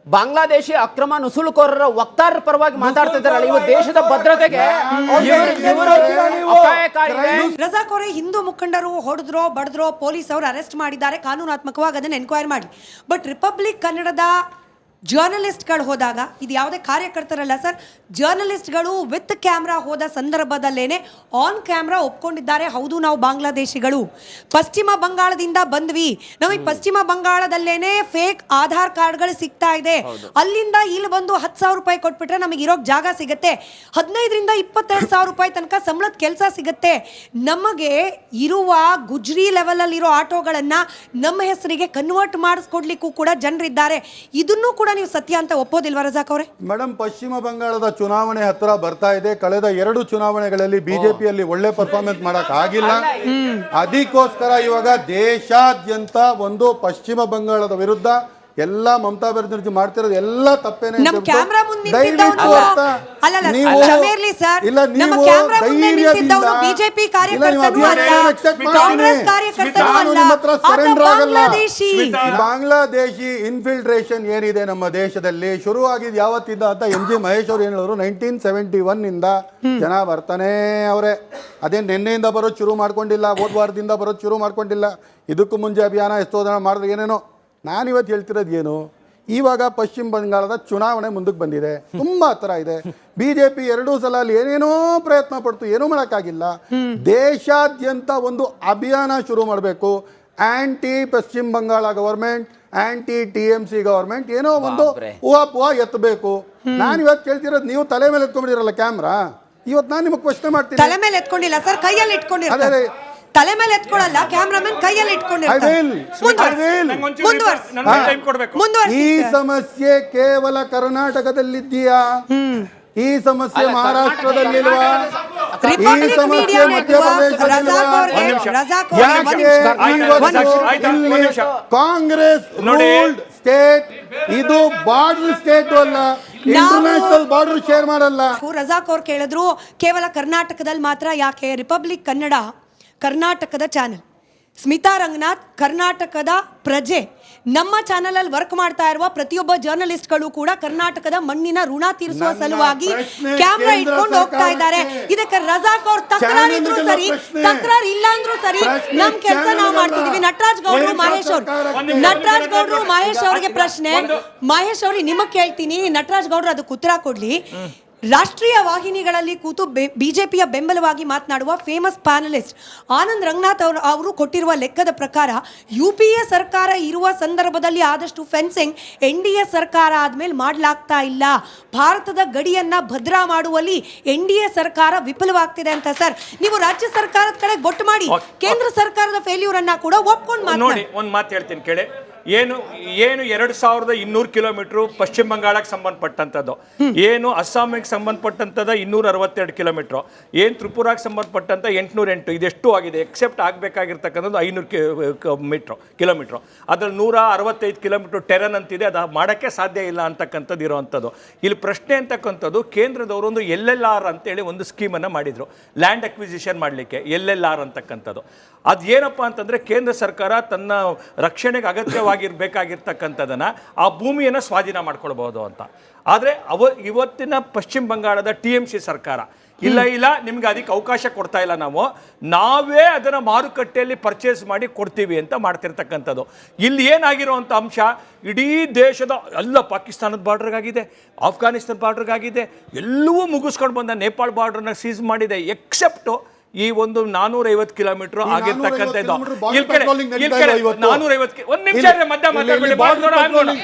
ಬಾಂಗ್ಲಾದೇಶಿ ಅಕ್ರಮ ನುಸುಳುಕೋರರ ವಕ್ತಾರರ ಪರವಾಗಿ ಮಾತಾಡ್ತಾ ಇದ್ದಾರಲ್ಲ, ಇವು ದೇಶದ ಭದ್ರತೆಗೆ ರಜಾಕ್ ಅವರೇ, ಹಿಂದೂ ಮುಖಂಡರು ಹೊಡೆದ್ರೋ ಬಡದ್ರೋ ಪೊಲೀಸ್ ಅವರು ಅರೆಸ್ಟ್ ಮಾಡಿದ್ದಾರೆ, ಕಾನೂನಾತ್ಮಕವಾಗಿ ಅದನ್ನ ಎನ್ಕ್ವೈರಿ ಮಾಡಿ. ಬಟ್ ರಿಪಬ್ಲಿಕ್ ಕನ್ನಡದ ಜರ್ನಲಿಸ್ಟ್ಗಳು ಹೋದಾಗ, ಇದು ಯಾವುದೇ ಕಾರ್ಯಕರ್ತರಲ್ಲ ಸರ್, ಜರ್ನಲಿಸ್ಟ್ಗಳು ವಿತ್ ಕ್ಯಾಮ್ರಾ ಹೋದ ಸಂದರ್ಭದಲ್ಲೇನೆ ಆನ್ ಕ್ಯಾಮ್ರಾ ಒಪ್ಕೊಂಡಿದ್ದಾರೆ, ಹೌದು ನಾವು ಬಾಂಗ್ಲಾದೇಶಿಗಳು, ಪಶ್ಚಿಮ ಬಂಗಾಳದಿಂದ ಬಂದ್ವಿ, ನಮಗೆ ಪಶ್ಚಿಮ ಬಂಗಾಳದಲ್ಲೇನೆ ಫೇಕ್ ಆಧಾರ್ ಕಾರ್ಡ್ಗಳು ಸಿಗ್ತಾ ಇದೆ, ಅಲ್ಲಿಂದ ಇಲ್ಲಿ ಬಂದು 10,000 ರೂಪಾಯಿ ಕೊಟ್ಬಿಟ್ರೆ ನಮಗೆ ಇರೋಕ್ ಜಾಗ ಸಿಗುತ್ತೆ, 15ರಿಂದ 22,000 ರೂಪಾಯಿ ತನಕ ಸಂಬಳದ ಕೆಲಸ ಸಿಗುತ್ತೆ, ನಮಗೆ ಇರುವ ಗುಜ್ರಿ ಲೆವೆಲ್ ಅಲ್ಲಿ ಇರೋ ಆಟೋಗಳನ್ನ ನಮ್ಮ ಹೆಸರಿಗೆ ಕನ್ವರ್ಟ್ ಮಾಡಿಸ್ಕೊಡ್ಲಿಕ್ಕೂ ಕೂಡ ಜನರಿದ್ದಾರೆ. ಇದನ್ನು ಕೂಡ ನೀವು ಸತ್ಯ ಅಂತ ಒಪ್ಪೋದಿಲ್ವಾ ರಜಾಕ್ ಅವರೇ? ಮೇಡಮ್, ಪಶ್ಚಿಮ ಬಂಗಾಳದ ಚುನಾವಣೆ ಹತ್ರ ಬರ್ತಾ ಇದೆ. ಕಳೆದ 2 ಚುನಾವಣೆಗಳಲ್ಲಿ ಬಿಜೆಪಿಯಲ್ಲಿ ಒಳ್ಳೆ ಪರ್ಫಾರ್ಮೆನ್ಸ್ ಮಾಡಕ್ ಆಗಿಲ್ಲ. ಅದಕ್ಕೋಸ್ಕರ ಇವಾಗ ದೇಶಾದ್ಯಂತ ಒಂದು ಪಶ್ಚಿಮ ಬಂಗಾಳದ ವಿರುದ್ಧ ಎಲ್ಲ ಮಮತಾ ಬ್ಯಾನರ್ಜಿ ಮಾಡ್ತಿರೋದು ಎಲ್ಲ ತಪ್ಪೇನೆ ನಮ್ಮ ಕ್ಯಾಮ್ರಾ ಮುಂದೆ ನಿಂತಿದ್ದವನು ಅಲ್ಲಲ್ಲ ಕ್ಷಮೆ ಇರ್ಲಿ ಸರ್, ನಮ್ಮ ಕ್ಯಾಮ್ರಾ ಮುಂದೆ ನಿಂತಿದ್ದವನು ಬಿಜೆಪಿ ಕಾರ್ಯಕರ್ತನೂ ಅಲ್ಲ, ಕಾಂಗ್ರೆಸ್ ಕಾರ್ಯಕರ್ತನೂ ಅಲ್ಲ, ಆತ ಬಾಂಗ್ಲಾದೇಶಿ. ಬಾಂಗ್ಲಾದೇಶಿ ಇನ್ಫಿಲ್ಟ್ರೇಷನ್ ಏನಿದೆ ನಮ್ಮ ದೇಶದಲ್ಲಿ ಶುರುವಾಗಿದ್ದು ಯಾವತ್ತಿಂದ ಅಂತ MG ಮಹೇಶ್ ಅವರು ಏನು ಹೇಳಿದ್ರು, 1971 ಇಂದ ಜನ ಬರ್ತಾನೆ ಅವರೇ. ಅದೇ ನಿನ್ನೆಯಿಂದ ಬರೋದು ಶುರು ಮಾಡ್ಕೊಂಡಿಲ್ಲ, ಹೋದ ವಾರದಿಂದ ಬರೋದು ಶುರು ಮಾಡ್ಕೊಂಡಿಲ್ಲ. ಇದಕ್ಕೂ ಮುಂಚೆ ಅಭಿಯಾನ ಎಷ್ಟೋ ಜನ ಮಾಡಿದ್ರೆ ಏನೇನೋ. ನಾನಿವತ್ತು ಹೇಳ್ತಿರೋದು ಏನು, ಇವಾಗ ಪಶ್ಚಿಮ ಬಂಗಾಳದ ಚುನಾವಣೆ ಮುಂದಕ್ಕೆ ಬಂದಿದೆ, ತುಂಬ ಹತ್ರ ಇದೆ. BJP 2 ಸಲ ಅಲ್ಲಿ ಏನೇನೋ ಪ್ರಯತ್ನ ಪಡ್ತು, ಏನೂ ಮಾಡೋಕ್ಕಾಗಿಲ್ಲ. ದೇಶಾದ್ಯಂತ ಒಂದು ಅಭಿಯಾನ ಶುರು ಮಾಡಬೇಕು. Anti Paschima Bangala government, anti TMC government ಏನೋ ಒಂದು ಹೂವಾ ಎತ್ತಬೇಕು. ನಾನು ಇವತ್ತು ಕೇಳ್ತಿರೋದು, ನೀವು ತಲೆ ಮೇಲೆ ಎತ್ಕೊಂಡಿರಲ್ಲ ಕ್ಯಾಮ್ರಾ, ಇವತ್ತು ನಾನು ನಿಮಗೆ ಪ್ರಶ್ನೆ ಮಾಡ್ತೀನಿ. ತಲೆ ಮೇಲೆ ಎತ್ಕೊಂಡಿಲ್ಲ ಸರ್, ಕೈಯಲ್ಲಿ ಇಟ್ಕೊಂಡಿರ್ತಾರೆ. ತಲೆ ಮೇಲೆ ಎತ್ಕೊಳ್ಳಲ್ಲ, ಕ್ಯಾಮ್ರಾಮನ್ ಕೈಯಲ್ಲಿ ಇಟ್ಕೊಂಡಿರ್ತಾರೆ. ಈ ಸಮಸ್ಯೆ ಕೇವಲ ಕರ್ನಾಟಕದಲ್ಲಿದ್ದೀಯಾ? ಈ ಸಮಸ್ಯೆ ಮಹಾರಾಷ್ಟ್ರದಲ್ಲಿಲ್ವಾ? ಈ ಸಮಸ್ಯೆ ಮಧ್ಯಪ್ರದೇಶದಲ್ಲಿಲ್ವಾ? ಕಾಂಗ್ರೆಸ್ ರೂಲ್ಡ್ ಸ್ಟೇಟ್ ಇದು, ಬಾರ್ಡರ್ ಸ್ಟೇಟ್ ಅಲ್ಲ, ಇಂಟರ್ನ್ಯಾಷನಲ್ ಬಾರ್ಡರ್ ಶೇರ್ ಮಾಡಲ್ಲ. ರಜಾಕ್ ಅವ್ರು ಕೇಳಿದ್ರು ಕೇವಲ ಕರ್ನಾಟಕದಲ್ಲಿ ಮಾತ್ರ ಯಾಕೆ? ರಿಪಬ್ಲಿಕ್ ಕನ್ನಡ ಕರ್ನಾಟಕದ ಚಾನೆಲ್, ಸ್ಮಿತಾ ರಂಗನಾಥ್ ಕರ್ನಾಟಕದ ಪ್ರಜೆ. ನಮ್ಮ ಚಾನೆಲ್ ಅಲ್ಲಿ ವರ್ಕ್ ಮಾಡ್ತಾ ಇರುವ ಪ್ರತಿಯೊಬ್ಬ ಜರ್ನಲಿಸ್ಟ್ಗಳು ಕೂಡ ಕರ್ನಾಟಕದ ಮಣ್ಣಿನ ಋಣ ತೀರಿಸುವ ಸಲುವಾಗಿ ಕ್ಯಾಮ್ರಾ ಇಟ್ಕೊಂಡು ಹೋಗ್ತಾ ಇದ್ದಾರೆ. ಇದಕ್ಕೆ ರಜಾಕ್ ಅವ್ರ ತಕರಾರಿದ್ರು ಸರಿ, ತಕರಾರು ಇಲ್ಲ ಅಂದ್ರೂ ಸರಿ, ನಮ್ ಕೆಲಸ ನಾವು ಮಾಡ್ತಿದೀವಿ. ನಟರಾಜ್ ಗೌಡ್ರು ಮಹೇಶ್ ಅವ್ರಿಗೆ ಪ್ರಶ್ನೆ, ಮಹೇಶ್ ಅವ್ರಿಗೆ ನಿಮಗ್ ಕೇಳ್ತೀನಿ, ನಟರಾಜ್ ಗೌಡ್ರು ಅದಕ್ಕೆ ಉತ್ತರ ಕೊಡ್ಲಿ. ರಾಷ್ಟ್ರೀಯ ವಾಹಿನಿಗಳಲ್ಲಿ ಕೂತು ಬಿಜೆಪಿಯ ಬೆಂಬಲವಾಗಿ ಮಾತನಾಡುವ ಫೇಮಸ್ ಪ್ಯಾನಲಿಸ್ಟ್ ಆನಂದ್ ರಂಗನಾಥ್ ಅವರು ಕೊಟ್ಟಿರುವ ಲೆಕ್ಕದ ಪ್ರಕಾರ UPA ಸರ್ಕಾರ ಇರುವ ಸಂದರ್ಭದಲ್ಲಿ ಆದಷ್ಟು ಫೆನ್ಸಿಂಗ್ NDA ಸರ್ಕಾರ ಆದ್ಮೇಲೆ ಮಾಡಲಾಗ್ತಾ ಇಲ್ಲ. ಭಾರತದ ಗಡಿಯನ್ನ ಭದ್ರಾ ಮಾಡುವಲ್ಲಿ NDA ಸರ್ಕಾರ ವಿಫಲವಾಗ್ತಿದೆ ಅಂತ. ಸರ್, ನೀವು ರಾಜ್ಯ ಸರ್ಕಾರದ ಕಡೆ ಗೊತ್ತು ಮಾಡಿ ಕೇಂದ್ರ ಸರ್ಕಾರದ ಫೇಲ್ಯೂರ್ ಅನ್ನ ಕೂಡ ಒಪ್ಕೊಂಡು ನೋಡಿ. ಒಂದು ಮಾತು ಹೇಳ್ತೀನಿ ಕೇಳಿ. ಏನು 2200 ಕಿಲೋಮೀಟರ್ ಪಶ್ಚಿಮ ಬಂಗಾಳಕ್ಕೆ ಸಂಬಂಧಪಟ್ಟಂಥದ್ದು, ಏನು ಅಸ್ಸಾಮಿಗೆ ಸಂಬಂಧಪಟ್ಟಂಥದ್ದು 262 ಕಿಲೋಮೀಟ್ರು, ಏನು ತ್ರಿಪುರಾಗೆ ಸಂಬಂಧಪಟ್ಟಂಥ 808, ಇದೆಷ್ಟು ಆಗಿದೆ. ಎಕ್ಸೆಪ್ಟ್ ಆಗಬೇಕಾಗಿರ್ತಕ್ಕಂಥದ್ದು 500 ಕಿಲೋಮೀಟ್ರು. ಅದ್ರಲ್ಲಿ 165 ಕಿಲೋಮೀಟ್ರ್ ಟೆರನ್ ಅಂತಿದೆ, ಅದು ಮಾಡೋಕ್ಕೆ ಸಾಧ್ಯ ಇಲ್ಲ ಅಂತಕ್ಕಂಥದ್ದು ಇರೋವಂಥದ್ದು. ಇಲ್ಲಿ ಪ್ರಶ್ನೆ ಅಂತಕ್ಕಂಥದ್ದು, ಕೇಂದ್ರದವರು ಒಂದು LLR ಅಂತೇಳಿ ಒಂದು ಸ್ಕೀಮನ್ನು ಮಾಡಿದರು, ಲ್ಯಾಂಡ್ ಅಕ್ವಿಸಿಷನ್ ಮಾಡಲಿಕ್ಕೆ. LLR ಅಂತಕ್ಕಂಥದ್ದು ಅದು ಏನಪ್ಪ ಅಂತಂದರೆ, ಕೇಂದ್ರ ಸರ್ಕಾರ ತನ್ನ ರಕ್ಷಣೆಗೆ ಅಗತ್ಯವಾಗಿರಬೇಕಾಗಿರ್ತಕ್ಕಂಥದ್ದನ್ನು ಆ ಭೂಮಿಯನ್ನು ಸ್ವಾಧೀನ ಮಾಡ್ಕೊಳ್ಬೋದು ಅಂತ. ಆದರೆ ಇವತ್ತಿನ ಪಶ್ಚಿಮ ಬಂಗಾಳದ TMC ಸರ್ಕಾರ ಇಲ್ಲ ನಿಮ್ಗೆ ಅದಕ್ಕೆ ಅವಕಾಶ ಕೊಡ್ತಾ ಇಲ್ಲ, ನಾವೇ ಅದನ್ನು ಮಾರುಕಟ್ಟೆಯಲ್ಲಿ ಪರ್ಚೇಸ್ ಮಾಡಿ ಕೊಡ್ತೀವಿ ಅಂತ ಮಾಡ್ತಿರ್ತಕ್ಕಂಥದ್ದು. ಇಲ್ಲಿ ಏನಾಗಿರೋವಂಥ ಅಂಶ, ಇಡೀ ದೇಶದ ಎಲ್ಲ ಪಾಕಿಸ್ತಾನದ ಬಾರ್ಡ್ರಿಗಾಗಿದೆ, ಆಫ್ಘಾನಿಸ್ತಾನ ಬಾರ್ಡ್ರಿಗಾಗಿದೆ, ಎಲ್ಲವೂ ಮುಗಿಸ್ಕೊಂಡು ಬಂದ ನೇಪಾಳ ಬಾರ್ಡ್ರನ್ನ ಸೀಸ್ ಮಾಡಿದೆ. ಎಕ್ಸೆಪ್ಟು ಈ ಒಂದು 450 ಕಿಲೋಮೀಟರ್ ಆಗಿರ್ತಕ್ಕಂಥ ಇದು. 450 ಒಂದು ನಿಮಿಷ ಮಧ್ಯ ಮಾತಾಡಬೇಡಿ, 450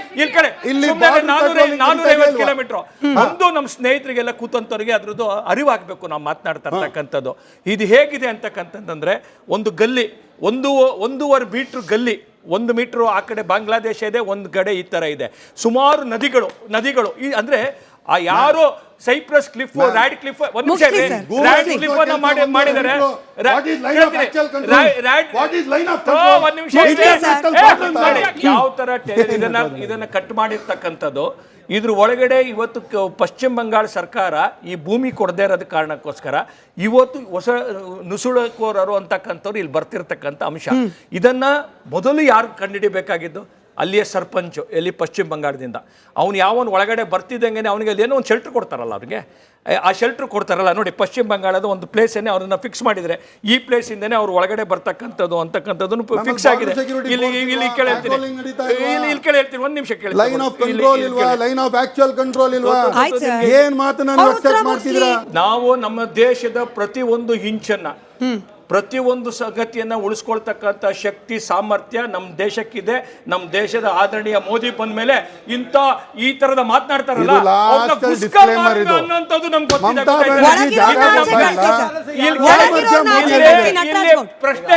ಕಿಲೋಮೀಟರ್. ಒಂದು ನಮ್ಮ ಸ್ನೇಹಿತರಿಗೆಲ್ಲ ಕೂತಂತವ್ರಿಗೆ ಅದ್ರದ್ದು ಅರಿವಾಗಬೇಕು ನಾವು ಮಾತನಾಡ್ತಾ ಇರ್ತಕ್ಕಂಥದ್ದು. ಇದು ಹೇಗಿದೆ ಅಂತಕ್ಕಂಥದ್ದಂದ್ರೆ, ಒಂದು ಗಲ್ಲಿ 1.5 ಮೀಟ್ರ್ ಗಲ್ಲಿ, 1 ಮೀಟ್ರು ಆ ಕಡೆ ಬಾಂಗ್ಲಾದೇಶ ಇದೆ, ಒಂದು ಕಡೆ ಈ ತರ ಇದೆ. ಸುಮಾರು ನದಿಗಳು ಅಂದ್ರೆ ಆ ಯಾರೋ ಸೈಪ್ರಸ್ ಕ್ಲಿಫ್, ರ್ಯಾಡ್ ಕ್ಲಿಫ್, ಒಂದು ನಿಮಿಷ, ರ್ಯಾಡ್ ಕ್ಲಿಫ್ ಅನ್ನ ಮಾಡಿದ್ದಾರೆ. ಯಾವ ತರ ಇದನ್ನ ಕಟ್ ಮಾಡಿರ್ತಕ್ಕಂಥದ್ದು. ಇದ್ರ ಒಳಗಡೆ ಇವತ್ತು ಪಶ್ಚಿಮ ಬಂಗಾಳ ಸರ್ಕಾರ ಈ ಭೂಮಿ ಕೊಡದೇ ಇರೋದ ಕಾರಣಕ್ಕೋಸ್ಕರ ಇವತ್ತು ಹೊಸ ನುಸುಳುಕೋರರು ಅಂತಕ್ಕಂಥವ್ರು ಇಲ್ಲಿ ಬರ್ತಿರ್ತಕ್ಕಂಥ ಅಂಶ. ಇದನ್ನ ಮೊದಲು ಯಾರು ಕಂಡುಹಿಡಿಬೇಕಾಗಿದ್ದು? ಅಲ್ಲಿಯ ಸರ್ಪಂಚು, ಎಲ್ಲಿ ಪಶ್ಚಿಮ ಬಂಗಾಳದಿಂದ. ಅವನು ಯಾವನು ಒಳಗಡೆ ಬರ್ತಿದ್ದಂಗೆ ಅವನಿಗೆ ಅಲ್ಲೇನೋ ಒಂದು ಶೆಲ್ಟ್ರ್ ಕೊಡ್ತಾರಲ್ಲ, ಅವ್ರಿಗೆ ಆ ಶೆಲ್ಟ್ರ್ ಕೊಡ್ತಾರಲ್ಲ ನೋಡಿ. ಪಶ್ಚಿಮ ಬಂಗಾಳದ ಒಂದು ಪ್ಲೇಸನ್ನೇ ಅವ್ರನ್ನ ಫಿಕ್ಸ್ ಮಾಡಿದರೆ, ಈ ಪ್ಲೇಸಿಂದನೇ ಅವ್ರು ಒಳಗಡೆ ಬರ್ತಕ್ಕಂಥದ್ದು ಅಂತಕ್ಕಂಥದ್ದನ್ನು ಫಿಕ್ಸ್ ಆಗಿದೆ. ಇಲ್ಲಿ ಕೇಳ್ತೀನಿ, ಒಂದು ನಿಮಿಷ ಕೇಳಿ. ಲೈನ್ ಆಫ್ ಕಂಟ್ರೋಲ್ ಇಲ್ವಾ? ಲೈನ್ ಆಫ್ ಆಕ್ಚುಯಲ್ ಕಂಟ್ರೋಲ್ ಇಲ್ವಾ? ಏನ್ ಮಾತನ್ನ ಅಕ್ಸೆಪ್ಟ್ ಮಾಡ್ತಿದ್ದೀರಾ? ನಾವು ನಮ್ಮ ದೇಶದ ಪ್ರತಿಯೊಂದು ಇಂಚನ್ನ, ಪ್ರತಿಯೊಂದು ಸಂಗತಿಯನ್ನು ಉಳಿಸ್ಕೊಳ್ತಕ್ಕಂಥ ಶಕ್ತಿ ಸಾಮರ್ಥ್ಯ ನಮ್ಮ ದೇಶಕ್ಕಿದೆ. ನಮ್ಮ ದೇಶದ ಆದರಣೀಯ ಮೋದಿ ಬಂದ ಮೇಲೆ ಈ ತರದ ಮಾತನಾಡ್ತಾರಲ್ಲ, ಅನ್ನೋಂಥದ್ದು ನಮ್ಗೆ ಗೊತ್ತಿದೆ.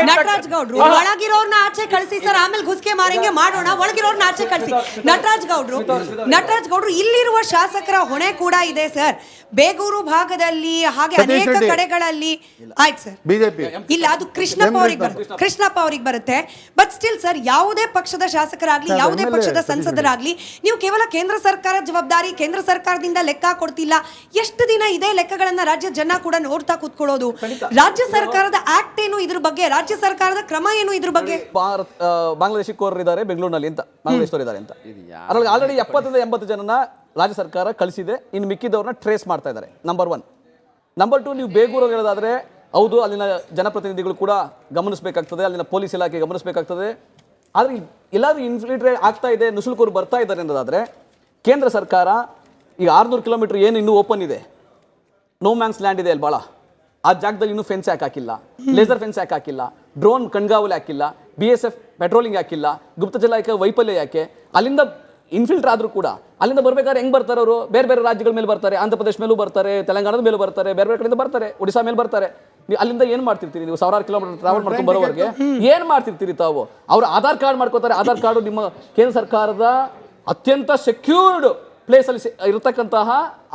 ನಟರಾಜ್ ಗೌಡ್ರು ಒಳಗಿರೋರ್ನ ಆಚೆ ಕಳಿಸಿ ಸರ್, ಆಮೇಲೆ ಗುಸ್ಕೆ ಮಾರಂಗೆ ಮಾಡೋಣ, ಒಳಗಿರೋರ್ನ ಆಚೆ ಕಳಿಸಿ. ನಟರಾಜ್ ಗೌಡ್ರು ಇಲ್ಲಿರುವ ಶಾಸಕರ ಹೊಣೆ ಕೂಡ ಇದೆ ಸರ್. ಬೇಗೂರು ಭಾಗದಲ್ಲಿ ಹಾಗೆ ಅನೇಕ ಕಡೆಗಳಲ್ಲಿ. ಆಯ್ತು ಸರ್, ಬಿಜೆಪಿ ಇಲ್ಲ ಅದು ಕೃಷ್ಣಪ್ಪ ಅವ್ರಿಗೆ ಬರುತ್ತೆ ಬಟ್ ಸ್ಟಿಲ್ ಸರ್ ಯಾವುದೇ ಪಕ್ಷದ ಶಾಸಕರಾಗ್ಲಿ ಯಾವುದೇ ಪಕ್ಷದ ಸಂಸದರಾಗ್ಲಿ ನೀವು ಕೇವಲ ಕೇಂದ್ರ ಸರ್ಕಾರ ಜವಾಬ್ದಾರಿ ಕೇಂದ್ರ ಸರ್ಕಾರದಿಂದ ಲೆಕ್ಕ ಕೊಡ್ತಿಲ್ಲ ಎಷ್ಟು ದಿನ ಇದೇ ಲೆಕ್ಕಗಳನ್ನ ರಾಜ್ಯ ಜನ ಕೂಡ ನೋಡ್ತಾ ಕೂತ್ಕೊಳ್ಳೋದು ರಾಜ್ಯ ಸರ್ಕಾರದ ಆಕ್ಟ್ ಏನು ಇದ್ರ ಬಗ್ಗೆ ರಾಜ್ಯ ಸರ್ಕಾರದ ಕ್ರಮ ಏನು ಇದ್ರ ಬಗ್ಗೆ ಬಾಂಗ್ಲಾದೇಶಿ ಕೋರರಿದ್ದಾರೆ ಬೆಂಗಳೂರಿನಲ್ಲಿ ಅಂತ ಬಾಂಗ್ಲಾದೇಶಿದ್ದಾರೆ ಅಂತ ಅದರಲ್ಲಿ ಆಲ್ರೆಡಿ 70-80 ಜನನ ರಾಜ್ಯ ಸರ್ಕಾರ ಕಳಿಸಿದೆ ಇನ್ನು ಮಿಕ್ಕಿದವ್ರನ್ನ ಟ್ರೇಸ್ ಮಾಡ್ತಾ ಇದ್ದಾರೆ ನಂಬರ್ 1 ನಂಬರ್ 2 ನೀವು ಬೇಗೂರಲ್ಲಿ ಹೇಳೋದಾದ್ರೆ ಹೌದು ಅಲ್ಲಿನ ಜನಪ್ರತಿನಿಧಿಗಳು ಕೂಡ ಗಮನಿಸಬೇಕಾಗ್ತದೆ ಅಲ್ಲಿನ ಪೊಲೀಸ್ ಇಲಾಖೆ ಗಮನಿಸಬೇಕಾಗ್ತದೆ ಆದರೆ ಎಲ್ಲಾದ್ರೂ ಇನ್ಫಿಲ್ಟ್ರೇಟ್ ಆಗ್ತಾ ಇದೆ ನುಸುಳುಕೋರು ಬರ್ತಾ ಇದ್ದಾರೆ ಅನ್ನೋದಾದ್ರೆ ಕೇಂದ್ರ ಸರ್ಕಾರ ಈಗ 600 ಕಿಲೋಮೀಟರ್ ಏನು ಇನ್ನೂ ಓಪನ್ ಇದೆ ನೋ ಮ್ಯಾನ್ಸ್ ಲ್ಯಾಂಡ್ ಇದೆ ಅಲ್ಲಿ ಭಾಳ ಆ ಜಾಗದಲ್ಲಿ ಇನ್ನೂ ಫೆನ್ಸ್ ಯಾಕೆ ಹಾಕಿಲ್ಲ ಲೇಸರ್ ಫೆನ್ಸ್ ಯಾಕೆ ಹಾಕಿಲ್ಲ ಡ್ರೋನ್ ಕಣ್ಗಾವಲು ಹಾಕಿಲ್ಲ BSF ಪೆಟ್ರೋಲಿಂಗ್ ಹಾಕಿಲ್ಲ ಗುಪ್ತಚರ ಇಲಾಖೆ ವೈಫಲ್ಯ ಯಾಕೆ ಅಲ್ಲಿಂದ ಇನ್ಫಿಲ್ಟರ್ ಆದ್ರೂ ಕೂಡ ಅಲ್ಲಿಂದ ಬರ್ಬೇಕಾದ್ರೆ ಹೆಂಗ್ ಬರ್ತಾರೆ ಅವರು ಬೇರೆ ಬೇರೆ ರಾಜ್ಯಗಳ ಮೇಲೆ ಬರ್ತಾರೆ ಆಂಧ್ರ ಪ್ರದೇಶ ಮೇಲೂ ಬರ್ತಾರೆ ತೆಲಂಗಾಣದ ಮೇಲೂ ಬರ್ತಾರೆ ಬೇರೆ ಬೇರೆ ಕಡೆಯಿಂದ ಬರ್ತಾರೆ ಒಡಿಶಾ ಮೇಲೆ ಬರ್ತಾರೆ ನೀವು ಅಲ್ಲಿಂದ ಏನ್ ಮಾಡ್ತಿರ್ತೀರಿ ನೀವು 1000 ಕಿಲೋಮೀಟರ್ ಟ್ರಾವೆಲ್ ಮಾಡ್ಕೊಂಡು ಬರೋವರೆಗೆ ಏನ್ ಮಾಡ್ತಿರ್ತೀರಿ ತಾವು ಅವ್ರು ಆಧಾರ್ ಕಾರ್ಡ್ ಮಾಡ್ಕೋತಾರೆ ಆಧಾರ್ ಕಾರ್ಡು ನಿಮ್ಮ ಕೇಂದ್ರ ಸರ್ಕಾರದ ಅತ್ಯಂತ ಸೆಕ್ಯೂರ್ಡ್ ಪ್ಲೇಸ್ ಅಲ್ಲಿ ಇರತಕ್ಕಂತಹ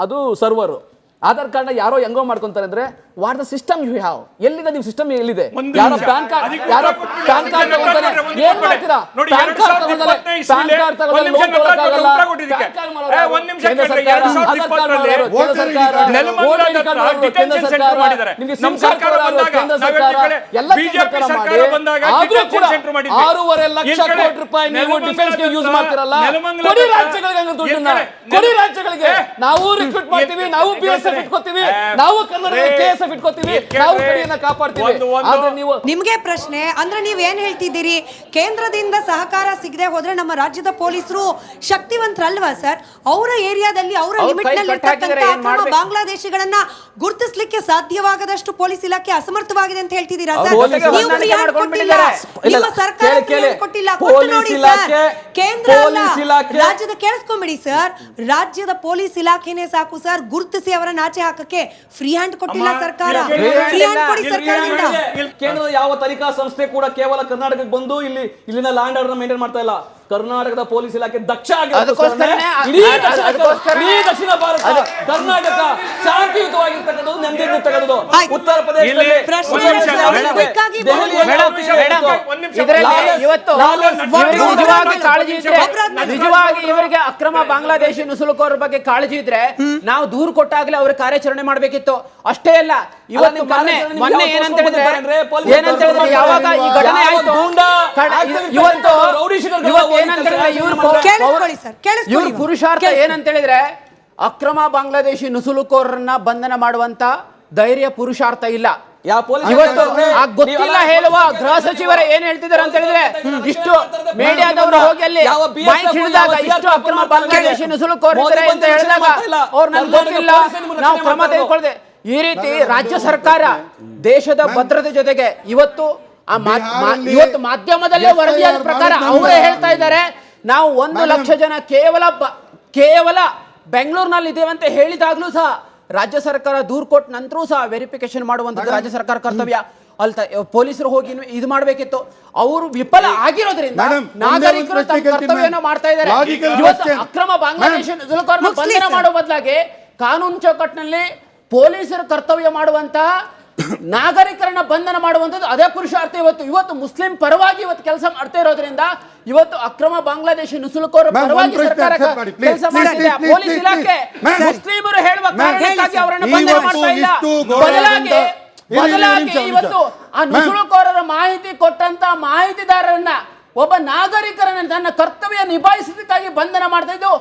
ಅದು ಸರ್ವರ್ ಆಧಾರ್ ಕಾರ್ಡ್ ನ ಯಾರೋ ಹೆಂಗೋ ಮಾಡ್ಕೊಂತಾರೆ ಅಂದ್ರೆ what the system you have ಎಲ್ಲಿದೆ ನಿಮ್ಮ ಸಿಸ್ಟಮ್ ಎಲ್ಲಿದೆ ಯಾರೋ ಪ್ಯಾನ್ ಕಾರ್ಡ್ ತಗೊಂತಾರೆ ಏನ್ ಮಾಡ್ತೀರಾ ಪ್ಯಾನ್ ಕಾರ್ಡ್ ತಗೊಂಡ್ರೆ ಲೋನ್ ತಗೊಳ್ಳಕ್ಕಾಗಲ್ಲ ನಾವು ರಿಕ್ರೂಟ್ ಮಾಡ್ತೀವಿ ನಾವು BSF ಇಟ್ಕೋತೀವಿ ನಾವು ಕನ್ನಡ KSF ಇಟ್ಕೋತೀವಿ ನಾವು ಕಡೆಯನ್ನ ಕಾಪಾಡ್ತೀವಿ ಆದ್ರೆ ನೀವು ನಿಮ್ಗೆ ಪ್ರಶ್ನೆ ಅಂದ್ರೆ ನೀವ್ ಏನ್ ಹೇಳ್ತಿದ್ದೀರಿ ಕೇಂದ್ರದಿಂದ ಸಹಕಾರ ಸಿಗದೆ ಹೋದ್ರೆ ನಮ್ಮ ರಾಜ್ಯದ ಪೊಲೀಸರು ಶಕ್ತಿವಂತರಲ್ವಾ ಸರ್ ಅವರ ಏರಿಯಾದಲ್ಲಿ ಅವರ ಲಿಮಿಟ್ ನಲ್ಲಿ ಇರ್ತಕ್ಕಂತ ಬಾಂಗ್ಲಾದೇಶಿಗಳನ್ನ ಗುರುತಿಸಲಿಕ್ಕೆ ಸಾಧ್ಯವಾಗದಷ್ಟು ಪೊಲೀಸ್ ಇಲಾಖೆ ಅಸಮರ್ಥವಾಗಿದೆ ಅಂತ ಹೇಳ್ತಿದ್ದೀರಾ ಸರ್ ನೀವು ಫ್ರೀ ಕೊಟ್ಟಿಲ್ಲ ನಿಮ್ಮ ಸರ್ಕಾರ ಕೊಟ್ಟಿಲ್ಲ ಕೊಟ್ಟು ನೋಡಿ ಸರ್ ಕೇಂದ್ರ ರಾಜ್ಯದ ಕೇಳಿಸ್ಕೊಂಬಿಡಿ ಸರ್ ರಾಜ್ಯದ ಪೊಲೀಸ್ ಇಲಾಖೆನೇ ಸಾಕು ಸರ್ ಗುರುತಿಸಿ ಅವರನ್ನ ಆಚೆ ಹಾಕಕ್ಕೆ ಫ್ರೀ ಹ್ಯಾಂಡ್ ಕೊಟ್ಟಿಲ್ಲ ಸರ್ಕಾರ ಫ್ರೀ ಹ್ಯಾಂಡ್ ಕೊಡಿ ಸರ್ಕಾರದಿಂದ ಕೇಂದ್ರದ ಯಾವ ತನಿಖಾ ಸಂಸ್ಥೆ ಕೂಡ ಕೇವಲ ಕರ್ನಾಟಕಕ್ಕೆ ಬಂದು ಇಲ್ಲಿನ ಲ್ಯಾಂಡ್ ಆರ್ಡರ್ ಮೇಂಟೈನ್ ಮಾಡ್ತಾ ಇಲ್ಲ ಕರ್ನಾಟಕದ ಪೊಲೀಸ್ ಇಲಾಖೆ ದಕ್ಷ ಇಡೀ ದಕ್ಷಿಣ ಭಾರತ ಕರ್ನಾಟಕ ಶಾಂತಿಯುತವಾಗಿರ್ತಕ್ಕಂಥದ್ದು ನೆಮ್ಮದಿಯಾಗಿರ್ತಕ್ಕಂಥದ್ದು ಉತ್ತರ ನಿಜವಾಗಿ ಇವರಿಗೆ ಅಕ್ರಮ ಬಾಂಗ್ಲಾದೇಶಿ ನುಸುಳುಕೋರ ಬಗ್ಗೆ ಕಾಳಜಿ ಇದ್ರೆ ನಾವು ದೂರು ಕೊಟ್ಟಾಗಲೇ ಅವ್ರ ಕಾರ್ಯಾಚರಣೆ ಮಾಡಬೇಕಿತ್ತು ಅಷ್ಟೇ ಅಲ್ಲ ಇವತ್ತು ಮೊನ್ನೆ ಏನಂತ ಹೇಳಿದ್ರೆ ಯಾವಾಗ ಈ ಘಟನೆ ಆಯ್ತು ಇವತ್ತು ಇವ್ರ ಪುರುಷಾರ್ಥ ಏನಂತ ಹೇಳಿದ್ರೆ ಅಕ್ರಮ ಬಾಂಗ್ಲಾದೇಶಿ ನುಸುಳುಕೋರನ್ನ ಬಂಧನ ಮಾಡುವಂತ ಧೈರ್ಯ ಪುರುಷಾರ್ಥ ಇಲ್ಲ ಇವತ್ತು ಗೊತ್ತಿಲ್ಲ ಹೇಳುವ ಗೃಹ ಸಚಿವರೇ ಏನ್ ಹೇಳ್ತಿದ್ದಾರೆ ಅಂತ ಹೇಳಿದ್ರೆ ಇಷ್ಟು ಮೀಡಿಯಾದವರು ಹೋಗಿ ಅಲ್ಲಿ ಮೈಕ್ ಹಿಡಿದಾಗ ಇಷ್ಟು ಅಕ್ರಮ ಬಾಂಗ್ಲಾದೇಶಿ ನುಸುಳುಕೋರಿದ್ದಾರೆ ಅಂತ ಹೇಳಿದಾಗ ಅವ್ರು ನನ್ಗೆ ಗೊತ್ತಿಲ್ಲ ನಾವು ಕ್ರಮ ತೆಗೆದುಕೊಳ್ಳದೆ ಈ ರೀತಿ ರಾಜ್ಯ ಸರ್ಕಾರ ದೇಶದ ಭದ್ರತೆ ಜೊತೆಗೆ ಇವತ್ತು ಇವತ್ತು ಮಾಧ್ಯಮದಲ್ಲೇ ವರದಿಯಾದ ಪ್ರಕಾರ ಅವರೇ ಹೇಳ್ತಾ ಇದ್ದಾರೆ ನಾವು 1 ಲಕ್ಷ ಜನ ಕೇವಲ ಬೆಂಗಳೂರಿನಲ್ಲಿ ಇದ್ದೇವೆ ಅಂತ ಹೇಳಿದಾಗ್ಲೂ ಸಹ ರಾಜ್ಯ ಸರ್ಕಾರ ದೂರು ಕೊಟ್ಟ ನಂತರೂ ಸಹ ವೆರಿಫಿಕೇಶನ್ ಮಾಡುವಂತದ್ದು ರಾಜ್ಯ ಸರ್ಕಾರ ಕರ್ತವ್ಯ ಅಲ್ತ ಪೊಲೀಸರು ಹೋಗಿ ಇದು ಮಾಡಬೇಕಿತ್ತು ಅವರು ವಿಫಲ ಆಗಿರೋದ್ರಿಂದ ನಾಗರಿಕರು ತಮ್ಮ ಕರ್ತವ್ಯವನ್ನು ಮಾಡ್ತಾ ಇದ್ದಾರೆ ಇವತ್ತು ಅಕ್ರಮ ಬಾಂಗ್ಲಾದೇಶ ಬಂಧನ ಮಾಡುವ ಬದಲಾಗಿ ಕಾನೂನು ಚೌಕಟ್ಟಿನಲ್ಲಿ ಪೊಲೀಸರು ಕರ್ತವ್ಯ ಮಾಡುವಂತ ನಾಗರಿಕರನ್ನ ಬಂಧನ ಮಾಡುವಂತದ್ದು ಅದೇ ಪುರುಷಾರ್ಥ ಇವತ್ತು ಮುಸ್ಲಿಂ ಪರವಾಗಿ ಇವತ್ತು ಕೆಲಸ ಮಾಡ್ತಾ ಇರೋದ್ರಿಂದ ಇವತ್ತು ಅಕ್ರಮ ಬಾಂಗ್ಲಾದೇಶಿ ನುಸುಳುಕೋರ ಪರವಾಗಿ ಸರ್ಕಾರ ಕೆಲಸ ಮಾಡ್ತಿದೆ ಪೊಲೀಸ್ ಇಲಾಖೆ ಮುಸ್ಲಿಮರು ಹೇಳುವ ಕಾರಣಕ್ಕಾಗಿ ಅವರನ್ನು ಬಂಧನ ಮಾಡ್ತಾ ಇಲ್ಲ ಬದಲಾಗಿ ಇವತ್ತು ಆ ನುಸುಳುಕೋರರ ಮಾಹಿತಿ ಕೊಟ್ಟಂತ ಮಾಹಿತಿದಾರರನ್ನ ಒಬ್ಬ ನಾಗರಿಕರನ್ನ ತನ್ನ ಕರ್ತವ್ಯ ನಿಭಾಯಿಸೋದಕ್ಕಾಗಿ ಬಂಧನ ಮಾಡ್ತಾ ಇದ್ದು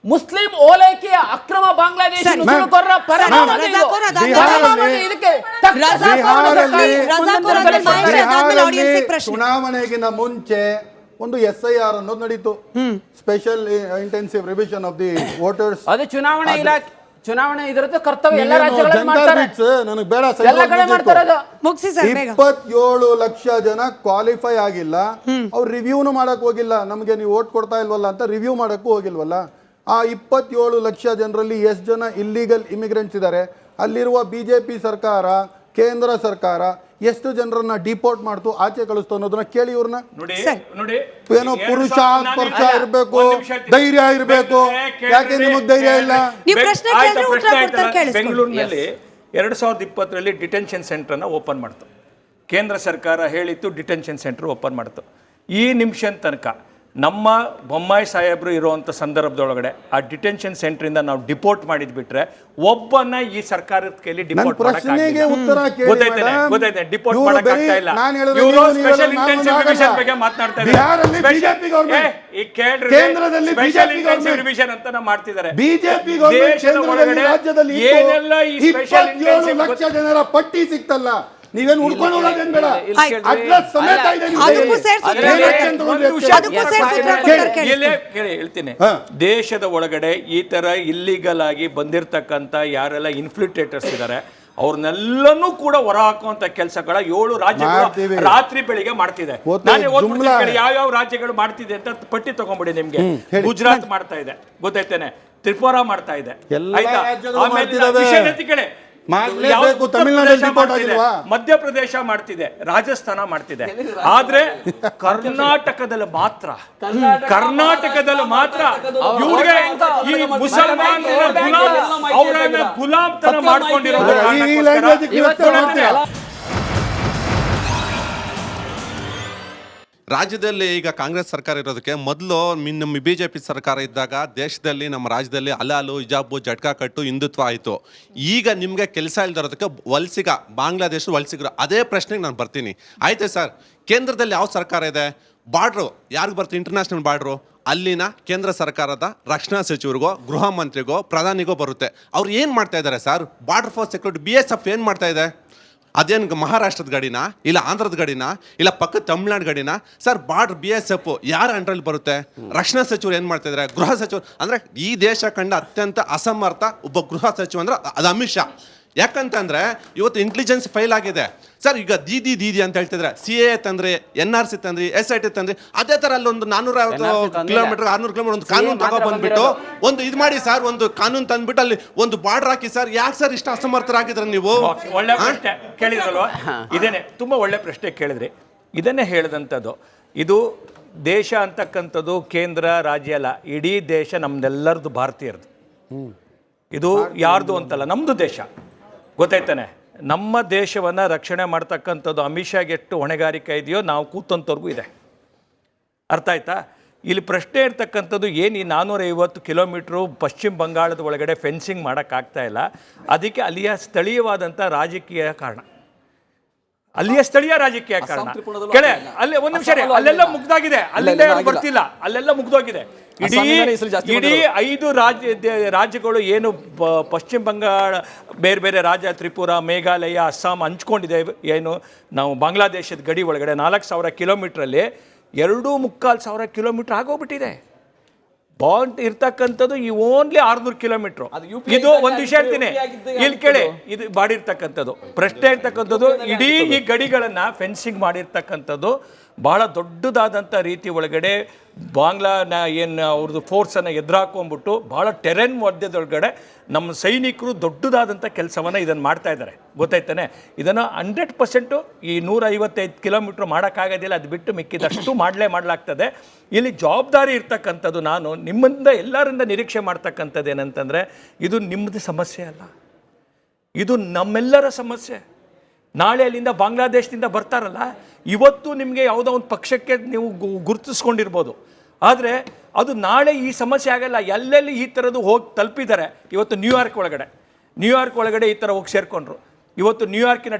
ಮುಸ್ಲಿಂ ಓಲೈಕೆಯ ಅಕ್ರಮ ಬಾಂಗ್ಲಾದೇಶಿ ನುಸುಳುಕೋರರ ಚುನಾವಣೆಗಿನ ಮುಂಚೆ ಒಂದು SIR ಅನ್ನೋದು ನಡೀತು special intensive revision of the voters ಅದು ಚುನಾವಣೆ ಇಲಾಖೆ ಚುನಾವಣೆ ಇದರದ್ದು ಕರ್ತವ್ಯ ಎಲ್ಲ ರಾಜ್ಯಗಳಲ್ಲಿ ಮಾಡ್ತಾರೆ ನನಗೆ ಬೇಡ ಎಲ್ಲ ಕಡೆ ಮಾಡ್ತಾರೆ 27 ಲಕ್ಷ ಜನ ಕ್ವಾಲಿಫೈ ಆಗಿಲ್ಲ ಅವ್ರು ರಿವ್ಯೂನು ಮಾಡಕ್ ಹೋಗಿಲ್ಲ ನಮ್ಗೆ ನೀವು ವೋಟ್ ಕೊಡ್ತಾ ಇಲ್ವಲ್ಲ ಅಂತ ರಿವ್ಯೂ ಮಾಡಕ್ಕೂ ಹೋಗಿಲ್ವಲ್ಲ ಆ 27 ಲಕ್ಷ ಜನರಲ್ಲಿ ಎಷ್ಟು ಜನ ಇಲ್ಲಿಗಲ್ ಇಮಿಗ್ರೆಂಟ್ಸ್ ಇದ್ದಾರೆ ಅಲ್ಲಿರುವ ಬಿಜೆಪಿ ಸರ್ಕಾರ ಕೇಂದ್ರ ಸರ್ಕಾರ ಎಷ್ಟು ಜನರನ್ನ ಡಿಪೋರ್ಟ್ ಮಾಡ್ತು ಆಚೆ ಕಳಿಸ್ತು ಅನ್ನೋದನ್ನ ಕೇಳಿ ಇವ್ರನ್ನ ಏನೋ ಪುರುಷ ಇರಬೇಕು ಧೈರ್ಯ ಇರಬೇಕು ಯಾಕೆ ನಿಮಗೆ ಧೈರ್ಯ ಇಲ್ಲ ಬೆಂಗಳೂರಿನಲ್ಲಿ 2020ರಲ್ಲಿ ಡಿಟೆನ್ಷನ್ ಸೆಂಟರ್ ಅನ್ನ ಓಪನ್ ಮಾಡ್ತು ಕೇಂದ್ರ ಸರ್ಕಾರ ಹೇಳಿತ್ತು ಡಿಟೆನ್ಷನ್ ಸೆಂಟರ್ ಓಪನ್ ಮಾಡ್ತು. ಈ ನಿಮಿಷದ ತನಕ ನಮ್ಮ ಬೊಮ್ಮಾಯಿ ಸಾಹೇಬರು ಇರುವಂಥ ಸಂದರ್ಭದೊಳಗಡೆ ಆ ಡಿಟೆನ್ಷನ್ ಸೆಂಟ್ರಿಂದ ನಾವು ಡಿಪೋರ್ಟ್ ಮಾಡಿದ್ ಬಿಟ್ರೆ ಒಬ್ಬನ ಈ ಸರ್ಕಾರದ ಕೈಲಿ ಡಿಪೋರ್ಟ್ ಗೊತ್ತೈತೆ ಡಿಪೋರ್ಟ್ ಮಾಡಕ್ಕಾಗ್ತಾ ಇಲ್ಲ. ಇವರು ಸ್ಪೆಷಲ್ ಇಂಟೆನ್ಸಿವ್ ರಿವಿಷನ್ ಬಗ್ಗೆ ಮಾತಾಡ್ತಾ ಇದ್ದಾರೆ. ಈ ಕೇಂದ್ರದಲ್ಲಿ ಸ್ಪೆಷಲ್ ಇಂಟೆನ್ಸಿವ್ ರಿವಿಷನ್ ಅಂತ ಮಾಡ್ತಿದ್ದಾರೆ. ದೇಶದ ಒಳಗಡೆ ಏನೆಲ್ಲ ಈ ಸ್ಪೆಷಲ್ ಇಂಟೆನ್ಸಿವ್ ಲಕ್ಷ ಜನರ ಪಟ್ಟಿ ಸಿಕ್ತಲ್ಲ, ನೀವೇನು ಉಳ್ಕೊಂಡು ಹೋಗೋದೇನ್ ಬೇಡ. ಹೇಳ್ತೀನಿ, ದೇಶದ ಒಳಗಡೆ ಈ ತರ ಇಲ್ಲಿಗಲ್ ಆಗಿ ಬಂದಿರತಕ್ಕಂತ ಯಾರೆಲ್ಲ ಇನ್ಫ್ಲಿಟ್ರೇಟರ್ಸ್ ಇದ್ದಾರೆ ಅವ್ರನ್ನೆಲ್ಲನೂ ಕೂಡ ಹೊರ ಹಾಕುವಂತ ಕೆಲಸಗಳ 7 ರಾಜ್ಯಗಳು ರಾತ್ರಿ ಬೆಳಿಗ್ಗೆ ಮಾಡ್ತಿದೆ. ನಾನೇ ಓದ್ಬಿಡ್ತೀನಿ ಯಾವ ರಾಜ್ಯಗಳು ಮಾಡ್ತಿದೆ ಅಂತ ಪಟ್ಟಿ ತಗೊಂಡ್ಬಿಡಿ ನಿಮ್ಗೆ. ಗುಜರಾತ್ ಮಾಡ್ತಾ ಇದೆ ಗೊತ್ತೈತೇನೆ, ತ್ರಿಪುರಾ ಮಾಡ್ತಾ ಇದೆ, ಆಯ್ತಾ? ಆಮೇಲೆ ಮಧ್ಯಪ್ರದೇಶ ಮಾಡ್ತಿದೆ, ರಾಜಸ್ಥಾನ ಮಾಡ್ತಿದೆ. ಆದ್ರೆ ಕರ್ನಾಟಕದಲ್ಲಿ ಮಾತ್ರ ಇವ್ರಿಗೆ ಈ ಮುಸಲ್ಮಾನರ ಅವರನ್ನ ಗುಲಾಮ್ತನ ಮಾಡ್ಕೊಂಡಿರೋದು. ರಾಜ್ಯದಲ್ಲಿ ಈಗ ಕಾಂಗ್ರೆಸ್ ಸರ್ಕಾರ ಇರೋದಕ್ಕೆ ಮೊದಲು ನಮ್ಮ BJP ಸರ್ಕಾರ ಇದ್ದಾಗ ದೇಶದಲ್ಲಿ ನಮ್ಮ ರಾಜ್ಯದಲ್ಲಿ ಹಲಾಲು, ಹಿಜಾಬು, ಜಟ್ಕಾ ಕಟ್ಟು, ಹಿಂದುತ್ವ ಆಯಿತು. ಈಗ ನಿಮಗೆ ಕೆಲಸ ಇಲ್ದಿರೋದಕ್ಕೆ ಬಾಂಗ್ಲಾದೇಶ ವಲಸಿಗರು. ಅದೇ ಪ್ರಶ್ನೆಗೆ ನಾನು ಬರ್ತೀನಿ. ಆಯ್ತು ಸರ್, ಕೇಂದ್ರದಲ್ಲಿ ಯಾವ ಸರ್ಕಾರ ಇದೆ? ಬಾರ್ಡ್ರು ಯಾರಿಗೆ ಬರುತ್ತೆ? ಇಂಟರ್ನ್ಯಾಷನಲ್ ಬಾರ್ಡ್ರು ಅಲ್ಲಿನ ಕೇಂದ್ರ ಸರ್ಕಾರದ ರಕ್ಷಣಾ ಸಚಿವರಿಗೋ, ಗೃಹ ಮಂತ್ರಿಗೋ, ಪ್ರಧಾನಿಗೋ ಬರುತ್ತೆ. ಅವ್ರು ಏನು ಮಾಡ್ತಾ ಇದ್ದಾರೆ sir? Border force security BSF ಏನು ಮಾಡ್ತಾ ಇದೆ? ಅದೇನು ಮಹಾರಾಷ್ಟ್ರದ ಗಡಿನ, ಇಲ್ಲ ಆಂಧ್ರದ ಗಡಿನ, ಇಲ್ಲ ಪಕ್ಕದ ತಮಿಳ್ನಾಡು ಗಡಿನ? ಸರ್, ಬಾರ್ಡರ್ BSF ಯಾರ ಅಂಡ್ರಲ್ಲಿ ಬರುತ್ತೆ? ರಕ್ಷಣಾ ಸಚಿವರು ಏನು ಮಾಡ್ತಾ ಇದ್ದಾರೆ? ಗೃಹ ಸಚಿವರು. ಅಂದರೆ ಈ ದೇಶ ಕಂಡ ಅತ್ಯಂತ ಅಸಮರ್ಥ ಒಬ್ಬ ಗೃಹ ಸಚಿವ ಅಂದ್ರೆ ಅದು ಅಮಿತ್ ಶಾ. ಯಾಕಂತಂದ್ರೆ ಇವತ್ತು ಇಂಟೆಲಿಜೆನ್ಸ್ ಫೈಲ್ ಆಗಿದೆ ಸರ್. ಈಗ ದೀದಿ ಅಂತ ಹೇಳ್ತಿದ್ರೆ CAA ತಂದ್ರಿ, NRC ತಂದ್ರಿ, SIT ತಂದ್ರಿ. ಅದೇ ತರ ಅಲ್ಲೊಂದು 450 ಕಿಲೋಮೀಟರ್ 600 ಕಿಲೋಮೀಟರ್ ಒಂದು ಕಾನೂನು ತಗೊಬಂದ್ಬಿಟ್ಟು ಒಂದು ಇದು ಮಾಡಿ ಸರ್, ಒಂದು ಕಾನೂನು ತಂದ್ಬಿಟ್ಟು ಅಲ್ಲಿ ಒಂದು ಬಾರ್ಡರ್ ಹಾಕಿ ಸರ್. ಯಾಕೆ ಸರ್ ಇಷ್ಟು ಅಸಮರ್ಥರಾಗಿದ್ರ ನೀವು? ಒಳ್ಳೆ ಪ್ರಶ್ನೆ ಕೇಳಿದ್ರಲ್ವಾ? ಇದೇನೆ ತುಂಬಾ ಒಳ್ಳೆ ಪ್ರಶ್ನೆ ಕೇಳಿದ್ರಿ. ಇದನ್ನೇ ಹೇಳಿದಂಥದ್ದು. ಇದು ದೇಶ ಅಂತಕ್ಕಂಥದ್ದು ಕೇಂದ್ರ ರಾಜ್ಯ ಅಲ್ಲ, ಇಡೀ ದೇಶ ನಮ್ದೆಲ್ಲರದು, ಭಾರತೀಯರದು. ಇದು ಯಾರ್ದು ಅಂತಲ್ಲ, ನಮ್ದು ದೇಶ. ಗೊತ್ತಾಯ್ತಾನೆ? ನಮ್ಮ ದೇಶವನ್ನು ರಕ್ಷಣೆ ಮಾಡ್ತಕ್ಕಂಥದ್ದು ಅಮಿತ್ ಶಾಗೆ ಎಷ್ಟು ಹೊಣೆಗಾರಿಕೆ ಇದೆಯೋ ನಾವು ಕೂತಂಥವ್ರಿಗೂ ಇದೆ. ಅರ್ಥ ಆಯ್ತಾ? ಇಲ್ಲಿ ಪ್ರಶ್ನೆ ಇರ್ತಕ್ಕಂಥದ್ದು ಏನು, ಈ 450 ಕಿಲೋಮೀಟ್ರು ಪಶ್ಚಿಮ ಬಂಗಾಳದ ಒಳಗಡೆ ಫೆನ್ಸಿಂಗ್ ಮಾಡೋಕ್ಕಾಗ್ತಾ ಇಲ್ಲ. ಅದಕ್ಕೆ ಅಲ್ಲಿಯ ಸ್ಥಳೀಯವಾದಂಥ ರಾಜಕೀಯ ಕಾರಣ, ಅಲ್ಲಿಯ ಸ್ಥಳೀಯ ರಾಜಕೀಯ ಕಾರಣ. ಅಲ್ಲಿ ಒಂದು ನಿಮಿಷ, ಅಲ್ಲೆಲ್ಲ ಮುಗ್ದಾಗಿದೆ, ಅಲ್ಲಿಂದ ಬರ್ತಿಲ್ಲ, ಅಲ್ಲೆಲ್ಲ ಮುಗ್ದೋಗಿದೆ. ಇಡೀ 5 ರಾಜ್ಯಗಳು ಏನು ಪಶ್ಚಿಮ ಬಂಗಾಳ, ಬೇರೆ ಬೇರೆ ರಾಜ್ಯ, ತ್ರಿಪುರಾ, ಮೇಘಾಲಯ, ಅಸ್ಸಾಂ ಹಂಚ್ಕೊಂಡಿದೆ. ಏನು ನಾವು ಬಾಂಗ್ಲಾದೇಶದ ಗಡಿ ಒಳಗಡೆ 4000 ಕಿಲೋಮೀಟ್ರಲ್ಲಿ 2,500 ಕಿಲೋಮೀಟರ್ ಆಗೋಗ್ಬಿಟ್ಟಿದೆ. ಬಾಂಡ್ ಇರ್ತಕ್ಕಂಥದ್ದು ಈ ಓನ್ಲಿ 600 ಕಿಲೋಮೀಟ್ರು. ಇದು ಒಂದು ವಿಷಯ ಹೇಳ್ತೀನಿ, ಇಲ್ಲಿ ಕೇಳಿ. ಇದು ಮಾಡಿರ್ತಕ್ಕಂಥದ್ದು ಪ್ರಶ್ನೆ ಇರ್ತಕ್ಕಂಥದ್ದು, ಇಡೀ ಈ ಗಡಿಗಳನ್ನು ಫೆನ್ಸಿಂಗ್ ಮಾಡಿರ್ತಕ್ಕಂಥದ್ದು ಬಹಳ ದೊಡ್ಡದಾದಂಥ ರೀತಿ ಒಳಗಡೆ ಬಾಂಗ್ಲಾನ ಏನು ಅವ್ರದ್ದು ಫೋರ್ಸನ್ನು ಎದುರಾಕೊಂಡ್ಬಿಟ್ಟು ಭಾಳ ಟೆರೆನ್ ಮಧ್ಯದೊಳಗಡೆ ನಮ್ಮ ಸೈನಿಕರು ದೊಡ್ಡದಾದಂಥ ಕೆಲಸವನ್ನು ಇದನ್ನು ಮಾಡ್ತಾ ಇದ್ದಾರೆ. ಗೊತ್ತಾಯ್ತಾನೆ? ಇದನ್ನು 100% ಈ 155 ಕಿಲೋಮೀಟ್ರ್ ಮಾಡೋಕ್ಕಾಗೋದಿಲ್ಲ. ಅದು ಬಿಟ್ಟು ಮಿಕ್ಕಿದಷ್ಟು ಮಾಡಲಾಗ್ತದೆ. ಇಲ್ಲಿ ಜವಾಬ್ದಾರಿ ಇರ್ತಕ್ಕಂಥದ್ದು ನಾನು ನಿಮ್ಮಿಂದ ಎಲ್ಲರಿಂದ ನಿರೀಕ್ಷೆ ಮಾಡ್ತಕ್ಕಂಥದ್ದು ಏನಂತಂದರೆ, ಇದು ನಿಮ್ಮದು ಸಮಸ್ಯೆ ಅಲ್ಲ, ಇದು ನಮ್ಮೆಲ್ಲರ ಸಮಸ್ಯೆ. ನಾಳೆ ಅಲ್ಲಿಂದ ಬಾಂಗ್ಲಾದೇಶದಿಂದ ಬರ್ತಾರಲ್ಲ, ಇವತ್ತು ನಿಮಗೆ ಯಾವುದೋ ಒಂದು ಪಕ್ಷಕ್ಕೆ ನೀವು ಗುರುತಿಸ್ಕೊಂಡಿರ್ಬೋದು, ಆದರೆ ಅದು ನಾಳೆ ಈ ಸಮಸ್ಯೆ ಆಗಲ್ಲ. ಎಲ್ಲೆಲ್ಲಿ ಈ ಥರದ್ದು ಹೋಗಿ ತಲುಪಿದ್ದಾರೆ. ಇವತ್ತು ನ್ಯೂಯಾರ್ಕ್ ಒಳಗಡೆ ಈ ಥರ ಹೋಗಿ ಸೇರಿಕೊಂಡ್ರು. ಇವತ್ತು ನ್ಯೂಯಾರ್ಕಿನ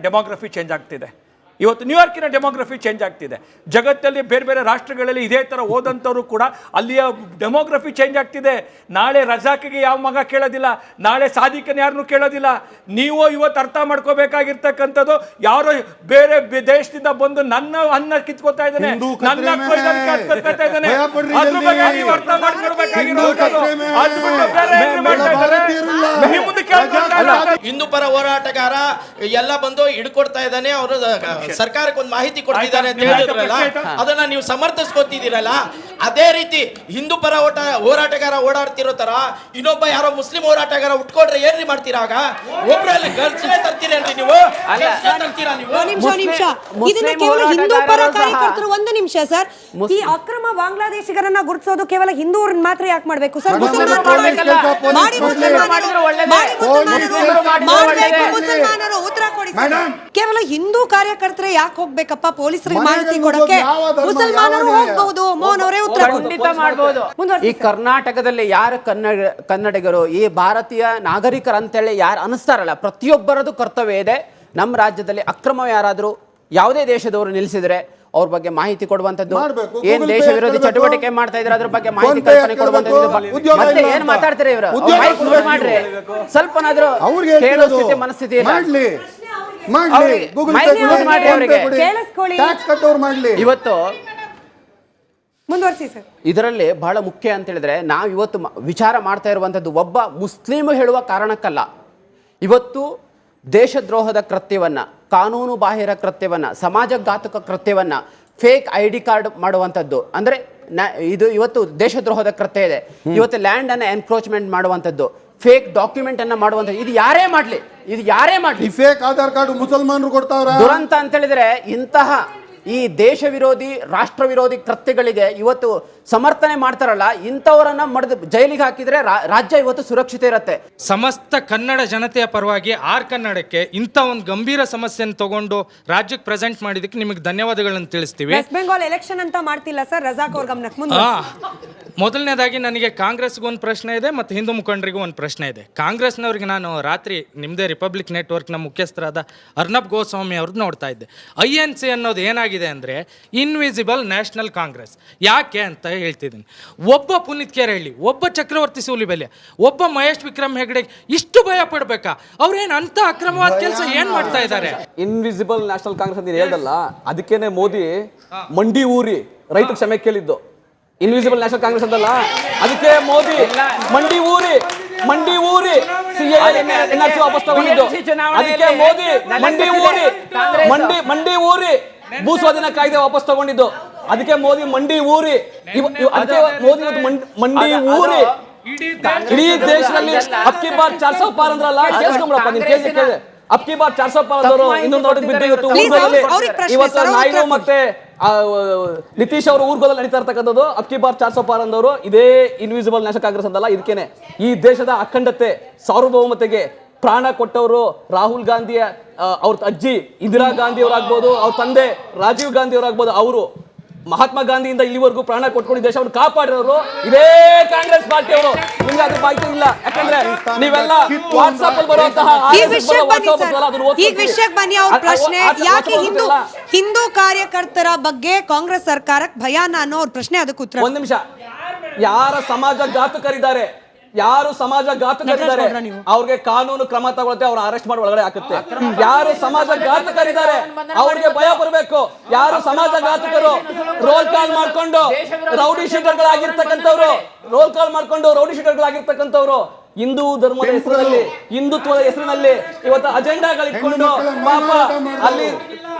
ಡೆಮೋಗ್ರಫಿ ಚೇಂಜ್ ಆಗ್ತಿದೆ. ಜಗತ್ತಲ್ಲಿ ಬೇರೆ ಬೇರೆ ರಾಷ್ಟ್ರಗಳಲ್ಲಿ ಇದೇ ಥರ ಹೋದಂಥವ್ರು ಕೂಡ ಅಲ್ಲಿಯ ಡೆಮೋಗ್ರಫಿ ಚೇಂಜ್ ಆಗ್ತಿದೆ. ನಾಳೆ ರಜಾಕಿಗೆ ಯಾವ ಮಗ ಕೇಳೋದಿಲ್ಲ, ನಾಳೆ ಸಾದಿಕನ ಯಾರನ್ನೂ ಕೇಳೋದಿಲ್ಲ. ನೀವು ಇವತ್ತು ಅರ್ಥ ಮಾಡ್ಕೋಬೇಕಾಗಿರ್ತಕ್ಕಂಥದ್ದು, ಯಾರೋ ಬೇರೆ ದೇಶದಿಂದ ಬಂದು ನನ್ನ ಅನ್ನ ಕಿತ್ಕೋತಾ ಇದ್ದಾನೆ, ನನ್ನ ಅದ್ರ ಬಗ್ಗೆ ನೀವು ಅರ್ಥ ಮಾಡ್ಕೊಳ್ಬೇಕಾಗಿರೋದು. ಹಿಂದೂ ಪರ ಹೋರಾಟಗಾರ ಎಲ್ಲ ಬಂದು ಹಿಡ್ಕೊಡ್ತಾ ಇದ್ದಾನೆ, ಅವರು ಸರ್ಕಾರಕ್ಕೆ ಒಂದು ಮಾಹಿತಿ ಕೊಡ್ತಿದ್ದಾರೆ ಅಂತ ಹೇಳಿದ್ರಲ್ಲ, ಅದನ್ನ ನೀವು ಸಮರ್ಥಿಸ್ಕೊತಿದ್ದೀರಲ್ಲ. ಅದೇ ರೀತಿ ಹಿಂದೂ ಪರ ಹೋರಾಟಗಾರ ಓಡಾಡ್ತಿರೋ ತರ ಇನ್ನೊಬ್ಬ ಯಾರೋ ಮುಸ್ಲಿಂ ಹೋರಾಟಗಾರ ಉಟ್ಕೊಂಡ್ರೆ ಏನ್ರಿ ಮಾಡ್ತೀರಾಗ? ಒಬ್ರಲ್ಲಿ ಗರ್ಜನೆ ತರ್ತೀರೇನ್ರಿ ನೀವು? ಇದನ್ನ ಕೇವಲ ಹಿಂದೂ ಪರ ಕಾರ್ಯಕರ್ತರು, ಒಂದು ನಿಮಿಷ ಸರ್, ಈ ಅಕ್ರಮ ಬಾಂಗ್ಲಾದೇಶಿಗರನ್ನ ಗುರುತಿಸೋದು ಕೇವಲ ಹಿಂದೂರನ್ನ ಮಾತ್ರ ಯಾಕೆ ಮಾಡ್ಬೇಕು ಸರ್? ಮುಸಲ್ಮಾನರು ಉತ್ತರ ಕೊಡಿ ಮಾಡಿ ಸರ್. ಮೇಡಮ್. ಕೇವಲ ಹಿಂದೂ ಕಾರ್ಯಕರ್ತರೆ ಯಾಕೆ ಹೋಗ್ಬೇಕಪ್ಪ ಪೊಲೀಸರಿಗೆ ಮನೆಗೆ ಮಾಹಿತಿ ನುಗ್ಗೋದು ಕೊಡೋಕೆ? ಯಾವ ಧರ್ಮ, ಮುಸಲ್ಮಾನರು ಯಾವ ನ್ಯಾಯ? ಹೋಗ್ಬಹುದು. ಮೋಹನ್ ಅವರೇ ಉತ್ತರ ಕೊಡಿ. ಖಂಡಿತ ಮಾಡಬಹುದು. ಈ ಕರ್ನಾಟಕದಲ್ಲಿ ಯಾರು ಕನ್ನಡಿಗರು, ಈ ಭಾರತೀಯ ನಾಗರಿಕರಂತೇಳಿ ಯಾರು ಅನಿಸ್ತಾರಲ್ಲ, ಪ್ರತಿಯೊಬ್ಬರದು ಕರ್ತವ್ಯ ಇದೆ. ನಮ್ಮ ರಾಜ್ಯದಲ್ಲಿ ಅಕ್ರಮ ಯಾರಾದರೂ ಯಾವುದೇ ದೇಶದವರು ನಿಲ್ಲಿಸಿದ್ರೆ ಅವ್ರ ಬಗ್ಗೆ ಮಾಹಿತಿ ಕೊಡುವಂತದ್ದು, ಮಾಡ್ಬೇಕು. ಏನ್ Google ದೇಶ Pay ವಿರೋಧಿ ಹಾಕ್ಬೇಕು. ಚಟುವಟಿಕೆ ಮಾಡ್ತಾ ಇದ್ರೆ ಅದ್ರ ಬಗ್ಗೆ ಮಾಹಿತಿ Phone Pay ಕಲ್ಪನೆ ಕೊಡುವಂತದ್ದು. ಹಾಕ್ಬೇಕು. ಉದ್ಯೋಗ ಮತ್ತೆ ಇಲ್ಲ ಏನ್ ಅಂತ. ಮಾತಾಡ್ತಾರೆ ಇವರು? ಉದ್ಯೋಗ ಮೈಕ್ ಮ್ಯೂಟ್ ಮಾಡ್ರಿ, ಸ್ವಲ್ಪನಾದ್ರೂ ಅವ್ರಿಗೆ ಕೇಳೋ ಸ್ಥಿತಿ ಮನಸ್ಥಿತಿ ಇಲ್ಲ. ಮಾಡ್ಲಿ ಅವ್ರಿಗೆ Google mic Pay mute ಮಾಡ್ರಿ ಅವ್ರಿಗೆ. ಕೇಳಿಸ್ಕೊಳ್ಳಿ. ಟ್ಯಾಕ್ಸ್ ಕಟ್ಟೋರು ಮಾಡ್ಲಿ. ಇವತ್ತು ಮುಂದುವರಿಸಿ ಸರ್. ಇದರಲ್ಲಿ ಬಹಳ ಮುಖ್ಯ ಅಂತ ಹೇಳಿದ್ರೆ, ನಾವು ಇವತ್ತು ವಿಚಾರ ಮಾಡ್ತಾ ಇರುವಂತದ್ದು ಒಬ್ಬ ಮುಸ್ಲಿಂ ಹೇಳುವ ಕಾರಣಕ್ಕಲ್ಲ. ಇವತ್ತು ದೇಶದ್ರೋಹದ ಕೃತ್ಯವನ್ನ, ಕಾನೂನು ಬಾಹಿರ ಕೃತ್ಯವನ್ನ, ಸಮಾಜಘಾತಕ ಕೃತ್ಯವನ್ನ, ಫೇಕ್ ID ಕಾರ್ಡ್ ಮಾಡುವಂಥದ್ದು, ಅಂದ್ರೆ ಇದು ಇವತ್ತು ದೇಶದ್ರೋಹದ ಕೃತ್ಯ ಇದೆ. ಇವತ್ತು ಲ್ಯಾಂಡ್ ಅನ್ನ ಎನ್ಕ್ರೋಚ್ಮೆಂಟ್ ಮಾಡುವಂಥದ್ದು, ಫೇಕ್ ಡಾಕ್ಯುಮೆಂಟ್ ಅನ್ನ ಮಾಡುವಂಥದ್ದು, ಇದು ಯಾರೇ ಮಾಡ್ಲಿ, ಈ ಫೇಕ್ ಆಧಾರ್ ಕಾರ್ಡ್ ಮುಸಲ್ಮಾನರು ಕೊಡ್ತಾವ್ರ. ದುರಂತ ಅಂತ ಹೇಳಿದ್ರೆ ಇಂತಹ ಈ ದೇಶ ವಿರೋಧಿ, ರಾಷ್ಟ್ರ ವಿರೋಧಿ ಕೃತ್ಯಗಳಿಗೆ ಇವತ್ತು ಸಮರ್ಥನೆ ಮಾಡ್ತಾರಲ್ಲ, ಇಂಥವರನ್ನ ಮಡ್ದು ಜೈಲಿಗೆ ಹಾಕಿದ್ರೆ ರಾಜ್ಯ ಇವತ್ತು ಸುರಕ್ಷಿತ ಇರುತ್ತೆ. ಸಮಸ್ತ ಕನ್ನಡ ಜನತೆಯ ಪರವಾಗಿ ಆರ್ ಕನ್ನಡಕ್ಕೆ ಇಂಥ ಒಂದು ಗಂಭೀರ ಸಮಸ್ಯೆಯನ್ನು ತಗೊಂಡು ರಾಜ್ಯಕ್ಕೆ ಪ್ರೆಸೆಂಟ್ ಮಾಡಿದಕ್ಕೆ ನಿಮಗೆ ಧನ್ಯವಾದಗಳನ್ನು ತಿಳಿಸ್ತೀವಿ. ವೆಸ್ಟ್ ಬೆಂಗಾಲ್ ಎಲೆಕ್ಷನ್ ಅಂತ ಮಾಡ್ತಿಲ್ಲ ಸರ್, ರಜಾಕ್ ಅವ್ರ ಗಮನಕ್ಕೆ ಮುಂದೆ. ಮೊದಲನೇದಾಗಿ ನನಗೆ ಕಾಂಗ್ರೆಸ್ಗೂ ಒಂದು ಪ್ರಶ್ನೆ ಇದೆ ಮತ್ತು ಹಿಂದೂ ಮುಖಂಡರಿಗೂ ಒಂದು ಪ್ರಶ್ನೆ ಇದೆ. ಕಾಂಗ್ರೆಸ್ನವ್ರಿಗೆ ನಾನು ರಾತ್ರಿ ನಿಮ್ಮದೇ ರಿಪಬ್ಲಿಕ್ ನೆಟ್ವರ್ಕ್ನ ಮುಖ್ಯಸ್ಥರಾದ ಅರ್ನಬ್ ಗೋಸ್ವಾಮಿ ಅವ್ರದ್ದು ನೋಡ್ತಾ ಇದ್ದೆ. INC ಅನ್ನೋದು ಏನಾಗಿದೆ ಅಂದರೆ ಇನ್ವಿಸಿಬಲ್ ನ್ಯಾಷನಲ್ ಕಾಂಗ್ರೆಸ್. ಯಾಕೆ ಅಂತ ಹೇಳ್ತಿದ್ದೀನಿ. ಒಬ್ಬ ಪುನೀತ್ ಕೆರೆಹಳ್ಳಿ, ಒಬ್ಬ ಚಕ್ರವರ್ತಿ ಸೂಲಿಬೆಲೆ, ಒಬ್ಬ ಮಹೇಶ್ ವಿಕ್ರಮ್ ಹೆಗಡೆ ಇಷ್ಟು ಭಯ ಪಡ್ಬೇಕಾ? ಅವ್ರೇನು ಅಂತ ಅಕ್ರಮವಾದ ಕೆಲಸ ಏನ್ ಮಾಡ್ತಾ ಇದ್ದಾರೆ? ಇನ್ವಿಸಿಬಲ್ ನ್ಯಾಷನಲ್ ಕಾಂಗ್ರೆಸ್ ಅಂತ ಹೇಳ್ದಲ್ಲ, ಅದಕ್ಕೇನೆ ಮೋದಿ ಮಂಡಿ ಊರಿ ರೈತ ಕ್ಷಮೆ ಕೇಳಿದ್ದು. ಇನ್ವಿಸಿಬಲ್ ನ್ಯಾಷನಲ್ ಕಾಂಗ್ರೆಸ್ ಅಂತಲ್ಲ, ಅದಕ್ಕೆ ಮೋದಿ ಮಂಡಿ ಊರಿ NRC ವಾಪಸ್ ತಗೊಂಡಿದ್ದು. ಅದಕ್ಕೆ ಮೋದಿ ಮಂಡಿ ಊರಿ ಭೂ ಸ್ವಾಧೀನ ಕಾಯ್ದೆ ವಾಪಸ್ ತಗೊಂಡಿದ್ದು. ಅದಕ್ಕೆ ಮೋದಿ ಮಂಡಿ ಊರಿ ಅದಕ್ಕೆ ಮೋದಿ ಮಂಡಿ ಊರಿ ಇಡೀ ದೇಶದಲ್ಲಿ ಅಬ್ಕಿ ಬಾರ್ 400 ಪಾರ್ ಅಂದ್ರಲ್ಲ, ಕೇಳಿಸ್ಕೊಂಬಿಡಪ್ಪ, ನಿನ್ ಕೇಳಿದೆ ಅಬ್ಕಿ ಬಾರ್ 400 ಪಾರ್ ಅಂದವರು ಇನ್ನೊಂದು ನೋಟಿಗೆ ಬಿದ್ದು ಇವತ್ತು ನಾಯ್ಡು ಮತ್ತೆ ನಿತೀಶ್ ಅವರು ಊರ್ಗೋದಲ್ಲಿ ನಡೀತಾ ಇರ್ತಕ್ಕಂಥದ್ದು. ಅಬ್ಕಿ ಬಾರ್ 400 ಪಾರ್ ಅಂದವರು ಇದೇ ಇನ್ವಿಸಿಬಲ್ ನ್ಯಾಷನಲ್ ಕಾಂಗ್ರೆಸ್ ಅಂತಲ್ಲ. ಇದಕ್ಕೇನೆ ಈ ದೇಶದ ಅಖಂಡತೆ, ಸಾರ್ವಭೌಮತೆಗೆ ಪ್ರಾಣ ಕೊಟ್ಟವರು ರಾಹುಲ್ ಗಾಂಧಿಯ ಅವ್ರ ಅಜ್ಜಿ ಇಂದಿರಾ ಗಾಂಧಿ ಅವರಾಗ್ಬೋದು, ಅವ್ರ ತಂದೆ ರಾಜೀವ್ ಗಾಂಧಿ ಅವರಾಗ್ಬೋದು, ಅವರು ಮಹಾತ್ಮ ಗಾಂಧಿಯಿಂದ ಇಲ್ಲಿವರೆಗೂ ಪ್ರಾಣ ಕೊಟ್ಕೊಂಡು ದೇಶವನ್ನು ಕಾಪಾಡಿರೋರು ಇದೇ ಕಾಂಗ್ರೆಸ್ ಪಾರ್ಟಿ ಅವರು. ನಿಮ್ಗೆ ಅದ್ರ ಮಾಹಿತಿ ಇಲ್ಲ, ಯಾಕಂದ್ರೆ ನೀವೆಲ್ಲ ವಾಟ್ಸ್ಆಪ್ ಅಲ್ಲಿ ಬರುವಂತಹ ಈ ವಿಷಯಕ್ಕೆ ಬನ್ನಿ. ಅವ್ರ ಪ್ರಶ್ನೆ ಯಾಕೆ ಹಿಂದೂ ಕಾರ್ಯಕರ್ತರ ಬಗ್ಗೆ ಕಾಂಗ್ರೆಸ್ ಸರ್ಕಾರಕ್ಕೆ ಭಯಾನ ಅನ್ನೋ ಅವ್ರ ಪ್ರಶ್ನೆ, ಅದಕ್ಕೆ ಉತ್ತರ. ಒಂದ್ ನಿಮಿಷ. ಯಾರು ಸಮಾಜ ಘಾತಕರಿದ್ದಾರೆ ಅವ್ರಿಗೆ ಕಾನೂನು ಕ್ರಮ ತಗೊಳುತ್ತೆ, ಅವ್ರ ಅರೆಸ್ಟ್ ಮಾಡಿ ಒಳಗಡೆ ಹಾಕುತ್ತೆ. ಯಾರು ಸಮಾಜ ಘಾತಕರಿದ್ದಾರೆ ಅವ್ರಿಗೆ ಭಯ ಬರಬೇಕು. ಯಾರು ಸಮಾಜ ಘಾತಕರು ರೋಲ್ ಕಾಲ್ ಮಾಡ್ಕೊಂಡು ರೌಡಿ ಶೀಟರ್ಗಳಾಗಿರ್ತಕ್ಕಂಥವ್ರು ಹಿಂದೂ ಧರ್ಮದ ಹೆಸರಿನಲ್ಲಿ, ಹಿಂದುತ್ವದ ಹೆಸರಿನಲ್ಲಿ ಇವತ್ತು ಅಜೆಂಡಾಗಳಿಟ್ಕೊಂಡು ಪಾಪ ಅಲ್ಲಿ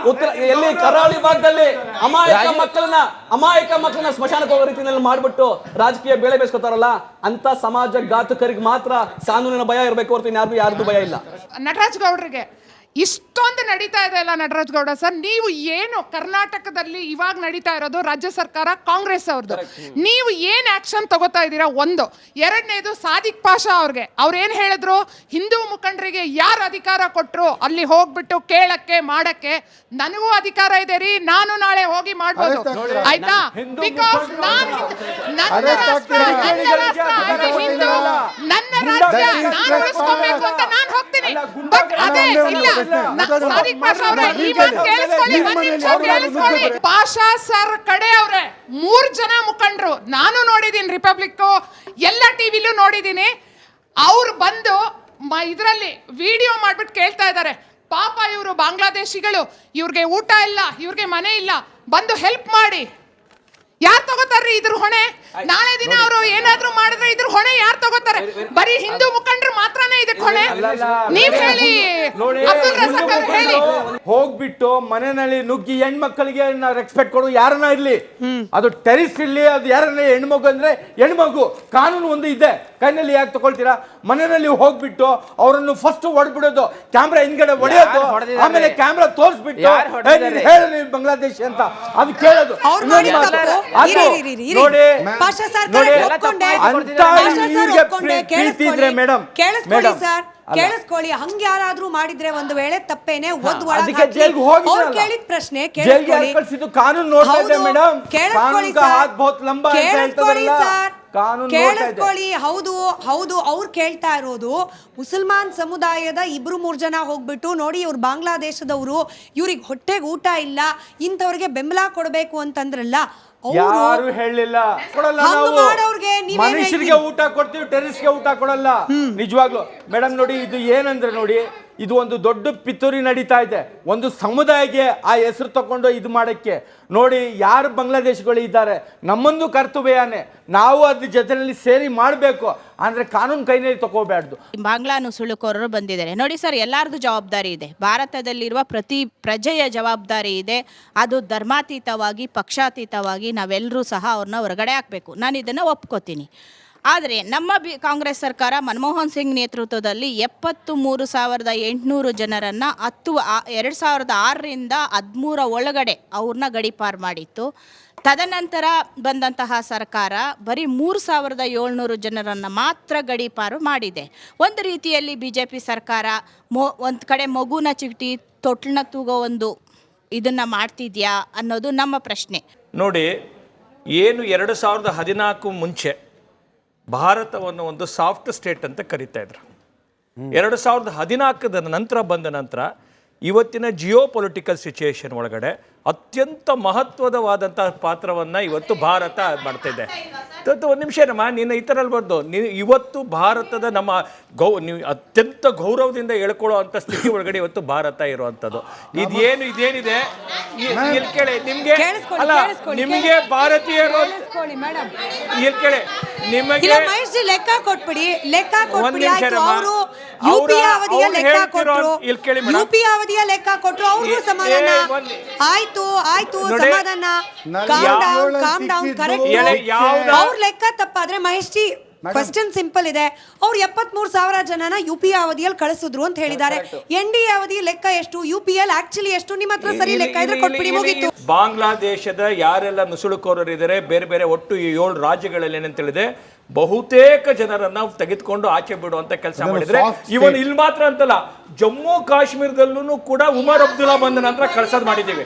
ಎಲ್ಲಿ ಕರಾವಳಿ ಭಾಗದಲ್ಲಿ ಅಮಾಯಕ ಮಕ್ಕಳನ್ನ ಸ್ಮಶಾನಕ್ಕೆ ಹೋಗೋ ರೀತಿಯಲ್ಲಿ ಮಾಡ್ಬಿಟ್ಟು ರಾಜಕೀಯ ಬೇಳೆ ಬೇಯಿಸ್ಕೊತಾರಲ್ಲ, ಅಂತ ಸಮಾಜ ಘಾತಕರಿಗೆ ಮಾತ್ರ ಕಾನೂನಿನ ಭಯ ಇರಬೇಕು ಹೊರತು ಯಾರ್ದು ಭಯ ಇಲ್ಲ. ನಟರಾಜ್ ಗೌಡ್ರಿಗೆ ಇಷ್ಟೊಂದು ನಡೀತಾ ಇದೆ ಅಲ್ಲ ನಟರಾಜ್ ಗೌಡ ಸರ್, ನೀವು ಏನು ಕರ್ನಾಟಕದಲ್ಲಿ ಇವಾಗ ನಡೀತಾ ಇರೋದು ರಾಜ್ಯ ಸರ್ಕಾರ ಕಾಂಗ್ರೆಸ್ ಅವ್ರದ್ದು, ನೀವು ಏನು ಆಕ್ಷನ್ ತಗೋತಾ ಇದ್ದೀರಾ? ಒಂದು. ಎರಡನೇದು ಸಾದಿಕ್ ಪಾಷಾ ಅವ್ರಿಗೆ ಅವ್ರೇನು ಹೇಳಿದ್ರು, ಹಿಂದೂ ಮುಖಂಡರಿಗೆ ಯಾರು ಅಧಿಕಾರ ಕೊಟ್ಟರು ಅಲ್ಲಿ ಹೋಗ್ಬಿಟ್ಟು ಕೇಳಕ್ಕೆ ಮಾಡಕ್ಕೆ ನನಗೂ ಅಧಿಕಾರ ಇದೆ ರೀ, ನಾನು ನಾಳೆ ಹೋಗಿ ಮಾಡ್ಬೋದು, ಆಯ್ತಾ? ಬಿಕಾಸ್ ನನ್ನ ರಾಜ್ಯ ನಾನು ಉಳಿಸ್ಕೋಬೇಕು ಅಂತ ನಾನು ಹೋಗ್ತೀನಿ. ಬಟ್ ಅದೇ ಇಲ್ಲ, ಪಾಷಾ ಸರ್ ಕಡೆ ಅವ್ರೆ 3 ಜನ ಮುಖಂಡರು ನಾನು ನೋಡಿದೀನಿ, ರಿಪಬ್ಲಿಕ್ ಎಲ್ಲ ಟಿವಿಲೂ ನೋಡಿದೀನಿ. ಅವ್ರು ಬಂದು ಇದ್ರಲ್ಲಿ ವಿಡಿಯೋ ಮಾಡ್ಬಿಟ್ಟು ಕೇಳ್ತಾ ಇದ್ದಾರೆ, ಪಾಪ ಇವರು ಬಾಂಗ್ಲಾದೇಶಿಗಳು, ಇವ್ರಿಗೆ ಊಟ ಇಲ್ಲ, ಇವ್ರಿಗೆ ಮನೆ ಇಲ್ಲ, ಬಂದು ಹೆಲ್ಪ್ ಮಾಡಿ. ಯಾರು ತಗೋತಾರ್ರಿ ಇದ್ರ ಹೊಣೆ? ನಾಳೆ ದಿನ ಅವರು ಏನಾದ್ರೂ ಮಾಡಿದ್ರೆ ಇದ್ರ ಹೊಣೆ ಯಾರು ತಗೋತಾರೆ? ಬರೀ ಹಿಂದೂ ಮುಖಂಡರು ಮಾತ್ರನೇ ಇದಕ್ಕೆ ಹೊಣೆ? ನೀವ್ ಹೇಳಿ, ಅಬ್ದುಲ್ ರಜಾಕ್ ಅವ್ರು ಹೇಳಿ. ಹೋಗ್ಬಿಟ್ಟು ಮನೆಯಲ್ಲಿ ನುಗ್ಗಿ ಹೆಣ್ಮಕ್ಳಿಗೆ ರೆಸ್ಪೆಕ್ಟ್ ಕೊಡು, ಯಾರನ್ನ ಇರ್ಲಿ, ಅದು ಟೆರಿಸ್ ಇರ್ಲಿ, ಅದು ಯಾರನ್ನ ಹೆಣ್ಮಗು ಅಂದ್ರೆ ಹೆಣ್ಮಗು, ಕಾನೂನು ಒಂದು ಇದೆ, ಕೈನಲ್ಲಿ ಯಾಕೆ ತಗೊಳ್ತೀರಾ? ಮನೆಯಲ್ಲಿ ಹೋಗ್ಬಿಟ್ಟು ಅವರನ್ನು ಫಸ್ಟ್ ಹೊಡ್ಬಿಡೋದು, ಕ್ಯಾಮ್ರಾ ಹಿಂದ್ಗಡೆ ಹೊಡೆಯೋದು, ಆಮೇಲೆ ಕ್ಯಾಮ್ರಾ ತೋರಿಸ್ಬಿಟ್ಟು ಹೇಳಿ ಬಾಂಗ್ಲಾದೇಶ ಅಂತ ಅದು ಕೇಳೋದು. ನೋಡಿ ಪಾಷಾ ಸರ್ ಪ್ರೀತಿ ಇದ್ರೆ ಮೇಡಮ್, ಕೇಳಿಸ್ಕೊಳ್ಳಿ ಸರ್, ಕೇಳಿಸ್ಕೊಳ್ಳಿ, ಹಂಗ ಯಾರಾದ್ರೂ ಮಾಡಿದ್ರೆ ಒಂದು ವೇಳೆ ತಪ್ಪೇನೆ ಒದ್ದು ಒಳಗೆ ಅದಕ್ಕೆ ಹಾಕಿ. ಜೈಲ್ಗೆ ಹೋಗಿದ್ರಲ್ಲ. ಅವ್ರು ಕೇಳಿದ ಪ್ರಶ್ನೆ ಜೈಲ್ಗೆ ಯಾರು ಕೇಳಿಸ್ಕೊಳ್ಳಿ. ಕಳ್ಸಿದ್ದು? ಕಾನೂನು ನೋಡ್ತಾ ಇದೆ ಹೌದು, ಮೇಡಮ್. ಕೇಳಿಸ್ಕೊಳ್ಳಿ ಕಾನೂನು ಕಾ ಸರ್. ಹಾತ್ ಬಹುತ್ ಲಂಬಾ ಅಂತ ಕೇಳಿಸ್ಕೊಳ್ಳಿ ಹೇಳ್ತಾರಲ್ಲ. ಸರ್. ಕಾನೂನು ನೋಡ್ತಾ ಇದೆ. ಕೇಳಿಸ್ಕೊಳ್ಳಿ. ಹೌದು ಹೌದು, ಅವ್ರು ಕೇಳ್ತಾ ಇರೋದು ಮುಸಲ್ಮಾನ್ ಸಮುದಾಯದ 2-3 ಜನ ಹೋಗ್ಬಿಟ್ಟು ನೋಡಿ ಇವ್ರು ಬಾಂಗ್ಲಾದೇಶದವರು, ಇವ್ರಿಗೆ ಹೊಟ್ಟೆಗೆ ಊಟ ಇಲ್ಲ, ಇಂಥವ್ರಿಗೆ ಬೆಂಬಲ ಕೊಡಬೇಕು ಅಂತಂದ್ರಲ್ಲ. ಯಾರು ಹೇಳಿಲ್ಲ. ಕೊಡಲ್ಲ ಹಂಗ್ ನಾವು. ಮಾಡೋರ್ಗೆ ನೀವೇನ್ ಮನುಷ್ಯರಿಗೆ ಊಟ ಕೊಡ್ತೀವಿ, ಟೆರರಿಸ್ಗೆ ಊಟ ಕೊಡಲ್ಲ. ನಿಜವಾಗ್ಲು ಮೇಡಮ್ ನೋಡಿ, ಇದು ಏನಂದ್ರೆ ನೋಡಿ, ಇದು ಒಂದು ದೊಡ್ಡ ಪಿತೂರಿ ನಡೀತಾ ಇದೆ. ಒಂದು ಸಮುದಾಯಕ್ಕೆ ಆ ಹೆಸರು ತಗೊಂಡು ಇದು ಮಾಡಕ್ಕೆ ನೋಡಿ, ಯಾರು ಬಾಂಗ್ಲಾದೇಶಗಳು ಇದ್ದಾರೆ, ನಮ್ಮೊಂದು ಕರ್ತವ್ಯನೇ, ನಾವು ಅದ್ರ ಜೊತೆಯಲ್ಲಿ ಸೇರಿ ಮಾಡಬೇಕು. ಅಂದ್ರೆ ಕಾನೂನು ಕೈನಲ್ಲಿ ತಗೋಬಾರ್ದು. ಬಾಂಗ್ಲಾ ನುಸುಳುಕೋರರು ಬಂದಿದ್ದಾರೆ ನೋಡಿ ಸರ್, ಎಲ್ಲರದು ಜವಾಬ್ದಾರಿ ಇದೆ. ಭಾರತದಲ್ಲಿರುವ ಪ್ರತಿ ಪ್ರಜೆಯ ಜವಾಬ್ದಾರಿ ಇದೆ. ಅದು ಧರ್ಮಾತೀತವಾಗಿ, ಪಕ್ಷಾತೀತವಾಗಿ ನಾವೆಲ್ಲರೂ ಸಹ ಅವ್ರನ್ನ ಹೊರಗಡೆ ಹಾಕಬೇಕು. ನಾನು ಇದನ್ನು ಒಪ್ಕೋತೀನಿ. ಆದರೆ ನಮ್ಮ ಕಾಂಗ್ರೆಸ್ ಸರ್ಕಾರ ಮನಮೋಹನ್ ಸಿಂಗ್ ನೇತೃತ್ವದಲ್ಲಿ 73,800 ಜನರನ್ನು 2006ರಿಂದ 13 ಒಳಗಡೆ ಅವ್ರನ್ನ ಗಡೀಪಾರು ಮಾಡಿತ್ತು. ತದನಂತರ ಬಂದಂತಹ ಸರ್ಕಾರ ಬರೀ 3,700 ಜನರನ್ನು ಮಾತ್ರ ಗಡೀಪಾರು ಮಾಡಿದೆ. ಒಂದು ರೀತಿಯಲ್ಲಿ BJP ಸರ್ಕಾರ ಒಂದು ಕಡೆ ಮಗುನ ಚಿಗಟಿ ತೊಟ್ಲನ್ನ ತೂಗೋ ಒಂದು ಇದನ್ನು ಮಾಡ್ತಿದ್ಯಾ ಅನ್ನೋದು ನಮ್ಮ ಪ್ರಶ್ನೆ. ನೋಡಿ, ಏನು 2014 ಮುಂಚೆ ಭಾರತವನ್ನು ಒಂದು ಸಾಫ್ಟ್ ಸ್ಟೇಟ್ ಅಂತ ಕರೀತಾ ಇದ್ರು. 2014 ನಂತರ ಬಂದ ನಂತರ ಇವತ್ತಿನ ಜಿಯೋ ಪೊಲಿಟಿಕಲ್ ಸಿಚುಯೇಷನ್ ಒಳಗಡೆ ಅತ್ಯಂತ ಮಹತ್ವದವಾದಂತಹ ಪಾತ್ರವನ್ನು ಇವತ್ತು ಭಾರತ ಮಾಡ್ತಾ ಇದೆ. ಒಂದು ನಿಮಿಷ ನಮ್ಮ ನೀನು ಈ ಥರ ಅಲ್ಬಾರ್ದು. ಇವತ್ತು ಭಾರತದ ನಮ್ಮ ನೀವು ಅತ್ಯಂತ ಗೌರವದಿಂದ ಹೇಳ್ಕೊಳ್ಳೋ ಅಂಥ ಸ್ಥಿತಿ ಒಳಗಡೆ ಇವತ್ತು ಭಾರತ ಇರುವಂಥದ್ದು. ಇದೇನಿದೆ ಇಲ್ಲಿ ಕೇಳಿ, ನಿಮಗೆ ಅಲ್ಲ, ನಿಮಗೆ ಭಾರತೀಯರು ಇಲ್ಲಿ ಕೇಳಿ, ನಿಮಗೆ ಲೆಕ್ಕ ಕೊಟ್ಬಿಡಿ, ಲೆಕ್ಕ ಕೊಟ್ಬಿಡಿ. ಅವರು UPA ಅವಧಿಯ ಲೆಕ್ಕ ಕೊಟ್ಟರು, UPA ಅವಧಿಯ ಲೆಕ್ಕ ಕೊಟ್ಟರು, ಅವ್ರಿಗೂ ಸಮಾಧಾನ ಆಯ್ತು. ಸಮಾಧಾನ, ಕಾಮ್ ಡೌನ್, ಕರೆಕ್ಟ್. ಅವ್ರ ಲೆಕ್ಕ ತಪ್ಪಾದ್ರೆ ಮಹೇಶ್ ಜಿ, ಕ್ವಶನ್ ಸಿಂಪಲ್ ಇದೆ. ಅವ್ರು 73,000 ಜನನ UPA ಅವಧಿಯಲ್ಲಿ ಕಳಿಸಿದ್ರು ಅಂತ ಹೇಳಿದ್ದಾರೆ. NDA ಅವಧಿ ಲೆಕ್ಕ ಎಷ್ಟು, UPL ಆಕ್ಚುಲಿ ಎಷ್ಟು? ನಿಮ್ಮ ಹತ್ರ ಸರಿ ಲೆಕ್ಕ ಇದ್ರೆ ಕೊಟ್ಬಿಡಿ, ಮುಗೀತು. ಬಾಂಗ್ಲಾದೇಶದ ಯಾರೆಲ್ಲ ನುಸುಳುಕೋರರು ಇದ್ದಾರೆ, ಬೇರೆ ಬೇರೆ ಒಟ್ಟು 7 ರಾಜ್ಯಗಳಲ್ಲಿ ಏನಂತ ಹೇಳಿದೆ, ಬಹುತೇಕ ಜನರನ್ನ ತೆಗೆದುಕೊಂಡು ಆಚೆ ಬಿಡುವಂತ ಕೆಲಸ ಮಾಡಿದ್ರೆ, ಇವನು ಇಲ್ಲಿ ಮಾತ್ರ ಅಂತಲ್ಲ, ಜಮ್ಮು ಕಾಶ್ಮೀರದಲ್ಲೂ ಕೂಡ ಉಮರ್ ಅಬ್ದುಲ್ಲಾ ಬಂದ ನಂತರ ಕಳ್ಸೋದು ಮಾಡಿದ್ದೀವಿ.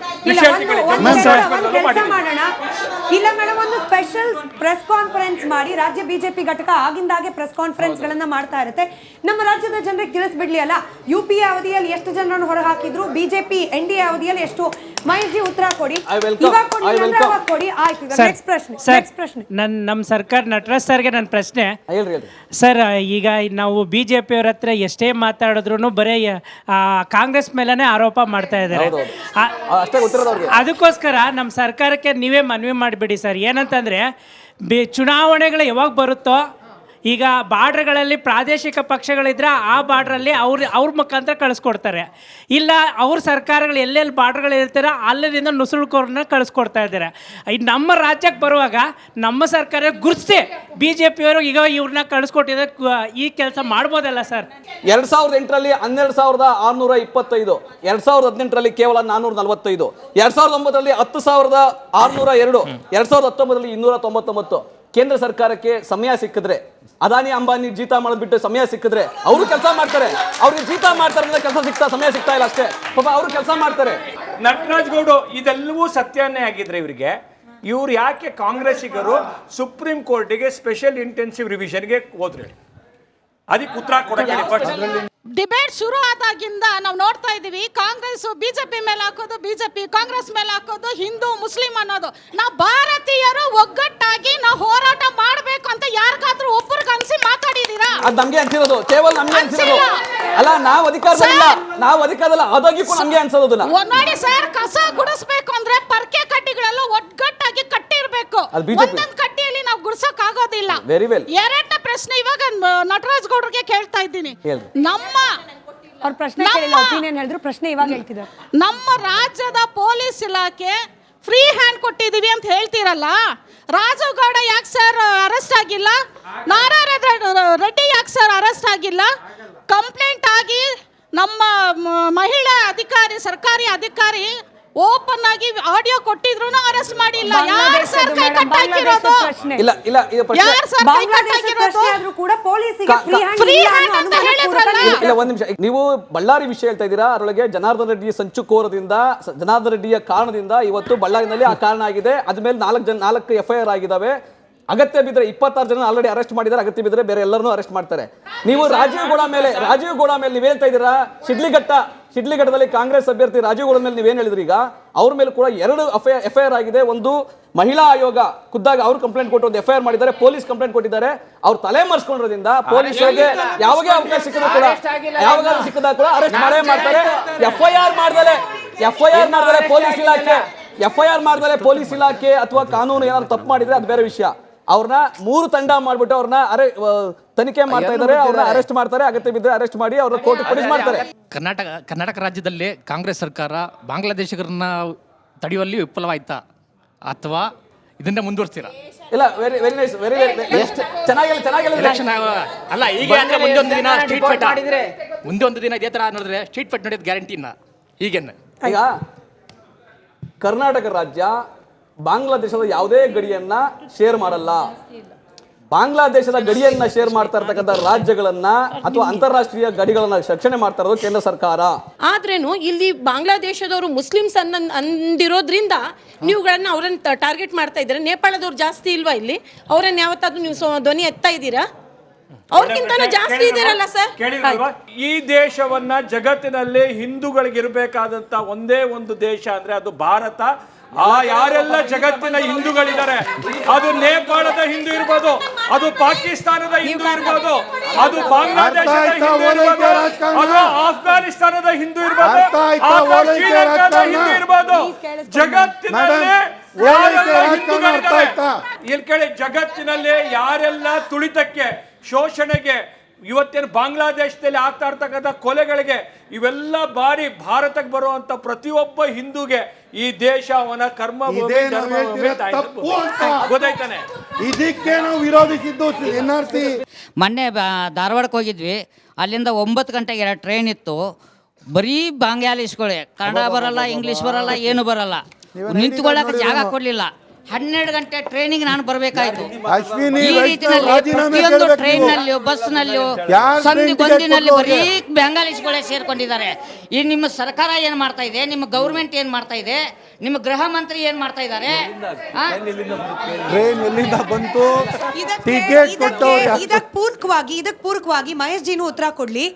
ಇಲ್ಲ ಮೇಡಮ್, ಒಂದು ಸ್ಪೆಷಲ್ ಪ್ರೆಸ್ ಕಾನ್ಫರೆನ್ಸ್ ಮಾಡಿ ರಾಜ್ಯ BJP ಘಟಕ ಆಗಿಂದಾಗೆ ಪ್ರೆಸ್ ಕಾನ್ಫರೆನ್ಸ್ ಗಳನ್ನ ಮಾಡ್ತಾ ಇರುತ್ತೆ. ನಮ್ಮ ರಾಜ್ಯದ ಜನರಿಗೆ ತಿಳಿಸ್ಬಿಡ್ಲಿ ಅಲ್ಲ, UPA ಅವಧಿಯಲ್ಲಿ ಎಷ್ಟು ಜನರನ್ನು ಹೊರ ಹಾಕಿದ್ರು, BJP NDA ಅವಧಿಯಲ್ಲಿ ಎಷ್ಟು? ಮಹೇಶ್ ಜಿ ಉತ್ತರ ಕೊಡಿ, ಕೊಡಿ. ಆಯ್ತು, ನೆಕ್ಸ್ಟ್ ಪ್ರಶ್ನೆ. ನಮ್ಮ ಸರ್ಕಾರ ನಟರಾಜ್ ಸರ್ಗೆ ನನ್ನ ಪ್ರಶ್ನೆ ಸರ್, ಈಗ ನಾವು BJP ಅವ್ರ ಹತ್ರ ಎಷ್ಟೇ ಮಾತಾಡಿದ್ರು ಬರೀ ಕಾಂಗ್ರೆಸ್ ಮೇಲೇನೆ ಆರೋಪ ಮಾಡ್ತಾ ಇದ್ದಾರೆ. ಅದಕ್ಕೋಸ್ಕರ ನಮ್ಮ ಸರ್ಕಾರಕ್ಕೆ ನೀವೇ ಮನವಿ ಮಾಡಿಬಿಡಿ ಸರ್. ಏನಂತಂದ್ರೆ ಚುನಾವಣೆಗಳು ಯಾವಾಗ ಬರುತ್ತೋ, ಈಗ ಬಾರ್ಡ್ರ್ಗಳಲ್ಲಿ ಪ್ರಾದೇಶಿಕ ಪಕ್ಷಗಳಿದ್ರೆ ಆ ಬಾರ್ಡ್ರಲ್ಲಿ ಅವ್ರ ಮುಖಾಂತರ ಕಳಿಸ್ಕೊಡ್ತಾರೆ. ಇಲ್ಲ ಅವ್ರ ಸರ್ಕಾರಗಳು ಎಲ್ಲೆಲ್ಲಿ ಬಾರ್ಡ್ರ್ಗಳು ಇರ್ತಾರೆ ಅಲ್ಲಿಂದ ನುಸುಳುಕೋರನ್ನ ಕಳಿಸ್ಕೊಡ್ತಾ ಇದ್ದಾರೆ. ನಮ್ಮ ರಾಜ್ಯಕ್ಕೆ ಬರುವಾಗ ನಮ್ಮ ಸರ್ಕಾರ ಗುರುತಿಸಿ BJP ಅವರು ಈಗ ಇವ್ರನ್ನ ಕಳಿಸ್ಕೊಟ್ಟಿದ್ರೆ ಈ ಕೆಲಸ ಮಾಡ್ಬೋದಲ್ಲ ಸರ್? 2008ರಲ್ಲಿ 12,625, 2018ರಲ್ಲಿ ಕೇವಲ 445, 2009ರಲ್ಲಿ 10,602, 2019ರಲ್ಲಿ 299. ಕೇಂದ್ರ ಸರ್ಕಾರಕ್ಕೆ ಸಮಯ ಸಿಕ್ಕಿದ್ರೆ, ಅದಾನಿ ಅಂಬಾನಿ ಜೀತ ಮಾಡೋದ್ಬಿಟ್ಟು ಸಮಯ ಸಿಕ್ಕಿದ್ರೆ ಅವರು ಕೆಲಸ ಮಾಡ್ತಾರೆ. ಅವ್ರಿಗೆ ಜೀತ ಮಾಡ್ತಾರೆ, ಸಮಯ ಸಿಗ್ತಾ ಇಲ್ಲ ಅಷ್ಟೇ. ಪಾಪ ಅವರು ಕೆಲಸ ಮಾಡ್ತಾರೆ. ನಟರಾಜ್ ಗೌಡ, ಇದೆಲ್ಲವೂ ಸತ್ಯನೇ ಆಗಿದ್ರೆ ಇವ್ರಿಗೆ, ಇವ್ರು ಯಾಕೆ ಕಾಂಗ್ರೆಸ್ಸಿಗರು ಸುಪ್ರೀಂ ಕೋರ್ಟಿಗೆ ಸ್ಪೆಷಲ್ ಇಂಟೆನ್ಸಿವ್ ರಿವಿಷನ್ಗೆ ಹೋದ್ರು? ಅದಕ್ಕೆ ಉತ್ತರ ಕೊಡಕ್ಕೆ ಡಿಬೇಟ್ ಶುರು ಆದಾಗಿಂದ ನಾವು ನೋಡ್ತಾ ಇದೀವಿ, ಕಾಂಗ್ರೆಸ್ BJP ಮೇಲೆ ಹಾಕೋದು, BJP ಕಾಂಗ್ರೆಸ್ ಮೇಲೆ ಹಾಕೋದು, ಹಿಂದೂ ಮುಸ್ಲಿಂ ಅನ್ನೋದು. ನಾವು ಭಾರತೀಯರು ಒಗ್ಗಟ್ಟಾಗಿ ನಾವು ಹೋರಾಟ ಮಾಡಬೇಕು ಅಂತ ಯಾರಿಗಾದ್ರೂ ಒಬ್ಬರಿಗೆ ಅನ್ಸಿ ಮಾತಾಡಿದೀರಾ? ಅದು ನಮ್ಗೆ ಅನ್ಸಿರೋದು, ಕೇವಲ ನಮ್ಗೆ ಅನ್ಸಿರೋದು ಅಲ್ಲ. ನಾವು ಅಧಿಕಾರದಲ್ಲ, ಅದಾಗಿ ನಮ್ಗೆ ಅನ್ಸೋದು. ನೋಡಿ ಸರ್, ಕಸ ಗುಡಿಸ್ಬೇಕು ಅಂದ್ರೆ ಪರ್ಕೆ ಕಡ್ಡಿಗಳೆಲ್ಲ ಒಗ್ಗಟ್ಟಾಗಿ ಕಟ್ಟಿರ್ಬೇಕು. ಒಂದೊಂದು ಕಡ್ಡಿಯಲ್ಲಿ ನಾವು ಗುಡ್ಸಕ್ ಆಗೋದಿಲ್ಲ. ಎರಡನೇ ಪ್ರಶ್ನೆ ಇವಾಗ ನಟರಾಜ್ ಗೌಡ್ರಿಗೆ ಕೇಳ್ತಾ ಇದ್ದೀನಿ. ನಮ್ಮ ರಾಜ್ಯದ ಪೊಲೀಸ್ ಇಲಾಖೆ ಫ್ರೀ ಹ್ಯಾಂಡ್ ಕೊಟ್ಟಿದೀವಿ ಅಂತ ಹೇಳ್ತೀರಲ್ಲ, ರಾಜು ಗೌಡ ಯಾಕೆ ಸರ್ ಅರೆಸ್ಟ್ ಆಗಿಲ್ಲ? ನಾರಾಯಣ ರೆಡ್ಡಿ ಯಾಕೆ ಸರ್ ಅರೆಸ್ಟ್ ಆಗಿಲ್ಲ? ಕಂಪ್ಲೇಂಟ್ ಆಗಿ ನಮ್ಮ ಮಹಿಳಾ ಅಧಿಕಾರಿ, ಸರ್ಕಾರಿ ಅಧಿಕಾರಿ ಓಪನ್ ಆಗಿ ಆಡಿಯೋ ಕೊಟ್ಟಿದ್ರು ಅರೆಸ್ಟ್ ಮಾಡಿಲ್ಲ. ಯಾರ್ ಸರ್ ಕೈ ಕಟ್ಟಾಕಿರೋದು? ಇಲ್ಲ ಇಲ್ಲ ಇದು ಪ್ರಶ್ನೆ ಯಾರ್ ಸರ್ ಕೈ ಕಟ್ಟಾಕಿರೋದು? ಕೂಡ ಪೊಲೀಸಿಗೆ ಫ್ರೀ ಹ್ಯಾಂಡ್ ಅಂತ ಹೇಳಿದ್ರಲ್ಲ. ಇಲ್ಲ ಒಂದ್ ನಿಮಿಷ, ನೀವು ಬಳ್ಳಾರಿ ವಿಷಯ ಹೇಳ್ತಾ ಇದ್ದೀರಾ, ಅದರೊಳಗೆ ಜನಾರ್ದನ್ ರೆಡ್ಡಿ ಸಂಚುಕೋರದಿಂದ, ಜನಾರ್ದನ್ ರೆಡ್ಡಿಯ ಕಾರಣದಿಂದ ಇವತ್ತು ಬಳ್ಳಾರಿನಲ್ಲಿ ಆ ಕಾರಣ ಆಗಿದೆ. ಅದ್ಮೇಲೆ 4 FIR ಆಗಿದ್ದಾವೆ. ಅಗತ್ಯ ಬಿದ್ದರೆ 26 ಜನ ಆಲ್ರೆಡಿ ಅರೆಸ್ಟ್ ಮಾಡಿದ್ದಾರೆ. ಅಗತ್ಯ ಬಿದ್ದರೆ ಬೇರೆ ಎಲ್ಲರನ್ನೂ ಅರೆಸ್ಟ್ ಮಾಡ್ತಾರೆ. ನೀವು ರಾಜೀವ್ ಗೌಡ ಮೇಲೆ ನೀವು ಹೇಳ್ತಾ ಇದ್ದೀರಾ, ಶಿಡ್ಲಿಘಟ್ಟದಲ್ಲಿ ಕಾಂಗ್ರೆಸ್ ಅಭ್ಯರ್ಥಿ ರಾಜೀವ್ ಗೌಡ ಮೇಲೆ ನೀವೇನ್ ಹೇಳಿದ್ರಿ, ಈಗ ಅವ್ರ ಮೇಲೆ ಕೂಡ 2 FIR ಆಗಿದೆ. ಒಂದು ಮಹಿಳಾ ಆಯೋಗ ಖುದ್ದಾಗಿ ಅವ್ರು ಕಂಪ್ಲೇಂಟ್ ಕೊಟ್ಟು ಒಂದು FIR ಮಾಡಿದ್ದಾರೆ, ಪೊಲೀಸ್ ಕಂಪ್ಲೇಂಟ್ ಕೊಟ್ಟಿದ್ದಾರೆ. ಅವ್ರು ತಲೆ ಮರೆಸ್ಕೊಂಡಿರೋದ್ರಿಂದ ಪೊಲೀಸರಿಗೆ ಯಾವಾಗ ಅವಕಾಶ ಸಿಕ್ಕದ ಕೂಡ ಅರೆಸ್ಟ್ ಮಾಡೇ ಮಾಡ್ತಾರೆ. FIR ಮಾಡ್ದಲೆ ಪೊಲೀಸ್ ಇಲಾಖೆ ಅಥವಾ ಕಾನೂನು ಏನಾದ್ರು ತಪ್ಪು ಮಾಡಿದ್ರೆ ಅದು ಬೇರೆ ವಿಷಯ. ಅವ್ರನ್ನ 3 ತಂಡ ಮಾಡ್ಬಿಟ್ಟು ಅವ್ರನ್ನ ತನಿಖೆ ಮಾಡ್ತಾ ಇದ್ದಾರೆ, ಅವ್ರನ್ನ ಅರೆಸ್ಟ್ ಮಾಡ್ತಾರೆ. ಅಗತ್ಯ ಬಿದ್ದರೆ ಅರೆಸ್ಟ್ ಮಾಡಿ ಅವ್ರನ್ನ ಕೋರ್ಟ್ ಪ್ರೊಡ್ಯೂಸ್ ಮಾಡ್ತಾರೆ. ಕರ್ನಾಟಕ ರಾಜ್ಯದಲ್ಲಿ ಕಾಂಗ್ರೆಸ್ ಸರ್ಕಾರ ಬಾಂಗ್ಲಾದೇಶಿಗರನ್ನ ತಡೆಯುವಲ್ಲಿ ವಿಫಲವಾಯ್ತಾ ಅಥವಾ ಇದನ್ನ ಮುಂದುವರಿಸ್ತೀರಾ? ಇಲ್ಲ, ವೆರಿ ನೈಸ್, ವೆರಿ ಚೆನ್ನಾಗಿಲ್ಲ. ಅಲ್ಲ, ಈಗ ಮುಂದೊಂದು ದಿನ ಸ್ಟ್ರೀಟ್ ಫೈಟ್ ಮುಂದೊಂದು ದಿನ ಇದೇ ತರ ನೋಡಿದ್ರೆ ಸ್ಟ್ರೀಟ್ ಫೈಟ್ ನಡೆಯೋದು ಗ್ಯಾರಂಟಿನ ಈಗೇನು? ಈಗ ಕರ್ನಾಟಕ ರಾಜ್ಯ ಬಾಂಗ್ಲಾದೇಶದ ಯಾವುದೇ ಗಡಿಯನ್ನ ಶೇರ್ ಮಾಡಲ್ಲ. ಬಾಂಗ್ಲಾದೇಶದ ಗಡಿಯನ್ನ ಶೇರ್ ಮಾಡ್ತಾ ಇರ್ತಕ್ಕಂಥ ರಾಜ್ಯಗಳನ್ನ ಅಥವಾ ಅಂತಾರಾಷ್ಟ್ರೀಯ ಗಡಿಗಳನ್ನ ರಕ್ಷಣೆ ಮಾಡ್ತಾ ಇರೋದು ಕೇಂದ್ರ ಸರ್ಕಾರ. ಆದ್ರೇನು ಇಲ್ಲಿ ಬಾಂಗ್ಲಾದೇಶದವರು ಮುಸ್ಲಿಮ್ಸ್ ಅಂದಿರೋದ್ರಿಂದ ನೀವುಗಳನ್ನ ಅವ್ರನ್ನ ಟಾರ್ಗೆಟ್ ಮಾಡ್ತಾ ಇದ್ದೀರಾ. ನೇಪಾಳದವ್ರು ಜಾಸ್ತಿ ಇಲ್ವಾ ಇಲ್ಲಿ? ಅವ್ರನ್ನ ಯಾವತ್ತಾದ್ರೂ ನೀವು ಧ್ವನಿ ಎತ್ತಾ ಇದ್ದೀರಾ? ಅವ್ರಿಗಿಂತ ಜಾಸ್ತಿ ಇದ್ದೀರಲ್ಲ ಸರ್. ಈ ದೇಶವನ್ನ ಜಗತ್ತಿನಲ್ಲಿ ಹಿಂದೂಗಳಿಗೆ ಇರಬೇಕಾದಂತ ಒಂದೇ ಒಂದು ದೇಶ ಅಂದ್ರೆ ಅದು ಭಾರತ. ಯಾರೆಲ್ಲ ಜಗತ್ತಿನ ಹಿಂದೂಗಳಿದ್ದಾರೆ, ಅದು ನೇಪಾಳದ ಹಿಂದೂ ಇರ್ಬೋದು, ಅದು ಪಾಕಿಸ್ತಾನದ ಹಿಂದೂ ಇರ್ಬೋದು, ಅದು ಬಾಂಗ್ಲಾದೇಶದ ಹಿಂದೂ ಇರ್ಬೋದು, ಅದು ಆಫ್ಘಾನಿಸ್ತಾನದ ಹಿಂದೂ ಇರ್ಬೋದು, ಶ್ರೀಲಂಕಾದ ಹಿಂದೂ ಇರ್ಬೋದು. ಜಗತ್ತಿನಲ್ಲಿ ಇಲ್ಲಿ ಕೇಳಿ, ಜಗತ್ತಿನಲ್ಲಿ ಯಾರೆಲ್ಲ ತುಳಿತಕ್ಕೆ, ಶೋಷಣೆಗೆ, ಇವತ್ತೇನು ಬಾಂಗ್ಲಾದೇಶದಲ್ಲಿ ಆಗ್ತಾ ಇರ್ತಕ್ಕಂಥ ಕೊಲೆಗಳಿಗೆ, ಇವೆಲ್ಲ ಬಾರಿ ಭಾರತಕ್ಕೆ ಬರುವಂತ ಪ್ರತಿಯೊಬ್ಬ ಹಿಂದೂಗೆ ಈ ದೇಶ ಅವನ ಕರ್ಮಭೂಮಿ, ಗೊತ್ತಾಯ್ತಾನೆ. ಇದಕ್ಕೆ ನಾವು ವಿರೋಧಿಸಿದ್ದು NRC. ಮೊನ್ನೆ ಧಾರವಾಡಕ್ಕೆ ಹೋಗಿದ್ವಿ. ಅಲ್ಲಿಂದ 9 ಗಂಟೆಗೆ ಟ್ರೈನ್ ಇತ್ತು. ಬರೀ ಬಾಂಗ್ಲಾದೇಶಗಳೇ, ಕನ್ನಡ ಬರಲ್ಲ, ಇಂಗ್ಲೀಷ್ ಬರಲ್ಲ, ಏನು ಬರಲ್ಲ. ನಿಂತ್ಕೊಳ್ಳೋಕೆ ಜಾಗ ಕೊಡಲಿಲ್ಲ. 12 ಗಂಟೆ ಟ್ರೈನಿಗೆ ನಾನು ಬರಬೇಕಾಯ್ತು. ಈ ರೀತಿಯಲ್ಲಿ ಪ್ರತಿಯೊಂದು ಟ್ರೈನ್ನಲ್ಲಿಯೂ, ಬಸ್ನಲ್ಲಿಯೂ, ಗೊಂದಿನಲ್ಲಿ ಬರೀ ಬೆಂಗಾಲಿಸ್ಗಳೇ ಸೇರ್ಕೊಂಡಿದ್ದಾರೆ. ಈ ನಿಮ್ಮ ಸರ್ಕಾರ ಏನು ಮಾಡ್ತಾ ಇದೆ? ನಿಮ್ಮ ಗೌರ್ಮೆಂಟ್ ಏನು ಮಾಡ್ತಾ ಇದೆ? ನಿಮ್ಮ ಗೃಹ ಮಂತ್ರಿ ಏನು ಮಾಡ್ತಾ ಇದ್ದಾರೆ? ಟ್ರೈನ್ ಎಲ್ಲಿಂದ ಬಂತು? ಇದಕ್ಕೆ ಪೂರಕವಾಗಿ ಮಹೇಶ್ ಜಿನೂ ಉತ್ತರ ಕೊಡ್ಲಿ.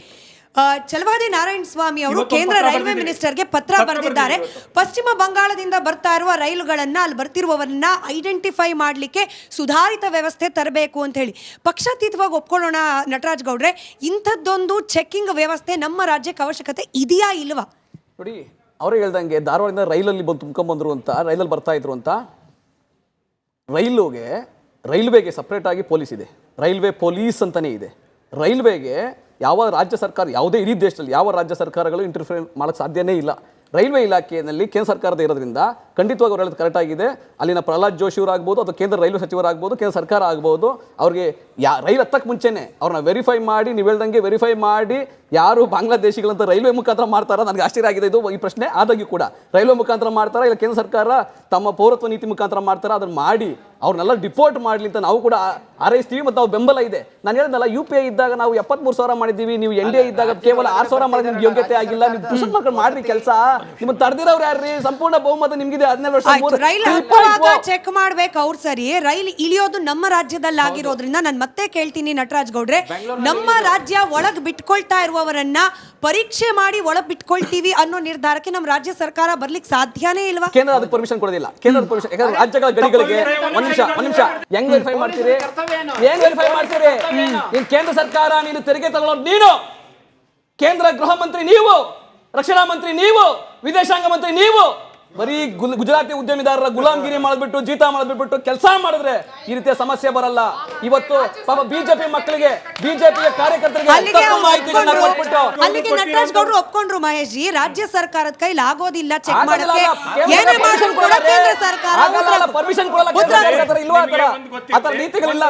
ಚಲವಾದಿ ನಾರಾಯಣ ಸ್ವಾಮಿ ಅವರು ಕೇಂದ್ರ ರೈಲ್ವೆ ಮಿನಿಸ್ಟರ್ಗೆ ಪತ್ರ ಬರೆದಿದ್ದಾರೆ. ಪಶ್ಚಿಮ ಬಂಗಾಳದಿಂದ ಬರ್ತಾ ಇರುವ ರೈಲುಗಳನ್ನ, ಅಲ್ಲಿ ಬರ್ತಿರುವವರನ್ನ ಐಡೆಂಟಿಫೈ ಮಾಡಲಿಕ್ಕೆ ಸುಧಾರಿತ ವ್ಯವಸ್ಥೆ ತರಬೇಕು ಅಂತ ಹೇಳಿ. ಪಕ್ಷಾತೀತವಾಗಿ ಒಪ್ಕೊಳ್ಳೋಣ ನಟರಾಜ್ ಗೌಡ್ರೆ, ಇಂಥದ್ದೊಂದು ಚೆಕ್ಕಿಂಗ್ ವ್ಯವಸ್ಥೆ ನಮ್ಮ ರಾಜ್ಯಕ್ಕೆ ಅವಶ್ಯಕತೆ ಇದೆಯಾ ಇಲ್ವಾ? ನೋಡಿ, ಅವರೇ ಹೇಳ್ದಂಗೆ ಧಾರವಾಡದಿಂದ ರೈಲಲ್ಲಿ ಬಂದು ತುಂಬ್ಕೊಂಡ್ಬಂದ್ರು ಅಂತ, ರೈಲಲ್ಲಿ ಬರ್ತಾ ಇದ್ರು ಅಂತ. ರೈಲ್ವೆಗೆ ಸಪ್ರೇಟ್ ಆಗಿ ಪೊಲೀಸ್ ಇದೆ, ರೈಲ್ವೆ ಪೊಲೀಸ್ ಅಂತಾನೆ ಇದೆ. ರೈಲ್ವೆಗೆ ಯಾವ ರಾಜ್ಯ ಸರ್ಕಾರ, ಯಾವುದೇ ಇಡೀ ದೇಶದಲ್ಲಿ ಯಾವ ರಾಜ್ಯ ಸರ್ಕಾರಗಳು ಇಂಟರ್ಫಿಯರ್ ಮಾಡೋಕ್ಕೆ ಸಾಧ್ಯನೇ ಇಲ್ಲ. ರೈಲ್ವೆ ಇಲಾಖೆಯಲ್ಲಿ ಕೇಂದ್ರ ಸರ್ಕಾರದ ಇರೋದ್ರಿಂದ ಖಂಡಿತವಾಗಿ ಅವ್ರು ಹೇಳೋದು ಕರೆಕ್ಟ್ ಆಗಿದೆ. ಅಲ್ಲಿನ ಪ್ರಹ್ಲಾದ್ ಜೋಶಿ ಅವರಾಗ್ಬೋದು ಅಥವಾ ಕೇಂದ್ರ ರೈಲ್ವೆ ಸಚಿವರಾಗ್ಬೋದು, ಕೇಂದ್ರ ಸರ್ಕಾರ ಆಗ್ಬೋದು, ಅವ್ರಿಗೆ ರೈಲ್ ಹತ್ತಕ್ಕೆ ಮುಂಚೆನೆ ಅವ್ರನ್ನ ವೆರಿಫೈ ಮಾಡಿ, ನೀವು ಹೇಳ್ದಂಗೆ ವೆರಿಫೈ ಮಾಡಿ ಯಾರು ಬಾಂಗ್ಲಾದೇಶಿಗಳಂತ ರೈಲ್ವೆ ಮುಖಾಂತರ ಮಾಡ್ತಾರ. ನನಗೆ ಆಶ್ಚರ್ಯ ಆಗಿದೆ ಇದು ಈ ಪ್ರಶ್ನೆ. ಆದಾಗ್ಯೂ ಕೂಡ ರೈಲ್ವೆ ಮುಖಾಂತರ ಮಾಡ್ತಾರ, ಇಲ್ಲ ಕೇಂದ್ರ ಸರ್ಕಾರ ತಮ್ಮ ಪೌರತ್ವ ನೀತಿ ಮುಖಾಂತರ ಮಾಡ್ತಾರ, ಅದನ್ನ ಮಾಡಿ ಅವ್ರನ್ನೆಲ್ಲ ಡಿಪೋರ್ಟ್ ಮಾಡಲಿ ಅಂತ ನಾವು ಕೂಡ ಹಾರೈಸ್ತೀವಿ ಮತ್ತು ನಾವು ಬೆಂಬಲ ಇದೆ. ನಾನು ಹೇಳಿದ್ನಲ್ಲ, UPI ಇದ್ದಾಗ ನಾವು 73,000 ಮಾಡಿದ್ದೀವಿ, ನೀವು NDA ಇದ್ದಾಗ ಕೇವಲ 6,000 ಮಾಡಿದ್ರೆ ನಿಮ್ಗೆ ಯೋಗ್ಯತೆ ಆಗಿಲ್ಲ. ನೀವು ಪುಸ್ತಕ ಮಾಡ್ಕೊಂಡು ಮಾಡ್ರಿ ಕೆಲಸ. ನಿಮ್ಗೆ ತಡೆದಿರೋರು ಯಾರ್ರಿ? ಸಂಪೂರ್ಣ ಬಹುಮತ ನಿಮ್ಗಿದೆ. 17 ವರ್ಷ ರೈಲ್ ಚೆಕ್ ಮಾಡ್ಬೇಕು ಅವ್ರು. ಸರಿ, ರೈಲ್ ಇಳಿಯೋದು ನಮ್ಮ ರಾಜ್ಯದಲ್ಲಿ ಆಗಿರೋದ್ರಿಂದ ನಾನು ಮತ್ತೆ ಕೇಳ್ತೀನಿ ನಟರಾಜ್ ಗೌಡ್ರೆ, ನಮ್ಮ ರಾಜ್ಯ ಒಳಗ್ ಬಿಟ್ಕೊಳ್ತಾ ಇರುವವರನ್ನ ಪರೀಕ್ಷೆ ಮಾಡಿ ಒಳಗ್ ಬಿಟ್ಕೊಳ್ತೀವಿ ಅನ್ನೋ ನಿರ್ಧಾರಕ್ಕೆ ನಮ್ಮ ರಾಜ್ಯ ಸರ್ಕಾರ ಬರ್ಲಿಕ್ಕೆ ಸಾಧ್ಯನೇ ಇಲ್ವಾ? ಕೇಂದ್ರ ಅದಕ್ಕೆ ಪರ್ಮಿಷನ್ ಕೊಡೋದಿಲ್ಲ. ಕೇಂದ್ರ ಪರ್ಮಿಷನ್, ಯಾಕಂದ್ರೆ ರಾಜ್ಯಗಳ ಗಡಿಗಳಿಗೆ ಒಂದ್ ನಿಮಿಷ ಹೆಂಗ್ ವೆರಿಫೈ ಮಾಡ್ತೀರಿ? ನೀನ್ ಕೇಂದ್ರ ಸರ್ಕಾರ, ನೀನು ತೆರಿಗೆ ತಗೊಳ್ಳೋದು ನೀನು, ಕೇಂದ್ರ ಗೃಹ ಮಂತ್ರಿ ನೀವು, ರಕ್ಷಣಾ ಮಂತ್ರಿ ನೀವು, ವಿದೇಶಾಂಗ ಮಂತ್ರಿ ನೀವು. ಬರೀ ಗುಜರಾತಿ ಉದ್ಯಮಿದಾರರ ಗುಲಾಮ್ಗಿರಿ ಮಾಡಿಬಿಟ್ಟು, ಜೀತ ಮಾಡಿಬಿಟ್ಟು ಕೆಲಸ ಮಾಡಿದ್ರೆ ಈ ರೀತಿಯ ಸಮಸ್ಯೆ ಬರಲ್ಲ. ಇವತ್ತು ಪಾಪ ಬಿಜೆಪಿ ಮಕ್ಕಳಿಗೆ, ಬಿಜೆಪಿಯ ಕಾರ್ಯಕರ್ತರಿಗೆ ಅಲ್ಲಿಗೆ ನಟರಾಜ್ ಗೌಡ್ರು ಒಪ್ಕೊಂಡ್ರು. ಮಹೇಶ್ ಜಿ, ರಾಜ್ಯ ಸರ್ಕಾರದ ಕೈಲಿ ಆಗೋದಿಲ್ಲ ಚೆಕ್ ಮಾಡಕ್ಕೆ. ಏನೇ ಮಾಡಿದ್ರು ಕೂಡ ಕೇಂದ್ರ ಸರ್ಕಾರ ಪರ್ಮಿಷನ್ ಕೊಡಲ್ಲ. ನೀತಿಗಳಿಲ್ಲ.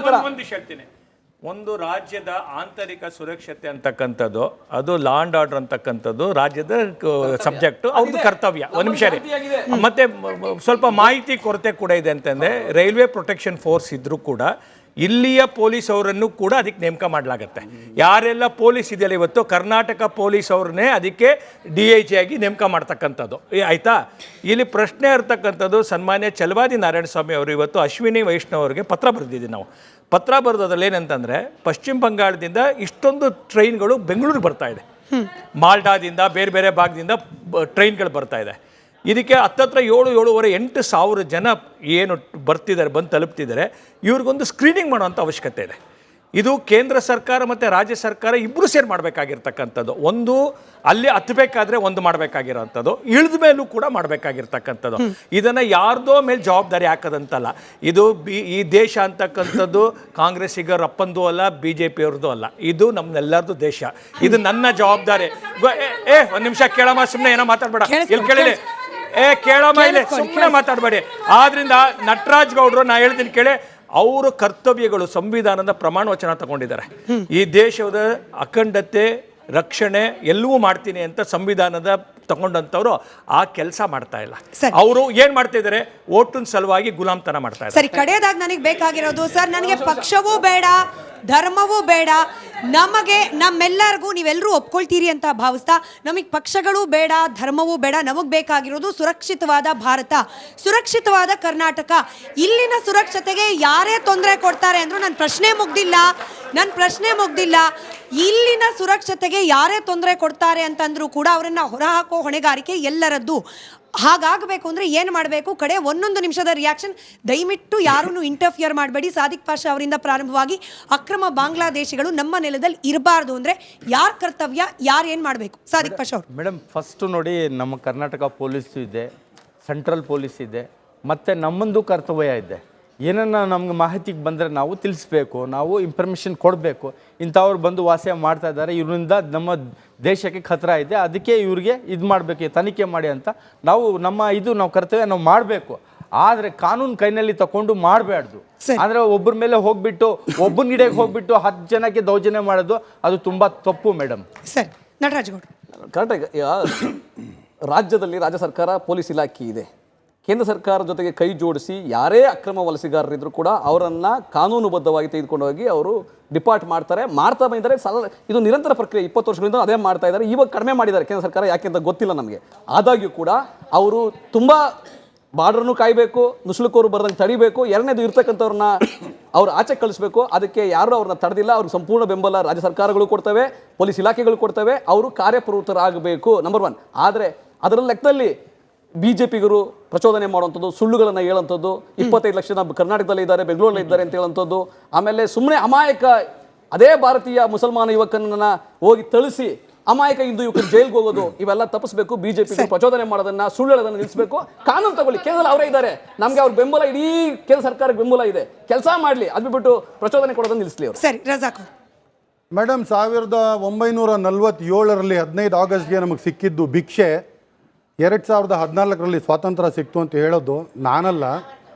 ಒಂದು ರಾಜ್ಯದ ಆಂತರಿಕ ಸುರಕ್ಷತೆ ಅಂತಕ್ಕಂಥದ್ದು, ಅದು ಲಾ ಅಂಡ್ ಆರ್ಡರ್ ಅಂತಕ್ಕಂಥದ್ದು ರಾಜ್ಯದ ಸಬ್ಜೆಕ್ಟ್, ಅವ್ರದ್ದು ಕರ್ತವ್ಯ. ಒಂದು ನಿಮಿಷ ರೀ. ಮತ್ತೆ ಸ್ವಲ್ಪ ಮಾಹಿತಿ ಕೊರತೆ ಕೂಡ ಇದೆ ಅಂತಂದ್ರೆ, ರೈಲ್ವೆ ಪ್ರೊಟೆಕ್ಷನ್ ಫೋರ್ಸ್ ಇದ್ರೂ ಕೂಡ ಇಲ್ಲಿಯ ಪೊಲೀಸ್ ಅವರನ್ನು ಕೂಡ ಅದಕ್ಕೆ ನೇಮಕ ಮಾಡಲಾಗತ್ತೆ. ಯಾರೆಲ್ಲ ಪೊಲೀಸ್ ಇದೆಯಲ್ಲ ಇವತ್ತು, ಕರ್ನಾಟಕ ಪೊಲೀಸ್ ಅವ್ರನ್ನೇ ಅದಕ್ಕೆ DIG ಆಗಿ ನೇಮಕ ಮಾಡ್ತಕ್ಕಂಥದ್ದು ಆಯಿತಾ. ಇಲ್ಲಿ ಪ್ರಶ್ನೆ ಇರ್ತಕ್ಕಂಥದ್ದು, ಸನ್ಮಾನ್ಯ ಛಲವಾದಿ ನಾರಾಯಣ ಸ್ವಾಮಿ ಅವರು ಇವತ್ತು ಅಶ್ವಿನಿ ವೈಷ್ಣವ್ ಅವರಿಗೆ ಪತ್ರ ಬರೆದಿದ್ದೀವಿ ನಾವು. ಪತ್ರ ಬರೆದದ್ರಲ್ಲಿ ಏನಂತಂದರೆ, ಪಶ್ಚಿಮ ಬಂಗಾಳದಿಂದ ಇಷ್ಟೊಂದು ಟ್ರೈನ್ಗಳು ಬೆಂಗಳೂರಿಗೆ ಬರ್ತಾ ಇದೆ, ಮಾಲ್ಡಾದಿಂದ ಬೇರೆ ಬೇರೆ ಭಾಗದಿಂದ ಟ್ರೈನ್ಗಳು ಬರ್ತಾ ಇದೆ. ಇದಕ್ಕೆ ಹತ್ತತ್ರ 7,500 ಜನ ಏನು ಬರ್ತಿದ್ದಾರೆ, ಬಂದು ತಲುಪ್ತಿದ್ದಾರೆ. ಇವ್ರಿಗೊಂದು ಸ್ಕ್ರೀನಿಂಗ್ ಮಾಡುವಂಥ ಅವಶ್ಯಕತೆ ಇದೆ. ಇದು ಕೇಂದ್ರ ಸರ್ಕಾರ ಮತ್ತು ರಾಜ್ಯ ಸರ್ಕಾರ ಇಬ್ಬರು ಸೇರಿ ಮಾಡಬೇಕಾಗಿರ್ತಕ್ಕಂಥದ್ದು. ಒಂದು ಅಲ್ಲಿ ಹತ್ತಬೇಕಾದ್ರೆ ಒಂದು ಮಾಡಬೇಕಾಗಿರೋವಂಥದ್ದು, ಇಳಿದ ಮೇಲೂ ಕೂಡ ಮಾಡಬೇಕಾಗಿರ್ತಕ್ಕಂಥದ್ದು. ಇದನ್ನು ಯಾರ್ದೋ ಮೇಲೆ ಜವಾಬ್ದಾರಿ ಹಾಕೋದಂತಲ್ಲ. ಇದು ಈ ದೇಶ ಅಂತಕ್ಕಂಥದ್ದು ಕಾಂಗ್ರೆಸ್ಸಿಗರ ಅಪ್ಪಂದು ಅಲ್ಲ, BJP ಅವ್ರದ್ದು ಅಲ್ಲ, ಇದು ನಮ್ಮೆಲ್ಲರದು ದೇಶ. ಇದು ನನ್ನ ಜವಾಬ್ದಾರಿ. ಒಂದು ನಿಮಿಷ ಕೇಳಮ್ಮ, ಸುಮ್ಮನೆ ಏನೋ ಮಾತಾಡ್ಬೇಡ, ಇಲ್ಲಿ ಕೇಳಿ, ಕೇಳಮ್ಮ, ಇಲ್ಲಿ ಸುಮ್ಮನೆ ಮಾತಾಡಬೇಡಿ. ಆದ್ರಿಂದ ನಟರಾಜ್ ಗೌಡರು ನಾ ಹೇಳ್ತೀನಿ ಕೇಳಿ, ಅವರು ಕರ್ತವ್ಯಗಳು ಸಂವಿಧಾನದ ಪ್ರಮಾಣ ವಚನ ತಗೊಂಡಿದ್ದಾರೆ. ಈ ದೇಶದ ಅಖಂಡತೆ ರಕ್ಷಣೆ ಎಲ್ಲವೂ ಮಾಡ್ತೀನಿ ಅಂತ ಸಂವಿಧಾನದ ತಗೊಂಡಂತವ್ರು ಆ ಕೆಲಸ ಮಾಡ್ತಾ ಇಲ್ಲ. ಅವರು ಏನ್ ಮಾಡ್ತಾ ಇದ್ದಾರೆ, ಓಟಿನ ಸಲುವಾಗಿ ಗುಲಾಮ್ತನ ಮಾಡ್ತಾ ಇದ್ದಾರೆ. ಸರಿ, ಕಡೆಯದಾಗಿ ನನಗೆ ಬೇಕಾಗಿರೋದು ಸರ್, ನನಗೆ ಪಕ್ಷವೂ ಬೇಡ, ಧರ್ಮವೂ ಬೇಡ, ನಮಗೆ ನಮ್ಮೆಲ್ಲರಿಗೂ ನೀವೆಲ್ಲರೂ ಒಪ್ಕೊಳ್ತೀರಿ ಅಂತ ಭಾವಿಸ್ತಾ, ನಮಗೆ ಪಕ್ಷಗಳು ಬೇಡ, ಧರ್ಮವೂ ಬೇಡ, ನಮಗೆ ಬೇಕಾಗಿರೋದು ಸುರಕ್ಷಿತವಾದ ಭಾರತ, ಸುರಕ್ಷಿತವಾದ ಕರ್ನಾಟಕ. ಇಲ್ಲಿನ ಸುರಕ್ಷತೆಗೆ ಯಾರೇ ತೊಂದರೆ ಕೊಡ್ತಾರೆ ಅಂದರೂ ನನ್ನ ಪ್ರಶ್ನೆ ಮುಗ್ದಿಲ್ಲ. ಇಲ್ಲಿನ ಸುರಕ್ಷತೆಗೆ ಯಾರೇ ತೊಂದರೆ ಕೊಡ್ತಾರೆ ಅಂತಂದ್ರೂ ಕೂಡ ಅವರನ್ನು ಹೊರಹಾಕೋ ಹೊಣೆಗಾರಿಕೆ ಎಲ್ಲರದ್ದು. ಹಾಗಾಗಬೇಕು ಅಂದರೆ ಏನು ಮಾಡಬೇಕು? ಕಡೆ 1 ನಿಮಿಷದ ರಿಯಾಕ್ಷನ್, ದಯವಿಟ್ಟು ಯಾರೂ ಇಂಟರ್ಫಿಯರ್ ಮಾಡಬೇಡಿ. ಸಾದಿಕ್ ಪಾಷಾ ಅವರಿಂದ ಪ್ರಾರಂಭವಾಗಿ ಅಕ್ರಮ ಬಾಂಗ್ಲಾದೇಶಿಗಳು ನಮ್ಮ ನೆಲದಲ್ಲಿ ಇರಬಾರ್ದು ಅಂದರೆ ಯಾರ ಕರ್ತವ್ಯ, ಯಾರು ಏನು ಮಾಡಬೇಕು? ಸಾದಿಕ್ ಪಾಷಾ ಅವರು. ಮೇಡಮ್, ಫಸ್ಟು ನೋಡಿ, ನಮ್ಮ ಕರ್ನಾಟಕ ಪೊಲೀಸು ಇದೆ, ಸೆಂಟ್ರಲ್ ಪೊಲೀಸ್ ಇದೆ, ಮತ್ತು ನಮ್ಮಂದು ಕರ್ತವ್ಯ ಇದೆ. ಏನನ್ನ ನಮ್ಗೆ ಮಾಹಿತಿಗೆ ಬಂದರೆ ನಾವು ತಿಳಿಸ್ಬೇಕು, ನಾವು ಇನ್ಫಾರ್ಮೇಷನ್ ಕೊಡಬೇಕು. ಇಂಥವ್ರು ಬಂದು ವಾಸ ಮಾಡ್ತಾ ಇದ್ದಾರೆ, ಇವರಿಂದ ನಮ್ಮ ದೇಶಕ್ಕೆ ಖತರ ಇದೆ, ಅದಕ್ಕೆ ಇವ್ರಿಗೆ ಇದು ಮಾಡಬೇಕು, ತನಿಖೆ ಮಾಡಿ ಅಂತ ನಾವು ಕರ್ತವ್ಯ ನಾವು ಮಾಡಬೇಕು. ಆದರೆ ಕಾನೂನು ಕೈನಲ್ಲಿ ತಗೊಂಡು ಮಾಡಬಾರ್ದು. ಅಂದರೆ ಒಬ್ಬರ ಮೇಲೆ ಹೋಗ್ಬಿಟ್ಟು, ಒಬ್ಬನ ಗಿಡಕ್ಕೆ ಹೋಗ್ಬಿಟ್ಟು 10 ಜನಕ್ಕೆ ದೌರ್ಜನ್ಯ ಮಾಡೋದು, ಅದು ತುಂಬ ತಪ್ಪು ಮೇಡಮ್. ಸರಿ, ನಟರಾಜ್ ಗೌಡ. ಕರೆಕ್ಟಾಗಿ ರಾಜ್ಯದಲ್ಲಿ ರಾಜ್ಯ ಸರ್ಕಾರ ಪೊಲೀಸ್ ಇಲಾಖೆ ಇದೆ. ಕೇಂದ್ರ ಸರ್ಕಾರ ಜೊತೆಗೆ ಕೈ ಜೋಡಿಸಿ ಯಾರೇ ಅಕ್ರಮ ವಲಸಿಗಾರರಿದ್ರು ಕೂಡ ಅವರನ್ನು ಕಾನೂನುಬದ್ಧವಾಗಿ ತೆಗೆದುಕೊಂಡು ಹೋಗಿ ಅವರು ಡಿಪಾರ್ಟ್ ಮಾಡ್ತಾ ಬಂದಿದ್ದಾರೆ. ಇದು ನಿರಂತರ ಪ್ರಕ್ರಿಯೆ, 20 ವರ್ಷಗಳಿಂದ ಅದೇ ಮಾಡ್ತಾ ಇದ್ದಾರೆ. ಇವಾಗ ಕಡಿಮೆ ಮಾಡಿದ್ದಾರೆ ಕೇಂದ್ರ ಸರ್ಕಾರ, ಯಾಕೆ ಅಂತ ಗೊತ್ತಿಲ್ಲ ನಮಗೆ. ಆದಾಗ್ಯೂ ಕೂಡ ಅವರು ತುಂಬ ಬಾರ್ಡರ್ನು ಕಾಯಬೇಕು, ನುಸುಳುಕೋರು ಬರದಂಗೆ ತಡಿಬೇಕು. ಎರಡನೇದು ಇರ್ತಕ್ಕಂಥವ್ರನ್ನ ಅವ್ರು ಆಚೆ ಕಳಿಸ್ಬೇಕು. ಅದಕ್ಕೆ ಯಾರು ಅವ್ರನ್ನ ತಡೆದಿಲ್ಲ. ಅವ್ರಿಗೆ ಸಂಪೂರ್ಣ ಬೆಂಬಲ ರಾಜ್ಯ ಸರ್ಕಾರಗಳು ಕೊಡ್ತವೆ, ಪೊಲೀಸ್ ಇಲಾಖೆಗಳು ಕೊಡ್ತವೆ. ಅವರು ಕಾರ್ಯಪ್ರವೃತ್ತರಾಗಬೇಕು, ನಂಬರ್ 1. ಆದರೆ ಅದರ ಲೆಕ್ಕದಲ್ಲಿ BJPಗರು ಪ್ರಚೋದನೆ ಮಾಡುವಂಥದ್ದು, ಸುಳ್ಳುಗಳನ್ನು ಹೇಳುವಂಥದ್ದು, 25 ಲಕ್ಷ ಜನ ಕರ್ನಾಟಕದಲ್ಲಿ ಇದ್ದಾರೆ, ಬೆಂಗಳೂರಲ್ಲಿ ಇದ್ದಾರೆ ಅಂತ ಹೇಳುವಂಥದ್ದು, ಆಮೇಲೆ ಸುಮ್ಮನೆ ಅಮಾಯಕ ಅದೇ ಭಾರತೀಯ ಮುಸಲ್ಮಾನ ಯುವಕನನ್ನ ಹೋಗಿ ಥಳಿಸಿ ಅಮಾಯಕ ಹಿಂದೂ ಯುವಕರು ಜೈಲ್ಗೆ ಹೋಗೋದು, ಇವೆಲ್ಲ ತಪ್ಪಿಸಬೇಕು. BJP ಪ್ರಚೋದನೆ ಮಾಡೋದನ್ನ, ಸುಳ್ಳು ಹೇಳೋದನ್ನ ನಿಲ್ಲಿಸಬೇಕು. ಕಾನೂನು ತಗೊಳ್ಳಿ, ಕೇಂದ್ರದಲ್ಲಿ ಅವರೇ ಇದ್ದಾರೆ, ನಮಗೆ ಅವ್ರ ಬೆಂಬಲ, ಇಡೀ ಕೇಂದ್ರ ಸರ್ಕಾರಕ್ಕೆ ಬೆಂಬಲ ಇದೆ, ಕೆಲಸ ಮಾಡಲಿ. ಅದು ಬಿಟ್ಟು ಪ್ರಚೋದನೆ ಕೊಡೋದನ್ನ ನಿಲ್ಲಿಸಲಿ ಅವರು. ಸರಿ, ರಜಾಕ್ ಮೇಡಮ್, 1947ರಲ್ಲಿ 15 ಆಗಸ್ಟ್ಗೆ ನಮಗೆ ಸಿಕ್ಕಿದ್ದು ಭಿಕ್ಷೆ 2014ರಲ್ಲಿ ಸ್ವಾತಂತ್ರ್ಯ ಸಿಕ್ತು ಅಂತ ಹೇಳೋದು ನಾನಲ್ಲ,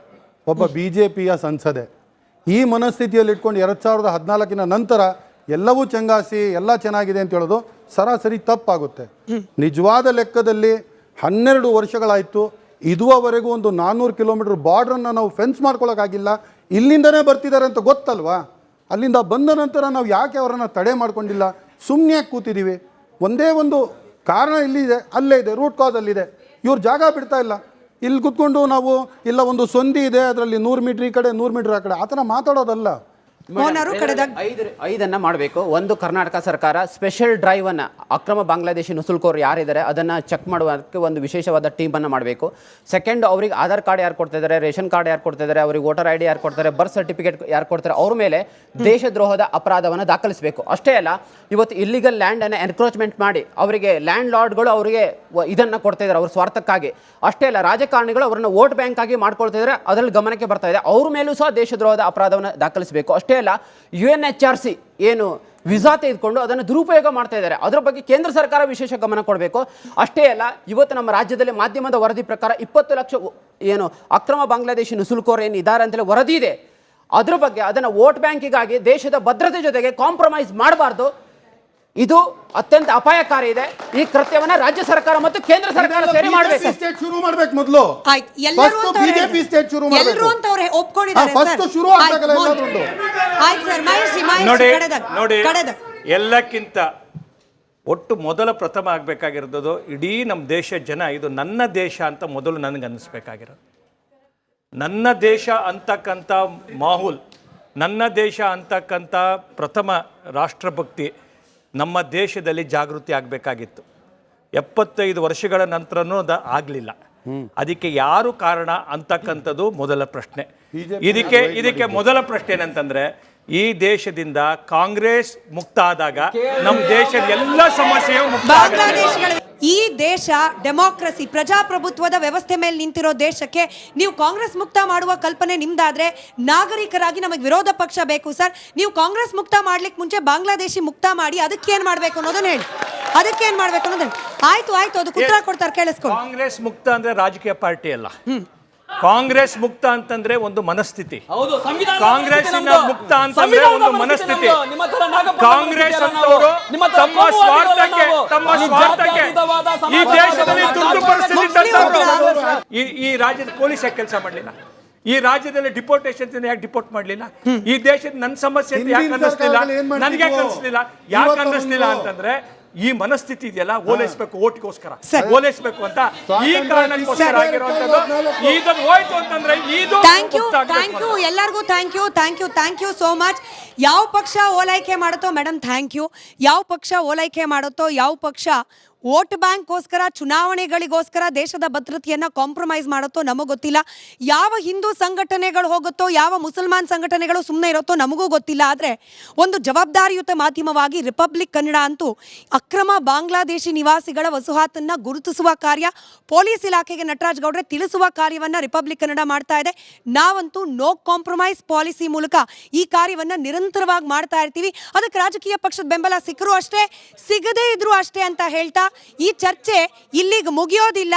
ಒಬ್ಬ BJPಯ ಸಂಸದೆ. ಈ ಮನಸ್ಥಿತಿಯಲ್ಲಿ ಇಟ್ಕೊಂಡು 2014 ನಂತರ ಎಲ್ಲವೂ ಚಂಗಾಸಿ ಎಲ್ಲ ಚೆನ್ನಾಗಿದೆ ಅಂತ ಹೇಳೋದು ಸರಾಸರಿ ತಪ್ಪಾಗುತ್ತೆ. ನಿಜವಾದ ಲೆಕ್ಕದಲ್ಲಿ 12 ವರ್ಷಗಳಾಯಿತು, ಇದುವರೆಗೂ ಒಂದು 400 ಕಿಲೋಮೀಟರ್ ಬಾರ್ಡ್ರನ್ನು ನಾವು ಫೆನ್ಸ್ ಮಾಡ್ಕೊಳ್ಳೋಕ್ಕಾಗಿಲ್ಲ. ಇಲ್ಲಿಂದನೇ ಬರ್ತಿದ್ದಾರೆ ಅಂತ ಗೊತ್ತಲ್ವಾ? ಅಲ್ಲಿಂದ ಬಂದ ನಂತರ ನಾವು ಯಾಕೆ ಅವರನ್ನು ತಡೆ ಮಾಡ್ಕೊಂಡಿಲ್ಲ, ಸುಮ್ಮನೆ ಕೂತಿದ್ದೀವಿ? ಒಂದೇ ಒಂದು ಕಾರಣ ಇಲ್ಲಿದೆ, ಅಲ್ಲೇ ಇದೆ, ರೂಟ್ ಕಾಸ್ ಅಲ್ಲಿದೆ. ಇವ್ರು ಜಾಗ ಬಿಡ್ತಾ ಇಲ್ಲ. ಇಲ್ಲಿ ಕೂತ್ಕೊಂಡು ನಾವು ಇಲ್ಲ ಒಂದು ಸಂಧಿ ಇದೆ, ಅದರಲ್ಲಿ 100 ಮೀಟ್ರ್ ಈ ಕಡೆ 100 ಮೀಟ್ರ್ ಆ ಕಡೆ, ಆ ಥರ ಮಾತಾಡೋದಲ್ಲ. ಐದನ್ನ ಮಾಡಬೇಕು. ಒಂದು, ಕರ್ನಾಟಕ ಸರ್ಕಾರ ಸ್ಪೆಷಲ್ ಡ್ರೈವ್ ಅನ್ನ ಅಕ್ರಮ ಬಾಂಗ್ಲಾದೇಶಿ ನುಸುಳ್ಕೋರು ಯಾರಿದ್ದಾರೆ ಅದನ್ನ ಚೆಕ್ ಮಾಡುವುದಕ್ಕೆ ಒಂದು ವಿಶೇಷವಾದ ಟೀಮ್ ಅನ್ನ ಮಾಡಬೇಕು. ಸೆಕೆಂಡ್, ಅವ್ರಿಗೆ ಆಧಾರ್ ಕಾರ್ಡ್ ಯಾರು ಕೊಡ್ತಾ ಇದ್ದಾರೆ, ರೇಷನ್ ಕಾರ್ಡ್ ಯಾರು ಕೊಡ್ತಾ ಇದ್ದಾರೆ, ಅವ್ರಿಗೆ ವೋಟರ್ ID ಯಾರು ಕೊಡ್ತಾರೆ, ಬರ್ತ್ ಸರ್ಟಿಫಿಕೇಟ್ ಯಾರು ಕೊಡ್ತಾರೆ, ಅವ್ರ ಮೇಲೆ ದೇಶದ್ರೋಹದ ಅಪರಾಧವನ್ನು ದಾಖಲಿಸಬೇಕು. ಅಷ್ಟೇ ಅಲ್ಲ, ಇವತ್ತು ಇಲ್ಲಿಗಲ್ ಲ್ಯಾಂಡ್ ಅನ್ನ ಎನ್ಕ್ರೋಚ್ಮೆಂಟ್ ಮಾಡಿ ಅವರಿಗೆ ಲ್ಯಾಂಡ್ ಲಾರ್ಡ್ಗಳು ಅವರಿಗೆ ಇದನ್ನ ಕೊಡ್ತಾ ಇದ್ದಾರೆ ಅವ್ರ ಸ್ವಾರ್ಥಕ್ಕಾಗಿ. ಅಷ್ಟೇ ಅಲ್ಲ, ರಾಜಕಾರಣಿಗಳು ಅವರನ್ನ ವೋಟ್ ಬ್ಯಾಂಕ್ ಆಗಿ ಮಾಡ್ಕೊಳ್ತಾ ಇದ್ದಾರೆ, ಅದರಲ್ಲಿ ಗಮನಕ್ಕೆ ಬರ್ತಾ ಇದೆ. ಅವ್ರ ಮೇಲೂ ಸಹ ದೇಶದ್ರೋಹದ ಅಪರಾಧವನ್ನು ದಾಖಲಿಸಬೇಕು. ಅಷ್ಟೇ ಅಲ್ಲ, UNHRC ಏನು ವಿಸಾ ತೆಗೆದುಕೊಂಡು ಅದನ್ನು ದುರುಪಯೋಗ ಮಾಡ್ತಾ ಇದ್ದಾರೆ, ಅದರ ಬಗ್ಗೆ ಕೇಂದ್ರ ಸರ್ಕಾರ ವಿಶೇಷ ಗಮನ ಕೊಡಬೇಕು. ಅಷ್ಟೇ ಅಲ್ಲ, ಇವತ್ತು ನಮ್ಮ ರಾಜ್ಯದಲ್ಲಿ ಮಾಧ್ಯಮದ ವರದಿ ಪ್ರಕಾರ 20 ಲಕ್ಷ ಏನು ಅಕ್ರಮ ಬಾಂಗ್ಲಾದೇಶಿ ನುಸುಳುಕೋರು ಏನು ಇದ್ದಾರೆ ಅಂತೇಳಿ ವರದಿ ಇದೆ. ಅದ್ರ ಬಗ್ಗೆ ಅದನ್ನ ವೋಟ್ ಬ್ಯಾಂಕಿಗಾಗಿ ದೇಶದ ಭದ್ರತೆ ಜೊತೆಗೆ ಕಾಂಪ್ರಮೈಸ್ ಮಾಡಬಾರ್ದು. ಇದು ಅತ್ಯಂತ ಅಪಾಯಕಾರಿ ಇದೆ. ಈ ಕೃತ್ಯವನ್ನ ರಾಜ್ಯ ಸರ್ಕಾರ ಮತ್ತು ಕೇಂದ್ರ ಸರ್ಕಾರ ಸೇರಿ ಮಾಡಬೇಕು. ಸ್ಟೇಟ್ ಶುರು ಮಾಡ್ಬೇಕು ಮೊದಲು. ಆಯ್ತು, ಎಲ್ಲರೂ ಅಂತ ಬಿಜೆಪಿ ಸ್ಟೇಟ್ ಶುರು ಮಾಡಬೇಕು. ಎಲ್ಲರೂ ಅಂತ ಅವ್ರೆ ಒಪ್ಕೊಂಡಿದ್ದಾರೆ ಫಸ್ಟ್ ಶುರು ಆಗಬೇಕಲ್ಲ ಎಲ್ಲಾದ್ರೂ. ಆಯ್ತು ಸರ್, ಮಹೇಶ್ ನೋಡಿ ಎಲ್ಲಕ್ಕಿಂತ ಒಟ್ಟು ಮೊದಲ ಪ್ರಥಮ ಆಗಬೇಕಾಗಿರೋದು ಇಡೀ ನಮ್ಮ ದೇಶ ಜನ ಇದು ನನ್ನ ದೇಶ ಅಂತ ಮೊದಲು ನನಗೆ ಅನ್ನಿಸ್ಬೇಕಾಗಿರೋದು. ನನ್ನ ದೇಶ ಅಂತಕ್ಕಂಥ ಮಾಹೂಲ್, ನನ್ನ ದೇಶ ಅಂತಕ್ಕಂಥ ಪ್ರಥಮ ರಾಷ್ಟ್ರಭಕ್ತಿ ನಮ್ಮ ದೇಶದಲ್ಲಿ ಜಾಗೃತಿ ಆಗಬೇಕಾಗಿತ್ತು. 75 ವರ್ಷಗಳ ನಂತರನೂ ಅದು ಆಗಲಿಲ್ಲ. ಅದಕ್ಕೆ ಯಾರು ಕಾರಣ ಅಂತಕ್ಕಂಥದ್ದು ಮೊದಲ ಪ್ರಶ್ನೆ. ಇದಕ್ಕೆ ಮೊದಲ ಪ್ರಶ್ನೆ ಏನಂತಂದ್ರೆ, ಈ ದೇಶದಿಂದ ಕಾಂಗ್ರೆಸ್ ಮುಕ್ತ ಆದಾಗ ನಮ್ಮ ದೇಶದ ಎಲ್ಲ ಸಮಸ್ಯೆಯೂ ಮುಕ್ತ ಆಗುತ್ತೆ. ಈ ದೇಶ ಡೆಮಾಕ್ರಸಿ ಪ್ರಜಾಪ್ರಭುತ್ವದ ವ್ಯವಸ್ಥೆ ಮೇಲೆ ನಿಂತಿರೋ ದೇಶಕ್ಕೆ ನೀವು ಕಾಂಗ್ರೆಸ್ ಮುಕ್ತ ಮಾಡುವ ಕಲ್ಪನೆ ನಿಮ್ದಾದ್ರೆ, ನಾಗರಿಕರಾಗಿ ನಮಗೆ ವಿರೋಧ ಪಕ್ಷ ಬೇಕು ಸರ್. ನೀವು ಕಾಂಗ್ರೆಸ್ ಮುಕ್ತ ಮಾಡ್ಲಿಕ್ಕೆ ಮುಂಚೆ ಬಾಂಗ್ಲಾದೇಶಿ ಮುಕ್ತ ಮಾಡಿ ಅದಕ್ಕೆ ಏನ್ ಮಾಡ್ಬೇಕು ಅನ್ನೋದನ್ನ ಹೇಳಿ. ಅದಕ್ಕೆ ಏನ್ ಮಾಡ್ಬೇಕು ಅನ್ನೋದನ್ನ ಆಯ್ತು ಅದಕ್ಕೆ ಉತ್ತರ ಕೊಡ್ತಾರೆ, ಕೇಳಿಸ್ಕೊಂಡು. ಕಾಂಗ್ರೆಸ್ ಮುಕ್ತ ಅಂದ್ರೆ ರಾಜಕೀಯ ಪಾರ್ಟಿ ಅಲ್ಲ. ಕಾಂಗ್ರೆಸ್ ಮುಕ್ತ ಅಂತಂದ್ರೆ ಒಂದು ಮನಸ್ಥಿತಿ. ಕಾಂಗ್ರೆಸ್ ಮುಕ್ತ ಅಂತಂದ್ರೆ ಒಂದು ಮನಸ್ಥಿತಿ. ಕಾಂಗ್ರೆಸ್ ಅಂತವರು ತಮ್ಮ ಸ್ವಾರ್ಥಕ್ಕೆ ಈ ದೇಶದಲ್ಲಿ ತುರ್ತು ಪರಿಸ್ಥಿತಿ ಈ ರಾಜ್ಯದ ಪೊಲೀಸ್ ಯಾಕೆ ಕೆಲಸ ಮಾಡಲಿಲ್ಲ? ಈ ರಾಜ್ಯದಲ್ಲಿ ಡಿಪೋರ್ಟೇಷನ್ ಯಾಕೆ ಡಿಪೋರ್ಟ್ ಮಾಡಲಿಲ್ಲ? ಈ ದೇಶದ ನನ್ನ ಸಮಸ್ಯೆ ಯಾಕೆ ಅನ್ನಿಸ್ಲಿಲ್ಲ? ನನಗೆ ಯಾಕೆ ಅನ್ನಿಸ್ಲಿಲ್ಲ? ಯಾಕೆ ಅನ್ನಿಸ್ಲಿಲ್ಲ ಅಂತಂದ್ರೆ ಈ ಮನಸ್ಥಿತಿ ಇದೆಯಲ್ಲ, ಓಲೈಸ್ಬೇಕು, ಓಟ್ಗೋಸ್ಕರ ಓಲೈಸ್ಬೇಕು ಅಂತ ಈ ಕಾರಣಕ್ಕೋಸ್ಕರ ಆಗಿರುವಂತದ್ದು. ಇದನ್ನು ಹೋಯ್ತು ಅಂತಂದ್ರೆ ಇದು ಥ್ಯಾಂಕ್ ಯು ಎಲ್ಲರಿಗೂ ಥ್ಯಾಂಕ್ ಯು ಸೋ ಮಚ್. ಯಾವ ಪಕ್ಷ ಓಲೈಕೆ ಮಾಡುತ್ತೋ ಮೇಡಮ್ ಥ್ಯಾಂಕ್ ಯು. ಯಾವ ಪಕ್ಷ ಓಲೈಕೆ ಮಾಡುತ್ತೋ, ಯಾವ ಪಕ್ಷ ವೋಟ್ ಬ್ಯಾಂಕ್ಗೋಸ್ಕರ ಚುನಾವಣೆಗಳಿಗೋಸ್ಕರ ದೇಶದ ಭದ್ರತೆಯನ್ನು ಕಾಂಪ್ರಮೈಸ್ ಮಾಡುತ್ತೋ ನಮಗೆ ಗೊತ್ತಿಲ್ಲ. ಯಾವ ಹಿಂದೂ ಸಂಘಟನೆಗಳು ಹೋಗುತ್ತೋ, ಯಾವ ಮುಸಲ್ಮಾನ್ ಸಂಘಟನೆಗಳು ಸುಮ್ಮನೆ ಇರುತ್ತೋ ನಮಗೂ ಗೊತ್ತಿಲ್ಲ. ಆದರೆ ಒಂದು ಜವಾಬ್ದಾರಿಯುತ ಮಾಧ್ಯಮವಾಗಿ ರಿಪಬ್ಲಿಕ್ ಕನ್ನಡ ಅಂತೂ ಅಕ್ರಮ ಬಾಂಗ್ಲಾದೇಶಿ ನಿವಾಸಿಗಳ ವಸಾಹತನ್ನು ಗುರುತಿಸುವ ಕಾರ್ಯ, ಪೊಲೀಸ್ ಇಲಾಖೆಗೆ ನಟರಾಜ್ ಗೌಡ್ರೆ ತಿಳಿಸುವ ಕಾರ್ಯವನ್ನು ರಿಪಬ್ಲಿಕ್ ಕನ್ನಡ ಮಾಡ್ತಾ ಇದೆ. ನಾವಂತೂ ನೋ ಕಾಂಪ್ರಮೈಸ್ ಪಾಲಿಸಿ ಮೂಲಕ ಈ ಕಾರ್ಯವನ್ನು ನಿರಂತರವಾಗಿ ಮಾಡ್ತಾ ಇರ್ತೀವಿ. ಅದಕ್ಕೆ ರಾಜಕೀಯ ಪಕ್ಷದ ಬೆಂಬಲ ಸಿಕ್ಕರೂ ಅಷ್ಟೇ, ಸಿಗದೇ ಇದ್ರೂ ಅಷ್ಟೇ ಅಂತ ಹೇಳ್ತಾ ಈ ಚರ್ಚೆ ಇಲ್ಲಿಗೆ ಮುಗಿಯೋದಿಲ್ಲ.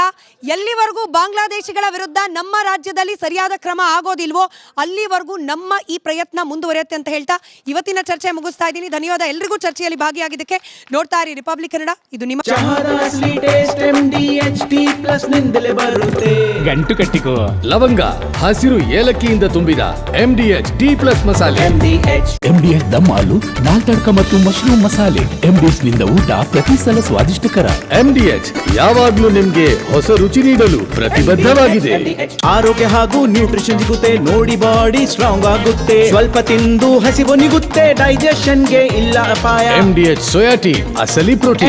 ಎಲ್ಲಿವರೆಗೂ ಬಾಂಗ್ಲಾದೇಶಿಗಳ ವಿರುದ್ಧ ನಮ್ಮ ರಾಜ್ಯದಲ್ಲಿ ಸರಿಯಾದ ಕ್ರಮ ಆಗೋದಿಲ್ವೋ ಅಲ್ಲಿವರೆಗೂ ನಮ್ಮ ಈ ಪ್ರಯತ್ನ ಮುಂದುವರಿಯುತ್ತೆ ಅಂತ ಹೇಳ್ತಾ ಇವತ್ತಿನ ಚರ್ಚೆ ಮುಗಿಸ್ತಾ ಇದ್ದೀನಿ. ಧನ್ಯವಾದ ಎಲ್ರಿಗೂ ಚರ್ಚೆಯಲ್ಲಿ ಭಾಗಿಯಾಗಿದ್ದಕ್ಕೆ. ನೋಡ್ತಾ ಇರಿ ರಿಪಬ್ಲಿಕ್ ಕನ್ನಡ, ಇದು ನಿಮ್ಮ ಗಂಟು ಕಟ್ಟಿಕೋ ಲವಂಗ, ಹಸಿರು ಏಲಕ್ಕಿಯಿಂದ ತುಂಬಿದ MDH ಮಸಾಲೆ. MDH ದಮ್ ಹಾಲು, ನಾಲ್ ತಡ್ಕ ಮತ್ತು ಮಶ್ರೂಮ್ ಮಸಾಲೆ. MDH ನಿಂದ ಊಟ ಪ್ರತಿ ಸಲ ಸ್ವಾದಿಷ್ಟಕರ. MDH ಯಾವಾಗ್ಲೂ ನಿಮ್ಗೆ ಹೊಸ ರುಚಿ ನೀಡಲು ಪ್ರತಿಬದ್ಧವಾಗಿದೆ. ಆರೋಗ್ಯ ಹಾಗೂ ನ್ಯೂಟ್ರಿಷನ್ ಸಿಗುತ್ತೆ, ನೋಡಿ ಬಾಡಿ ಸ್ಟ್ರಾಂಗ್ ಆಗುತ್ತೆ. ಸ್ವಲ್ಪ ತಿಂದು ಹಸಿವು ನಿಗುತ್ತೆ, ಡೈಜೆಷನ್ಗೆ ಇಲ್ಲ ಅಪಾಯ. MDH ಸೋಯಾ ಟೀ, ಅಸಲಿ ಪ್ರೋಟೀನ್.